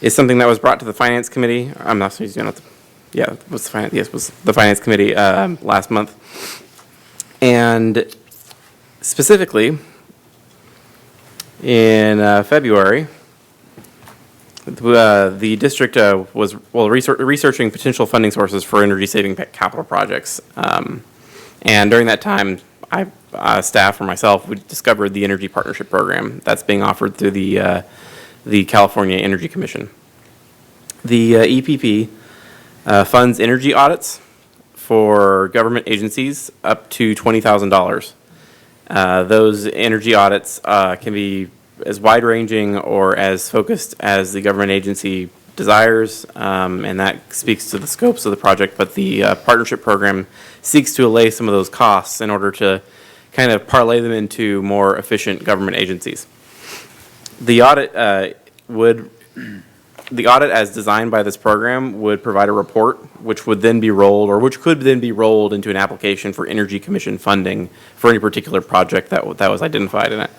is something that was brought to the Finance Committee. I'm not sure, it was the Finance Committee last month, and specifically in February. The district was researching potential funding sources for energy-saving capital projects, and during that time, staff or myself, we discovered the Energy Partnership Program that's being offered through the California Energy Commission. The EPP funds energy audits for government agencies up to $20,000. Those energy audits can be as wide-ranging or as focused as the government agency desires, and that speaks to the scopes of the project, but the partnership program seeks to allay some of those costs in order to kind of parlay them into more efficient government agencies. The audit as designed by this program would provide a report which would then be rolled, or which could then be rolled into an application for Energy Commission funding for any particular project that was identified in it.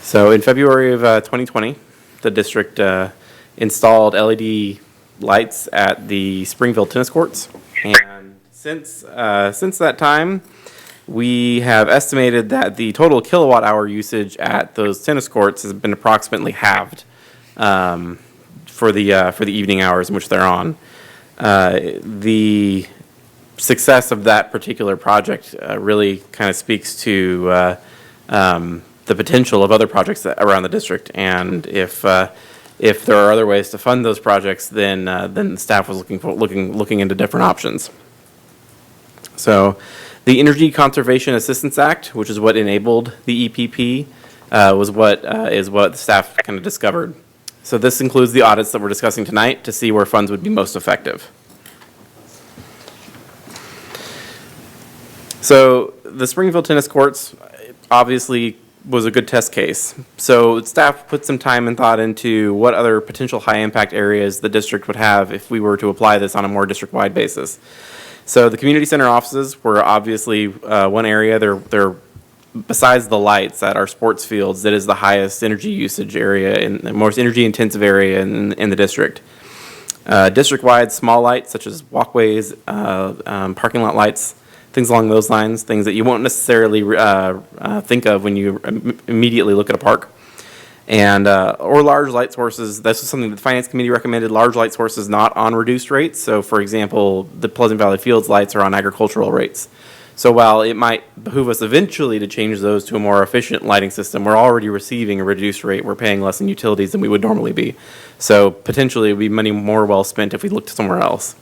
So in February of 2020, the district installed LED lights at the Springville tennis courts, and since that time, we have estimated that the total kilowatt hour usage at those tennis courts has been approximately halved for the evening hours in which they're on. The success of that particular project really kind of speaks to the potential of other projects around the district. And if there are other ways to fund those projects, then the staff was looking into different options. So, the Energy Conservation Assistance Act, which is what enabled the EPP, is what the staff kind of discovered. So this includes the audits that we're discussing tonight to see where funds would be most effective. So the Springfield tennis courts obviously was a good test case. So staff put some time and thought into what other potential high impact areas the district would have if we were to apply this on a more district-wide basis. So the community center offices were obviously one area. They're besides the lights at our sports fields, that is the highest energy usage area and the most energy intensive area in the district. District-wide small lights such as walkways, parking lot lights, things along those lines, things that you won't necessarily think of when you immediately look at a park. And or large light sources. This is something that the Finance Committee recommended, large light sources not on reduced rates. So for example, the Pleasant Valley Fields lights are on agricultural rates. So while it might behoove us eventually to change those to a more efficient lighting system, we're already receiving a reduced rate. We're paying less in utilities than we would normally be. So potentially it would be money more well spent if we looked somewhere else.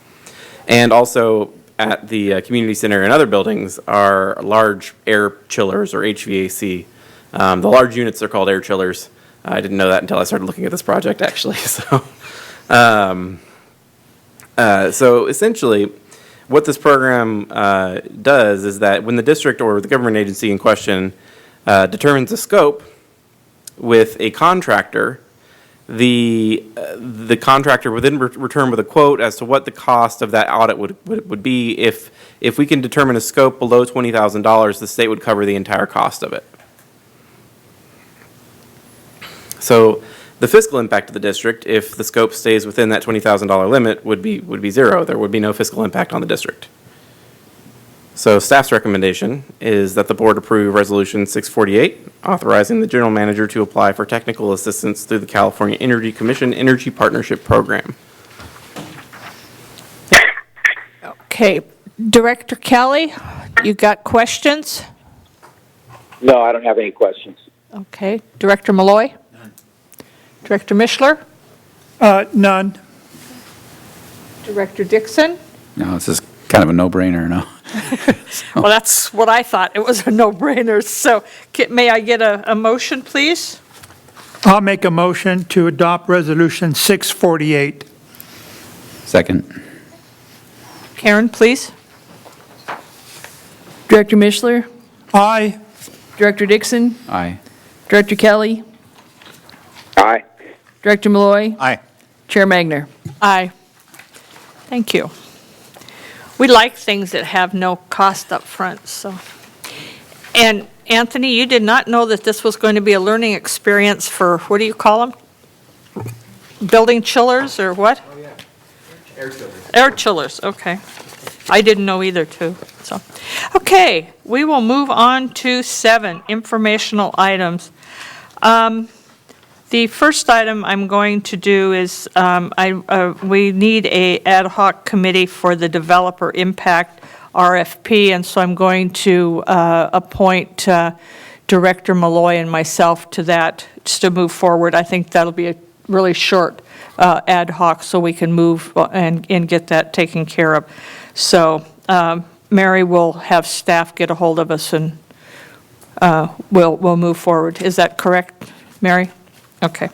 And also at the community center and other buildings are large air chillers or HVAC. The large units are called air chillers. I didn't know that until I started looking at this project actually. So essentially, what this program does is that when the district or the government agency in question determines a scope with a contractor, the contractor would then return with a quote as to what the cost of that audit would be. If we can determine a scope below $20,000, the state would cover the entire cost of it. So the fiscal impact of the district, if the scope stays within that $20,000 limit, would be zero. There would be no fiscal impact on the district. So staff's recommendation is that the board approve Resolution 648, authorizing the general manager to apply for technical assistance through the California Energy Commission Energy Partnership Program. Okay, Director Kelly, you got questions? No, I don't have any questions. Okay, Director Malloy? Director Mishler? None. Director Dixon? No, this is kind of a no-brainer, no? Well, that's what I thought. It was a no-brainer. So may I get a motion, please? I'll make a motion to adopt Resolution 648. Second. Karen, please. Director Mishler, Aye. Director Dixon, Aye. Director Kelly, Aye. Director Malloy, Aye. Chair Magner. Aye. Thank you. We like things that have no cost up front, so. And Anthony, you did not know that this was going to be a learning experience for, what do you call them? Building chillers or what? Oh, yeah. Air chillers. Air chillers, okay. I didn't know either, too, so. Okay, we will move on to 7, informational items. The first item I'm going to do is, we need a ad hoc committee for the developer impact RFP, and so I'm going to appoint Director Malloy and myself to that, just to move forward. I think that'll be a really short ad hoc, so we can move and get that taken care of. So Mary will have staff get a hold of us, and we'll move forward. Is that correct, Mary? Okay.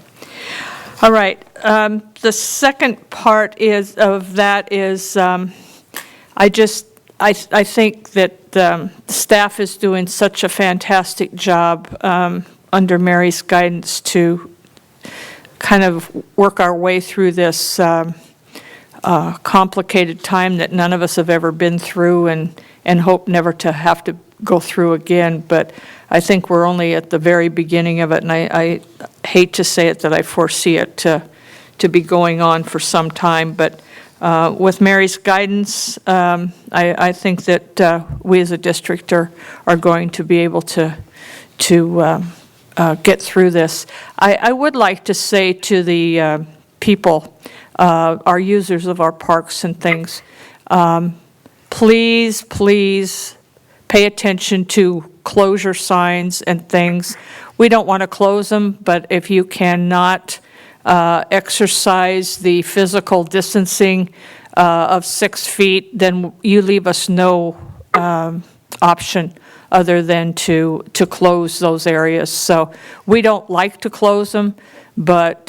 All right. The second part of that is I think that the staff is doing such a fantastic job under Mary's guidance to kind of work our way through this complicated time that none of us have ever been through, and hope never to have to go through again. But I think we're only at the very beginning of it, and I hate to say it that I foresee it to be going on for some time. But with Mary's guidance, I think that we as a district are going to be able to get through this. I would like to say to the people, our users of our parks and things, please, please pay attention to closure signs and things. We don't want to close them, but if you cannot exercise the physical distancing of 6 feet, then you leave us no option other than to close those areas. So we don't like to close them, but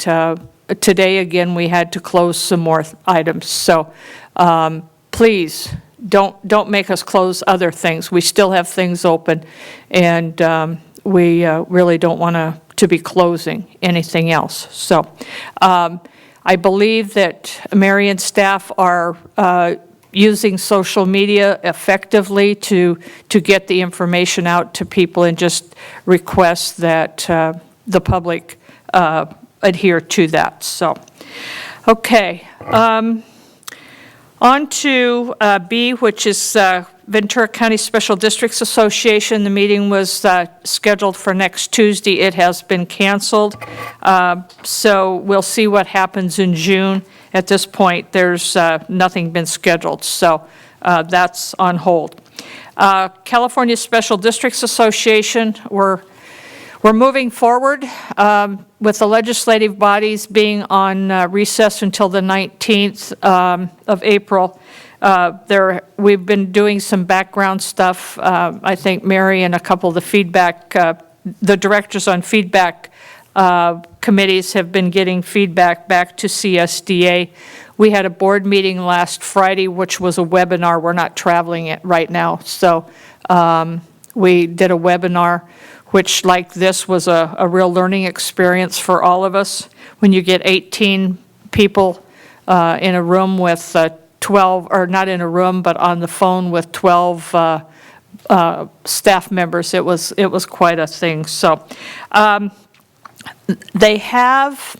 today, again, we had to close some more items. So please, don't make us close other things. We still have things open, and we really don't want to be closing anything else. So I believe that Mary and staff are using social media effectively to get the information out to people, and just request that the public adhere to that. So, okay. On to B, which is Ventura County Special Districts Association. The meeting was scheduled for next Tuesday. It has been canceled. So we'll see what happens in June. At this point, there's nothing been scheduled, so that's on hold. California Special Districts Association, we're moving forward with the legislative bodies being on recess until the 19th of April. We've been doing some background stuff. I think Mary and a couple of the feedback, the directors on feedback committees have been getting feedback back to CSDA. We had a board meeting last Friday, which was a webinar. We're not traveling it right now. So we did a webinar, which, like this, was a real learning experience for all of us. When you get 18 people in a room with 12, or not in a room, but on the phone with 12 staff members, it was quite a thing. So they have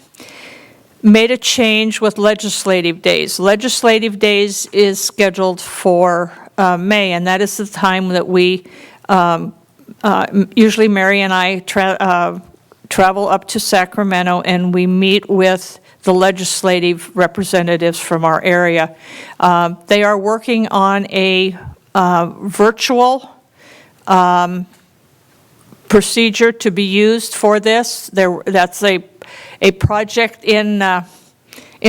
made a change with legislative days. Legislative days is scheduled for May, and that is the time that we usually Mary and I travel up to Sacramento, and we meet with the legislative representatives from our area. They are working on a virtual procedure to be used for this. That's a project in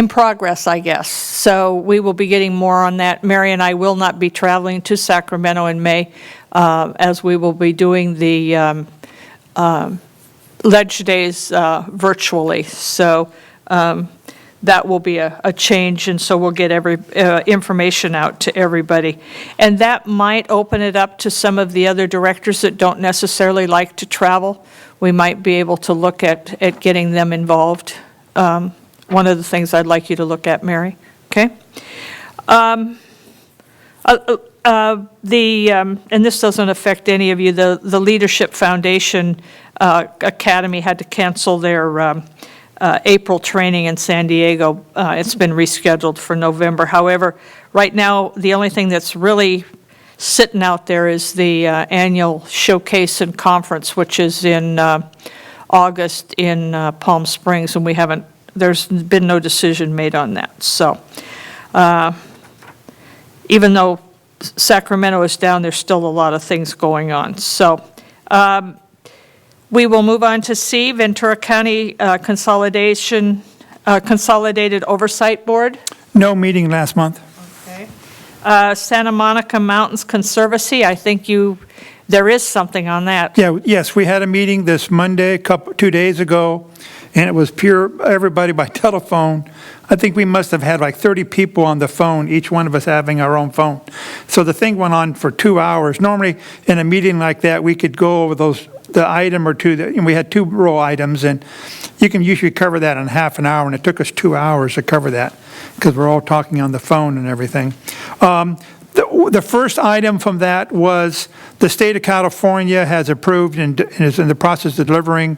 progress, I guess. So we will be getting more on that. Mary and I will not be traveling to Sacramento in May, as we will be doing the Ledge Days virtually. So that will be a change, and so we'll get every information out to everybody. And that might open it up to some of the other directors that don't necessarily like to travel. We might be able to look at getting them involved. One of the things I'd like you to look at, Mary, okay? And this doesn't affect any of you, the Leadership Foundation Academy had to cancel their April training in San Diego. It's been rescheduled for November. However, right now, the only thing that's really sitting out there is the annual showcase and conference, which is in August in Palm Springs, and there's been no decision made on that. So even though Sacramento is down, there's still a lot of things going on. So we will move on to C, Ventura County Consolidated Oversight Board. No meeting last month. Okay. Santa Monica Mountains Conservancy, I think there is something on that. Yeah, yes, we had a meeting this Monday, 2 days ago, and it was everybody by telephone. I think we must have had like 30 people on the phone, each one of us having our own phone. So the thing went on for 2 hours. Normally, in a meeting like that, we could go over the item or two, and we had 2 row items, and you can usually cover that in half an hour, and it took us 2 hours to cover that because we're all talking on the phone and everything. The first item from that was the state of California has approved and is in the process of delivering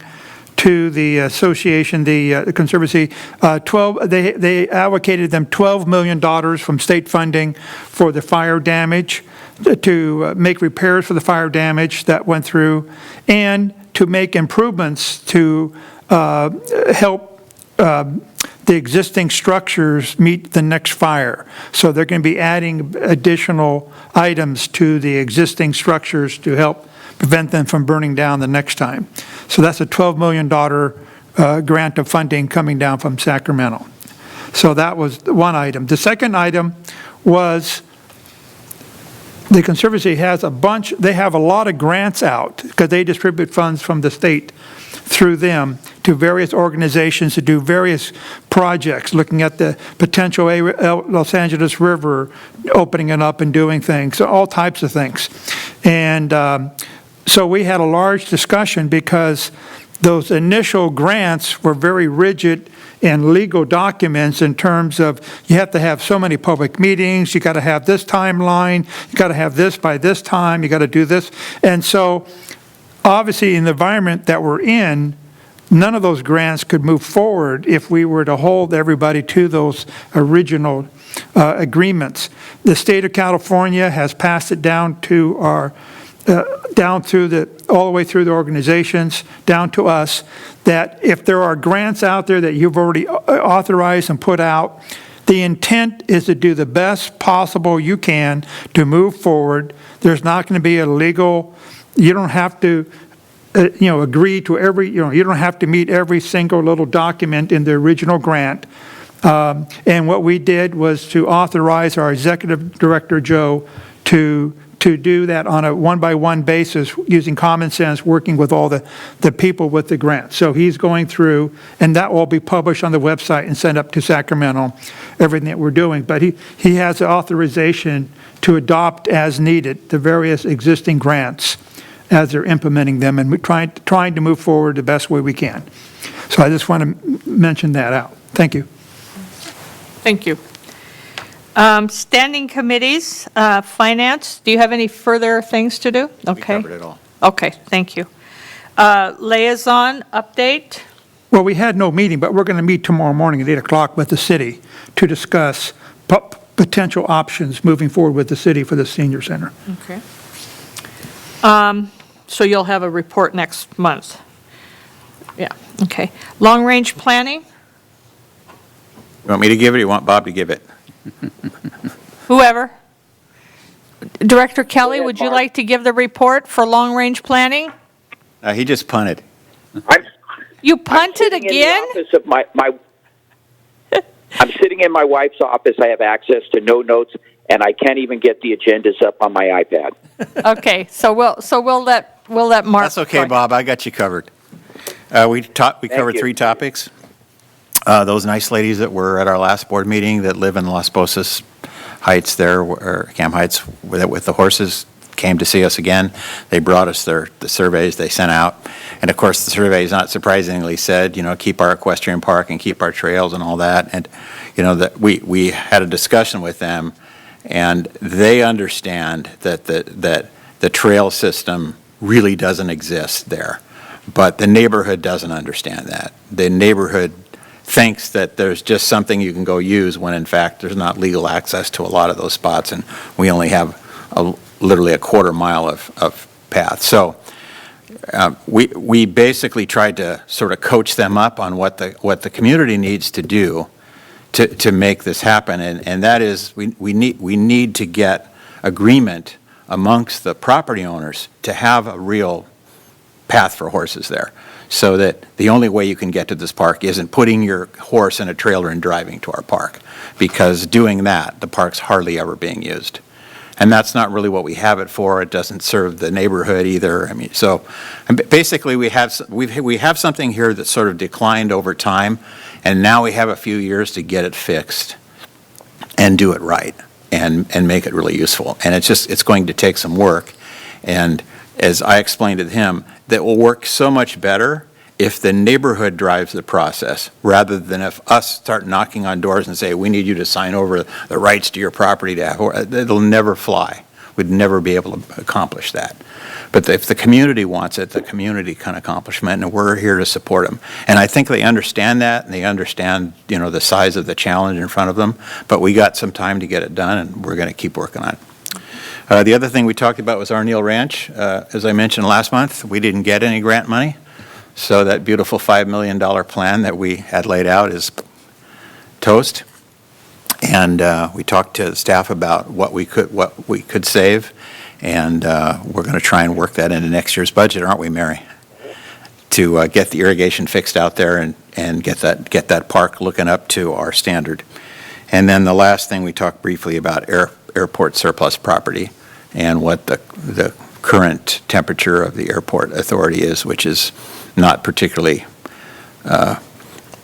to the association, the Conservancy, they allocated them $12 million from state funding for the fire damage, to make repairs for the fire damage that went through, and to make improvements to help the existing structures meet the next fire. So they're going to be adding additional items to the existing structures to help prevent them from burning down the next time. So that's a $12 million grant of funding coming down from Sacramento. So that was one item. The second item was the Conservancy has they have a lot of grants out because they distribute funds from the state through them to various organizations to do various projects, looking at the potential Los Angeles River, opening it up and doing things, all types of things. And so we had a large discussion because those initial grants were very rigid in legal documents in terms of you have to have so many public meetings, you got to have this timeline, you got to have this by this time, you got to do this. And so obviously in the environment that we're in, none of those grants could move forward if we were to hold everybody to those original agreements. The state of California has passed it down to our all the way through the organizations, down to us, that if there are grants out there that you've already authorized and put out, the intent is to do the best possible you can to move forward. There's not going to be a legal, you don't have to agree to every, you don't have to meet every single little document in the original grant. And what we did was to authorize our executive director, Joe, to do that on a one-by-one basis using common sense, working with all the people with the grant. So he's going through, and that will be published on the website and sent up to Sacramento, everything that we're doing. But he has the authorization to adopt as needed the various existing grants as they're implementing them, and we're trying to move forward the best way we can. So I just want to mention that out. Thank you. Thank you. Standing committees, finance, do you have any further things to do? Okay. We covered it all. Okay, thank you. Liaison update? Well, we had no meeting, but we're going to meet tomorrow morning at 8 o'clock with the city to discuss potential options moving forward with the city for the senior center. Okay. So you'll have a report next month? Yeah, okay. Long-range planning? You want me to give it, or you want Bob to give it? Whoever. Director Kelly, would you like to give the report for long-range planning? He just punted. You punted again? I'm sitting in my wife's office. I have access to no notes, and I can't even get the agendas up on my iPad. Okay, so we'll let Mark. That's okay, Bob. I got you covered. We covered 3 topics. Those nice ladies that were at our last board meeting that live in Las Posas Heights there, or Camp Heights, with the horses, came to see us again. They brought us the surveys they sent out. And of course, the surveys, not surprisingly, said, keep our equestrian park and keep our trails and all that. And, that we had a discussion with them, and they understand that the trail system really doesn't exist there. But the neighborhood doesn't understand that. The neighborhood thinks that there's just something you can go use when in fact there's not legal access to a lot of those spots, and we only have literally a quarter mile of path. So we basically tried to sort of coach them up on what the community needs to do to make this happen, and that is we need to get agreement amongst the property owners to have a real path for horses there, so that the only way you can get to this park isn't putting your horse in a trailer and driving to our park, because doing that, the park's hardly ever being used. And that's not really what we have it for. It doesn't serve the neighborhood either. I mean, so basically we have something here that sort of declined over time, and now we have a few years to get it fixed and do it right and make it really useful. And it's going to take some work. And as I explained to him, that will work so much better if the neighborhood drives the process, rather than if us start knocking on doors and say, we need you to sign over the rights to your property. It'll never fly. We'd never be able to accomplish that. But if the community wants it, the community can accomplish it, and we're here to support them. And I think they understand that, and they understand, the size of the challenge in front of them. But we got some time to get it done, and we're going to keep working on it. The other thing we talked about was Arneal Ranch. As I mentioned last month, we didn't get any grant money. So that beautiful $5 million plan that we had laid out is toast. And we talked to the staff about what we could save, and we're going to try and work that into next year's budget, aren't we, Mary? To get the irrigation fixed out there and get that park looking up to our standard. And then the last thing, we talked briefly about airport surplus property and what the current temperature of the airport authority is, which is not particularly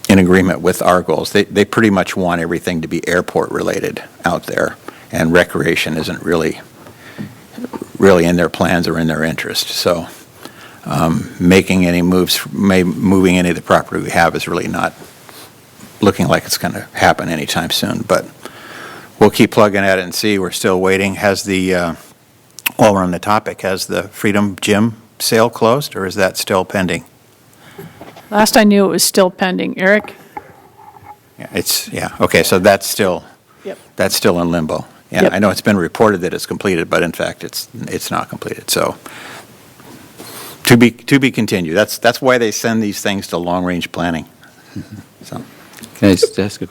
in agreement with our goals. They pretty much want everything to be airport related out there, and recreation isn't really in their plans or in their interest. So making any moves, moving any of the property we have is really not looking like it's going to happen anytime soon. But we'll keep plugging at it and see. We're still waiting. While we're on the topic, has the Freedom Gym sale closed, or is that still pending? Last I knew, it was still pending. Eric? Okay, so that's still Yep. in limbo. Yeah, Yep. I know it's been reported that it's completed, but in fact, it's not completed. So to be continued. That's why they send these things to long-range planning. So. Can I just ask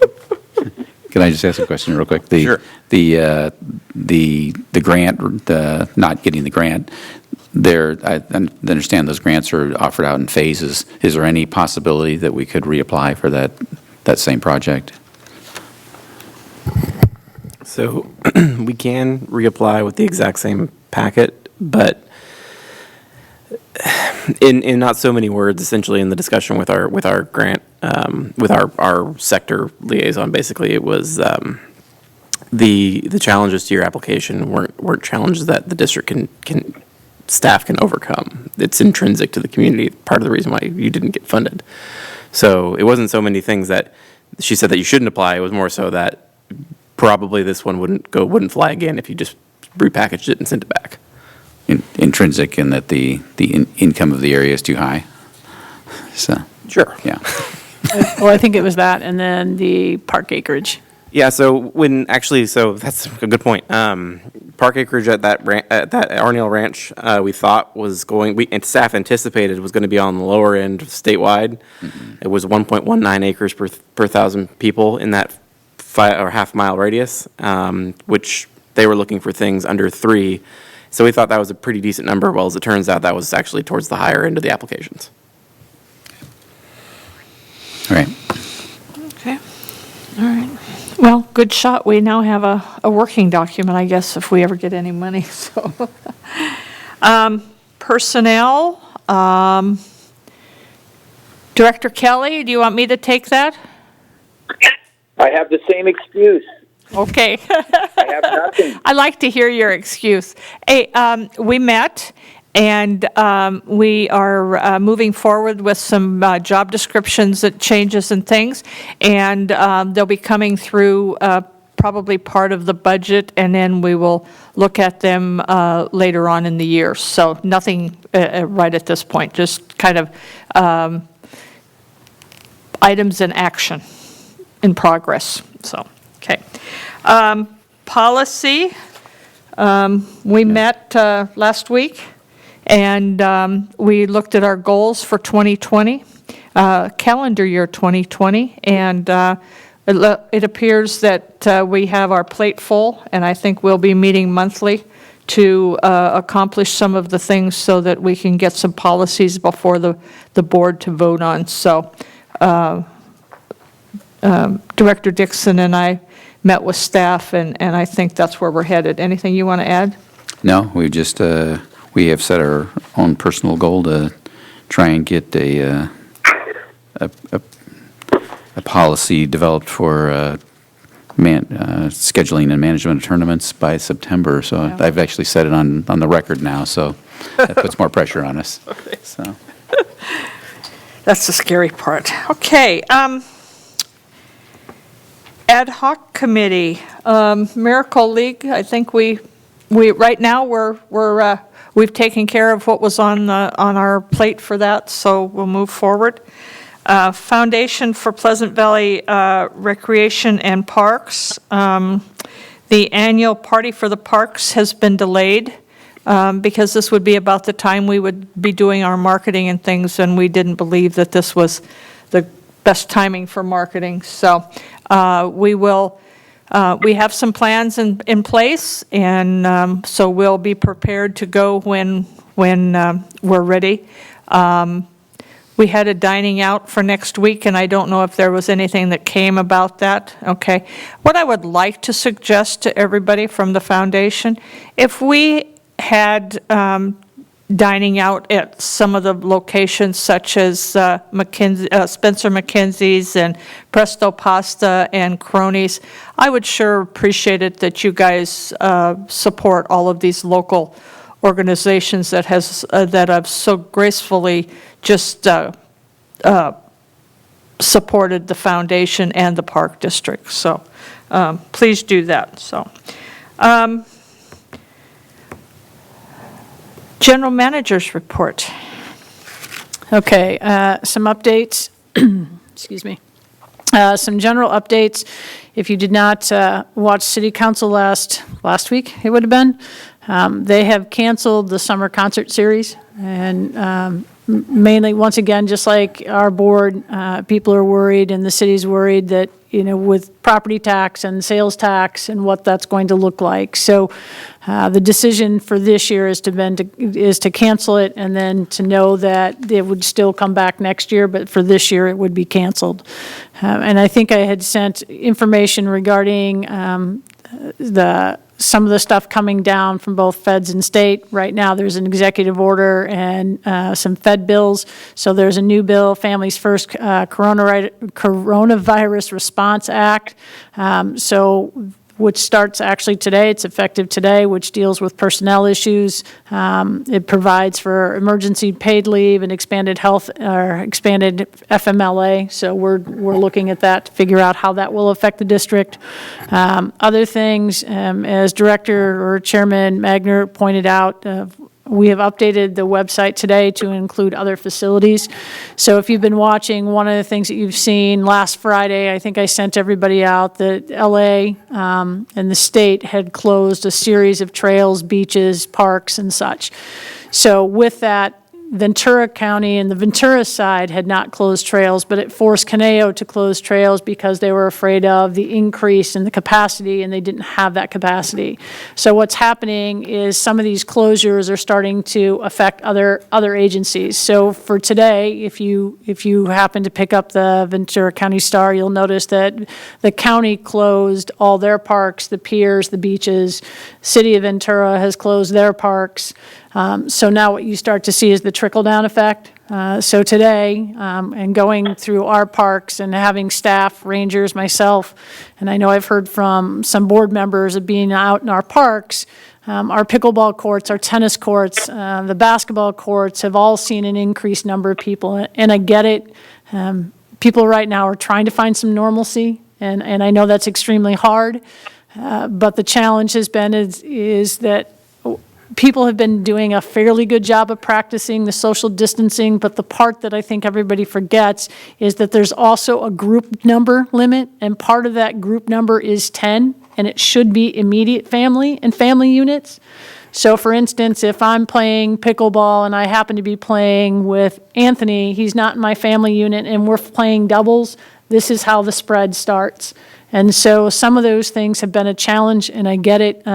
a question real quick? Sure. The grant, not getting the grant, I understand those grants are offered out in phases. Is there any possibility that we could reapply for that same project? So we can reapply with the exact same packet, but in not so many words, essentially in the discussion with our grant, with our sector liaison, basically it was the challenges to your application weren't challenges that the district staff can overcome. It's intrinsic to the community, part of the reason why you didn't get funded. So it wasn't so many things that she said that you shouldn't apply. It was more so that probably this one wouldn't fly again if you just repackaged it and sent it back. Intrinsic in that the income of the area is too high? So. Sure. Yeah. Well, I think it was that, and then the park acreage. Yeah, so that's a good point. Park acreage at that Arneal Ranch, we thought and staff anticipated was going to be on the lower end statewide. Mm-hmm. It was 1.19 acres per 1,000 people in that half-mile radius, which they were looking for things under 3. So we thought that was a pretty decent number. Well, as it turns out, that was actually towards the higher end of the applications. All right. Okay. All right. Well, good shot. We now have a working document, I guess, if we ever get any money. So, personnel, Director Kelly, do you want me to take that? I have the same excuse. Okay. I have nothing. I like to hear your excuse. Hey, we met, and we are moving forward with some job descriptions, changes and things, and they'll be coming through probably part of the budget, and then we will look at them later on in the year. So nothing right at this point, just kind of items in action, in progress. So, okay. Policy, we met last week, and we looked at our goals for 2020, calendar year 2020, and it appears that we have our plate full, and I think we'll be meeting monthly to accomplish some of the things so that we can get some policies before the board to vote on. So Director Dixon and I met with staff, and I think that's where we're headed. Anything you want to add? No, we have set our own personal goal to try and get a policy developed for scheduling and management of tournaments by September. So yeah. I've actually set it on the record now, so that puts more pressure on us. Okay. So that's the scary part. Okay. Ad hoc committee, Miracle League. I think we right now we've taken care of what was on our plate for that, so we'll move forward. Foundation for Pleasant Valley Recreation and Parks. The annual party for the parks has been delayed because this would be about the time we would be doing our marketing and things, and we didn't believe that this was the best timing for marketing. So we have some plans in place, and so we'll be prepared to go when we're ready. We had a dining out for next week, and I don't know if there was anything that came about that. Okay. What I would like to suggest to everybody from the foundation, if we had dining out at some of the locations such as Spencer McKinsey's and Presto Pasta and Cronies, I would sure appreciate it that you guys support all of these local organizations that have so gracefully just supported the foundation and the park district. So please do that. So General Manager's report. Okay, some updates. Excuse me. Some general updates. If you did not watch City Council last week, it would have been, they have canceled the summer concert series, and mainly, once again, just like our board, people are worried, and the city's worried that, with property tax and sales tax and what that's going to look like. So the decision for this year is to cancel it, and then to know that it would still come back next year, but for this year it would be canceled. And I think I had sent information regarding some of the stuff coming down from both feds and state. Right now, there's an executive order and some Fed bills. So there's a new bill, Families First Coronavirus Response Act. Which starts actually today. It's effective today, which deals with personnel issues. It provides for emergency paid leave and expanded FMLA. So we're looking at that to figure out how that will affect the district. Other things, as Director or Chairman Magner pointed out, we have updated the website today to include other facilities. So if you've been watching, one of the things that you've seen last Friday, I think I sent everybody out that LA and the state had closed a series of trails, beaches, parks, and such. So with that, Ventura County and the Ventura side had not closed trails, but it forced Conejo to close trails because they were afraid of the increase in the capacity, and they didn't have that capacity. So what's happening is some of these closures are starting to affect other agencies. So for today, if you happen to pick up the Ventura County Star, you'll notice that the county closed all their parks, the piers, the beaches. City of Ventura has closed their parks. So now what you start to see is the trickle-down effect. So today, and going through our parks and having staff, rangers, myself, and I know I've heard from some board members of being out in our parks, our pickleball courts, our tennis courts, the basketball courts have all seen an increased number of people. And I get it. People right now are trying to find some normalcy, and I know that's extremely hard. But the challenge has been is that people have been doing a fairly good job of practicing the social distancing, but the part that I think everybody forgets is that there's also a group number limit, and part of that group number is 10, and it should be immediate family and family units. So for instance, if I'm playing pickleball and I happen to be playing with Anthony, he's not in my family unit, and we're playing doubles, this is how the spread starts. And so some of those things have been a challenge, and I get it.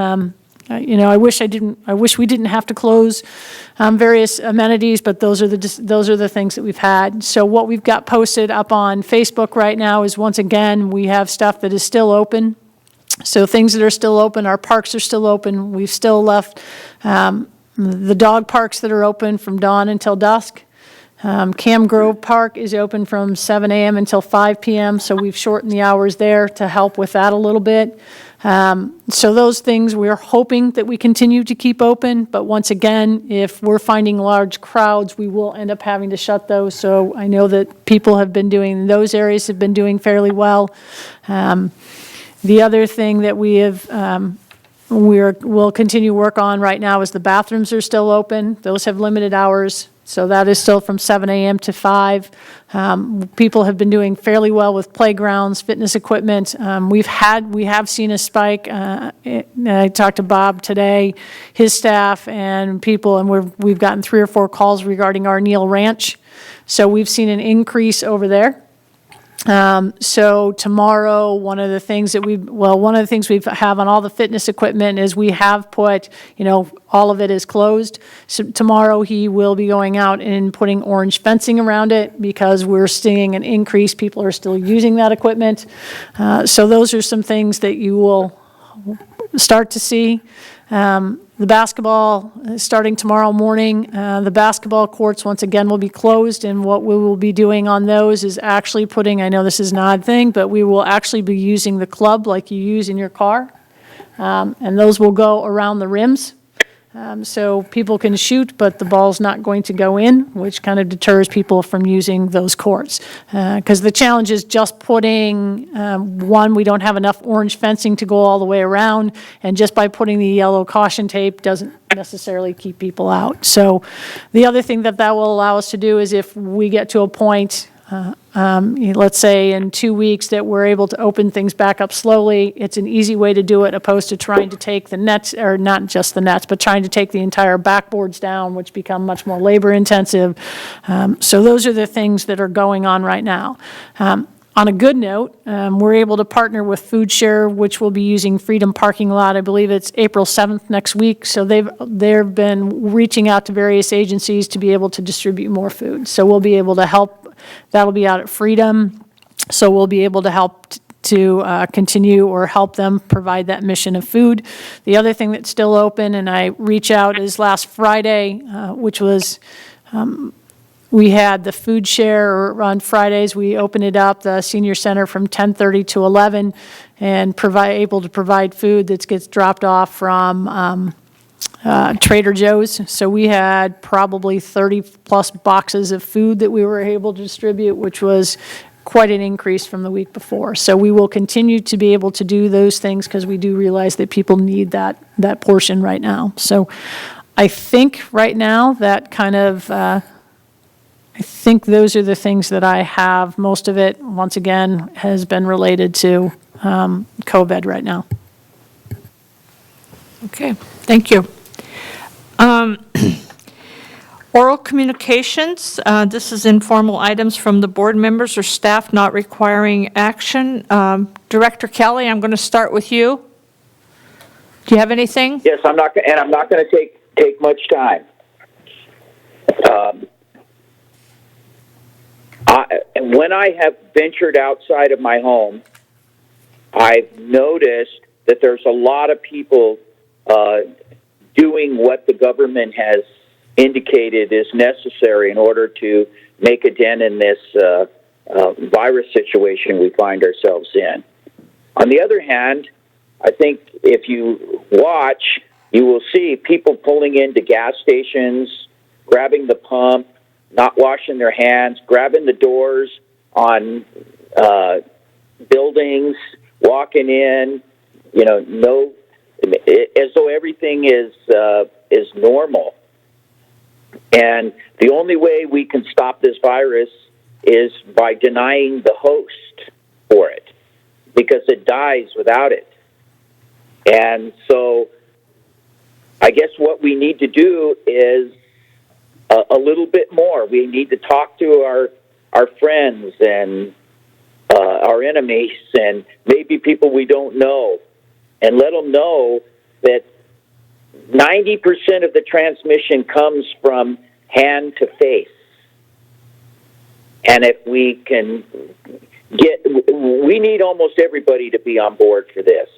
I wish we didn't have to close various amenities, but those are the things that we've had. So what we've got posted up on Facebook right now is, once again, we have stuff that is still open. So things that are still open, our parks are still open. We've still left the dog parks that are open from dawn until dusk. Cam Grove Park is open from 7 a.m. until 5 p.m., so we've shortened the hours there to help with that a little bit. So those things we're hoping that we continue to keep open, but once again, if we're finding large crowds, we will end up having to shut those. So I know that people have been doing, in those areas have been doing fairly well. The other thing that we have, we'll continue work on right now is the bathrooms are still open. Those have limited hours. So that is still from 7 a.m. to 5. People have been doing fairly well with playgrounds, fitness equipment. We have seen a spike. I talked to Bob today, his staff and people, and we've gotten 3 or 4 calls regarding our Neal Ranch. So we've seen an increase over there. So tomorrow, one of the things we have on all the fitness equipment is we have put, all of it is closed. So tomorrow he will be going out and putting orange fencing around it because we're seeing an increase. People are still using that equipment. So those are some things that you will start to see. The basketball is starting tomorrow morning. The basketball courts, once again, will be closed, and what we will be doing on those is actually putting, I know this is an odd thing, but we will actually be using the club like you use in your car, and those will go around the rims. So people can shoot, but the ball's not going to go in, which kind of deters people from using those courts. Because the challenge is just putting, we don't have enough orange fencing to go all the way around, and just by putting the yellow caution tape doesn't necessarily keep people out. So the other thing that will allow us to do is if we get to a point, let's say in 2 weeks, that we're able to open things back up slowly, it's an easy way to do it opposed to trying to take the nets, or not just the nets, but trying to take the entire backboards down, which become much more labor intensive. So those are the things that are going on right now. On a good note, we're able to partner with Food Share, which will be using Freedom Parking Lot. I believe it's April 7th next week. So they've been reaching out to various agencies to be able to distribute more food. So we'll be able to help. That'll be out at Freedom. So we'll be able to help to continue or help them provide that mission of food. The other thing that's still open, and I reach out, is last Friday, which was we had the food share on Fridays. We opened it up, the senior center, from 10:30 to 11, and able to provide food that gets dropped off from Trader Joe's. So we had probably 30-plus boxes of food that we were able to distribute, which was quite an increase from the week before. So we will continue to be able to do those things because we do realize that people need that portion right now. So I think right now that kind of, I think those are the things that I have. Most of it, once again, has been related to COVID right now. Okay, thank you. Oral communications, this is informal items from the board members or staff not requiring action. Director Kelly, I'm going to start with you. Do you have anything? Yes, I'm not going to take much time. When I have ventured outside of my home, I've noticed that there's a lot of people doing what the government has indicated is necessary in order to make a dent in this virus situation we find ourselves in. On the other hand, I think if you watch, you will see people pulling into gas stations, grabbing the pump, not washing their hands, grabbing the doors on buildings, walking in, as though everything is normal. And the only way we can stop this virus is by denying the host for it, because it dies without it. And so I guess what we need to do is a little bit more. We need to talk to our friends and our enemies and maybe people we don't know, and let them know that 90% of the transmission comes from hand to face. And if we can we need almost everybody to be on board for this.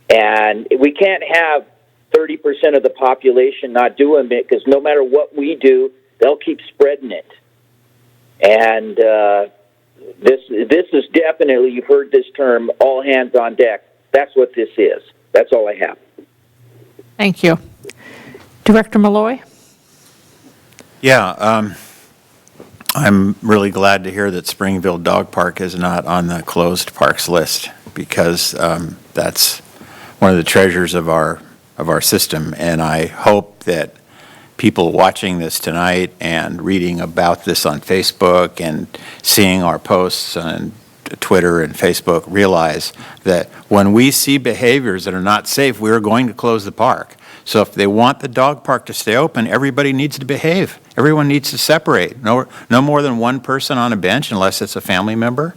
And we can't have 30% of the population not doing it, because no matter what we do, they'll keep spreading it. And this is definitely, you've heard this term, all hands on deck. That's what this is. That's all I have. Thank you. Director Malloy? Yeah, I'm really glad to hear that Springville Dog Park is not on the closed parks list, because that's one of the treasures of our system. And I hope that people watching this tonight and reading about this on Facebook and seeing our posts on Twitter and Facebook realize that when we see behaviors that are not safe, we're going to close the park. So if they want the dog park to stay open, everybody needs to behave. Everyone needs to separate. No more than one person on a bench unless it's a family member.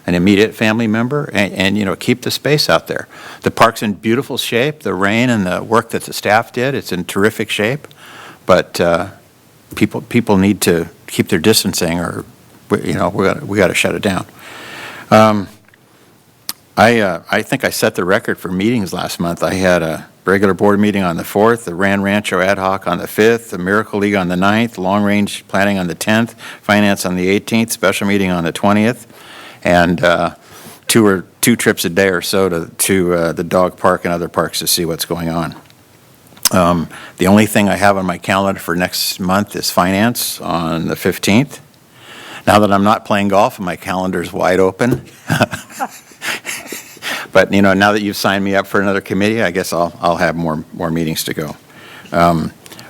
an immediate family member, and keep the space out there. The park's in beautiful shape. The rain and the work that the staff did, it's in terrific shape. But people need to keep their distancing, or we got to shut it down. I think I set the record for meetings last month. I had a regular board meeting on the 4th, the Rancho ad hoc on the 5th, the Miracle League on the 9th, long-range planning on the 10th, finance on the 18th, special meeting on the 20th, and two trips a day or so to the dog park and other parks to see what's going on. The only thing I have on my calendar for next month is finance on the 15th. Now that I'm not playing golf, my calendar's wide open. But now that you've signed me up for another committee, I guess I'll have more meetings to go.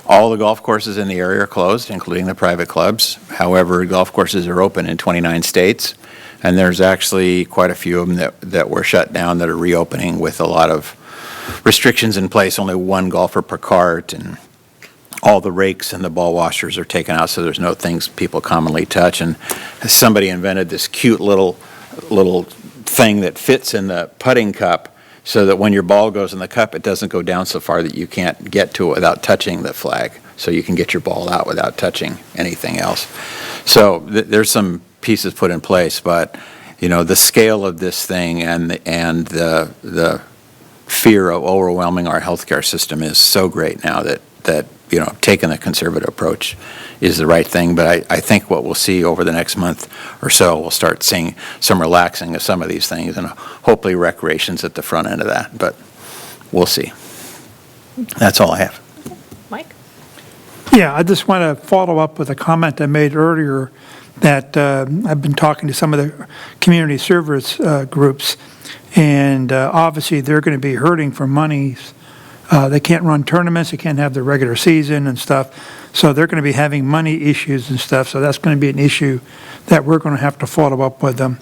All the golf courses in the area are closed, including the private clubs. However, golf courses are open in 29 states, and there's actually quite a few of them that were shut down that are reopening with a lot of restrictions in place. Only one golfer per cart, and all the rakes and the ball washers are taken out, so there's no things people commonly touch. And somebody invented this cute little thing that fits in the putting cup, so that when your ball goes in the cup, it doesn't go down so far that you can't get to it without touching the flag. So you can get your ball out without touching anything else. So there's some pieces put in place, but the scale of this thing and the fear of overwhelming our healthcare system is so great now that taking the conservative approach is the right thing. But I think what we'll see over the next month or so, we'll start seeing some relaxing of some of these things, and hopefully recreation's at the front end of that, but we'll see. That's all I have. Mike? Yeah, I just want to follow up with a comment I made earlier that I've been talking to some of the community service groups, and obviously they're going to be hurting for monies. They can't run tournaments, they can't have their regular season and stuff, so they're going to be having money issues and stuff, so that's going to be an issue that we're going to have to follow up with them.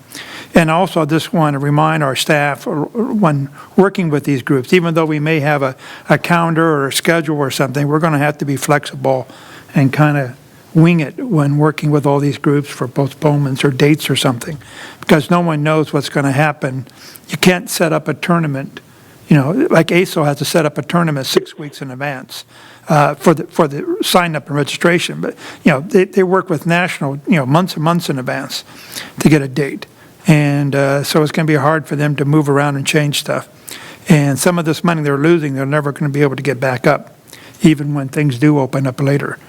And also, I just want to remind our staff, when working with these groups, even though we may have a calendar or a schedule or something, we're going to have to be flexible and kind of wing it when working with all these groups for postponements or dates or something, because no one knows what's going to happen. You can't set up a tournament. Like ASO has to set up a tournament 6 weeks in advance for the sign up and registration. But they work with national months and months in advance to get a date, and so it's going to be hard for them to move around and change stuff. And some of this money they're losing, they're never going to be able to get back up, even when things do open up later.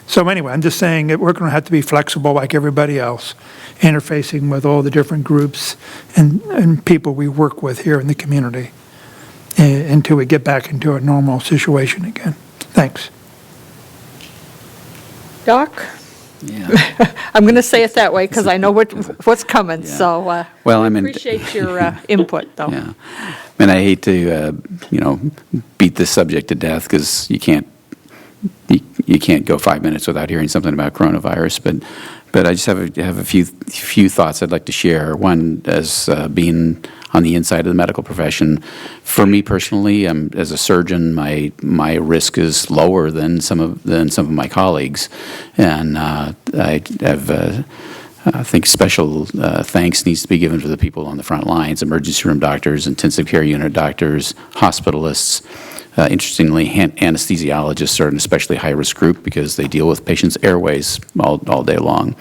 So anyway, I'm just saying that we're going to have to be flexible like everybody else, interfacing with all the different groups and people we work with here in the community until we get back into a normal situation again. Thanks. Doc? Yeah. I'm going to say it that way because I know what's coming, so Well, I appreciate your input, though. Yeah. And I hate to, beat this subject to death, because you can't go 5 minutes without hearing something about coronavirus. But I just have a few thoughts I'd like to share. One, as being on the inside of the medical profession, for me personally, as a surgeon, my risk is lower than some of my colleagues, and I think special thanks needs to be given to the people on the front lines: emergency room doctors, intensive care unit doctors, hospitalists. Interestingly, anesthesiologists are an especially high-risk group because they deal with patients' airways all day long,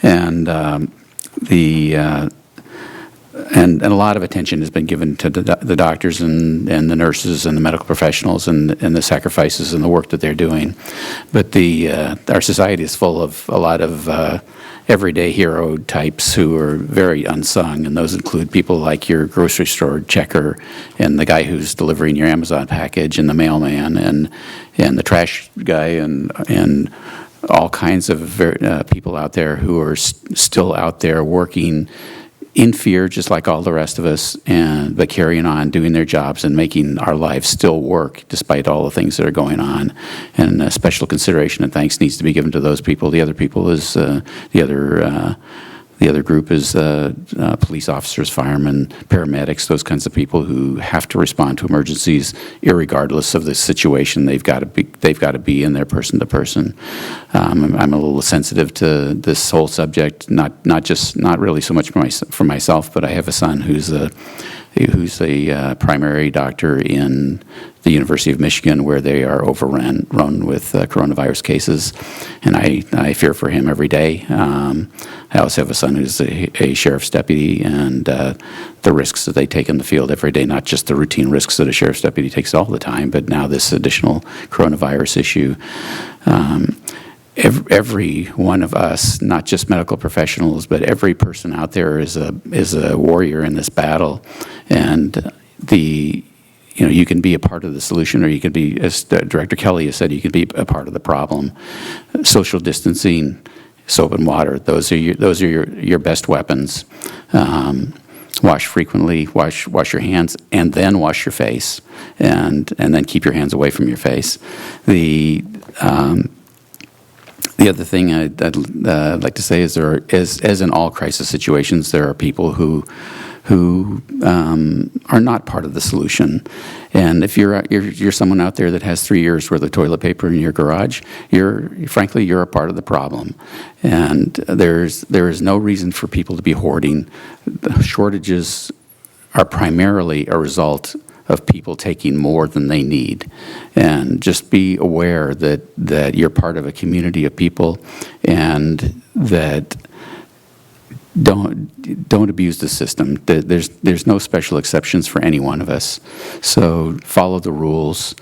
and and a lot of attention has been given to the doctors and the nurses and the medical professionals and the sacrifices and the work that they're doing. But our society is full of a lot of everyday hero types who are very unsung, and those include people like your grocery store checker and the guy who's delivering your Amazon package and the mailman and the trash guy and all kinds of people out there who are still out there working in fear, just like all the rest of us, but carrying on, doing their jobs, and making our lives still work despite all the things that are going on. And special consideration and thanks needs to be given to those people. The other people is the The other group is police officers, firemen, paramedics, those kinds of people who have to respond to emergencies, irregardless of the situation. They've got to be in there person to person. I'm a little sensitive to this whole subject, not really so much for myself, but I have a son who's a primary doctor in the University of Michigan, where they are overrun with coronavirus cases, and I fear for him every day. I also have a son who's a sheriff's deputy, and the risks that they take in the field every day, not just the routine risks that a sheriff's deputy takes all the time, but now this additional coronavirus issue. Every one of us, not just medical professionals, but every person out there is a warrior in this battle, and you can be a part of the solution, or you can be, as Director Kelly has said, you can be a part of the problem. Social distancing, soap and water, those are your best weapons. Wash frequently, wash your hands, and then wash your face, and then keep your hands away from your face. The other thing I'd like to say is as in all crisis situations, there are people who are not part of the solution. And if you're someone out there that has 3 years worth of toilet paper in your garage, frankly you're a part of the problem. And there is no reason for people to be hoarding. The shortages are primarily a result of people taking more than they need. And just be aware that you're part of a community of people, and that don't abuse the system. There's no special exceptions for any one of us. So follow the rules,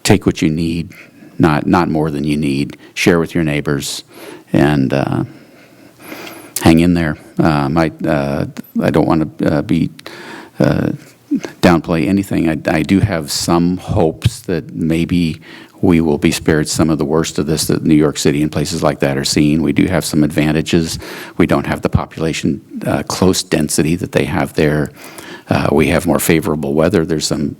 take what you need, not more than you need, share with your neighbors, and hang in there. I don't want to be downplay anything. I do have some hopes that maybe we will be spared some of the worst of this that New York City and places like that are seeing. We do have some advantages. We don't have the population close density that they have there. We have more favorable weather. There's some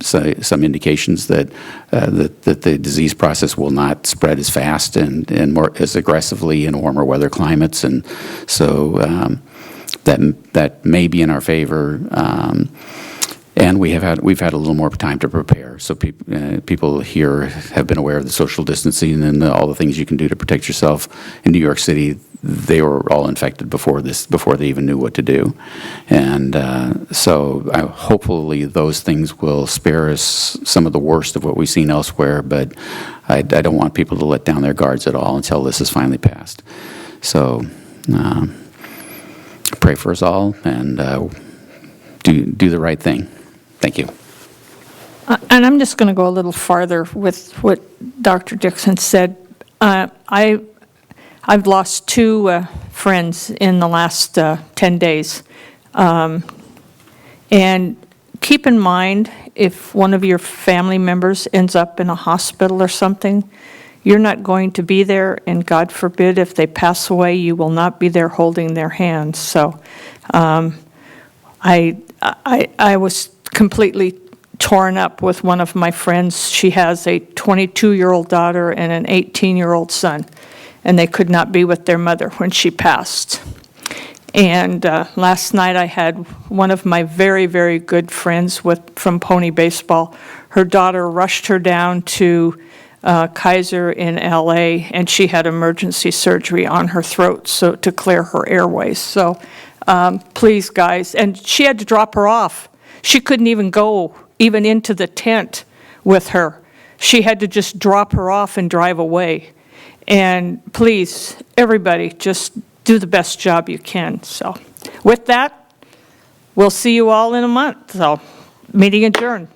indications that the disease process will not spread as fast and more as aggressively in warmer weather climates, and so that may be in our favor. And we've had a little more time to prepare. So people here have been aware of the social distancing and all the things you can do to protect yourself. In New York City, they were all infected before they even knew what to do. And so hopefully those things will spare us some of the worst of what we've seen elsewhere. But I don't want people to let down their guards at all until this is finally passed. So pray for us all, and do the right thing. Thank you. And I'm just going to go a little farther with what Dr. Dixon said. I've lost 2 friends in the last 10 days. And keep in mind, if one of your family members ends up in a hospital or something, you're not going to be there, and God forbid, if they pass away, you will not be there holding their hands. So I was completely torn up with one of my friends. She has a 22-year-old daughter and an 18-year-old son, and they could not be with their mother when she passed. And last night I had one of my very, very good friends from Pony Baseball. Her daughter rushed her down to Kaiser in LA, and she had emergency surgery on her throat to clear her airways. So please, guys, and she had to drop her off. She couldn't even go into the tent with her. She had to just drop her off and drive away. And please, everybody, just do the best job you can. So with that, we'll see you all in a month. So meeting adjourned.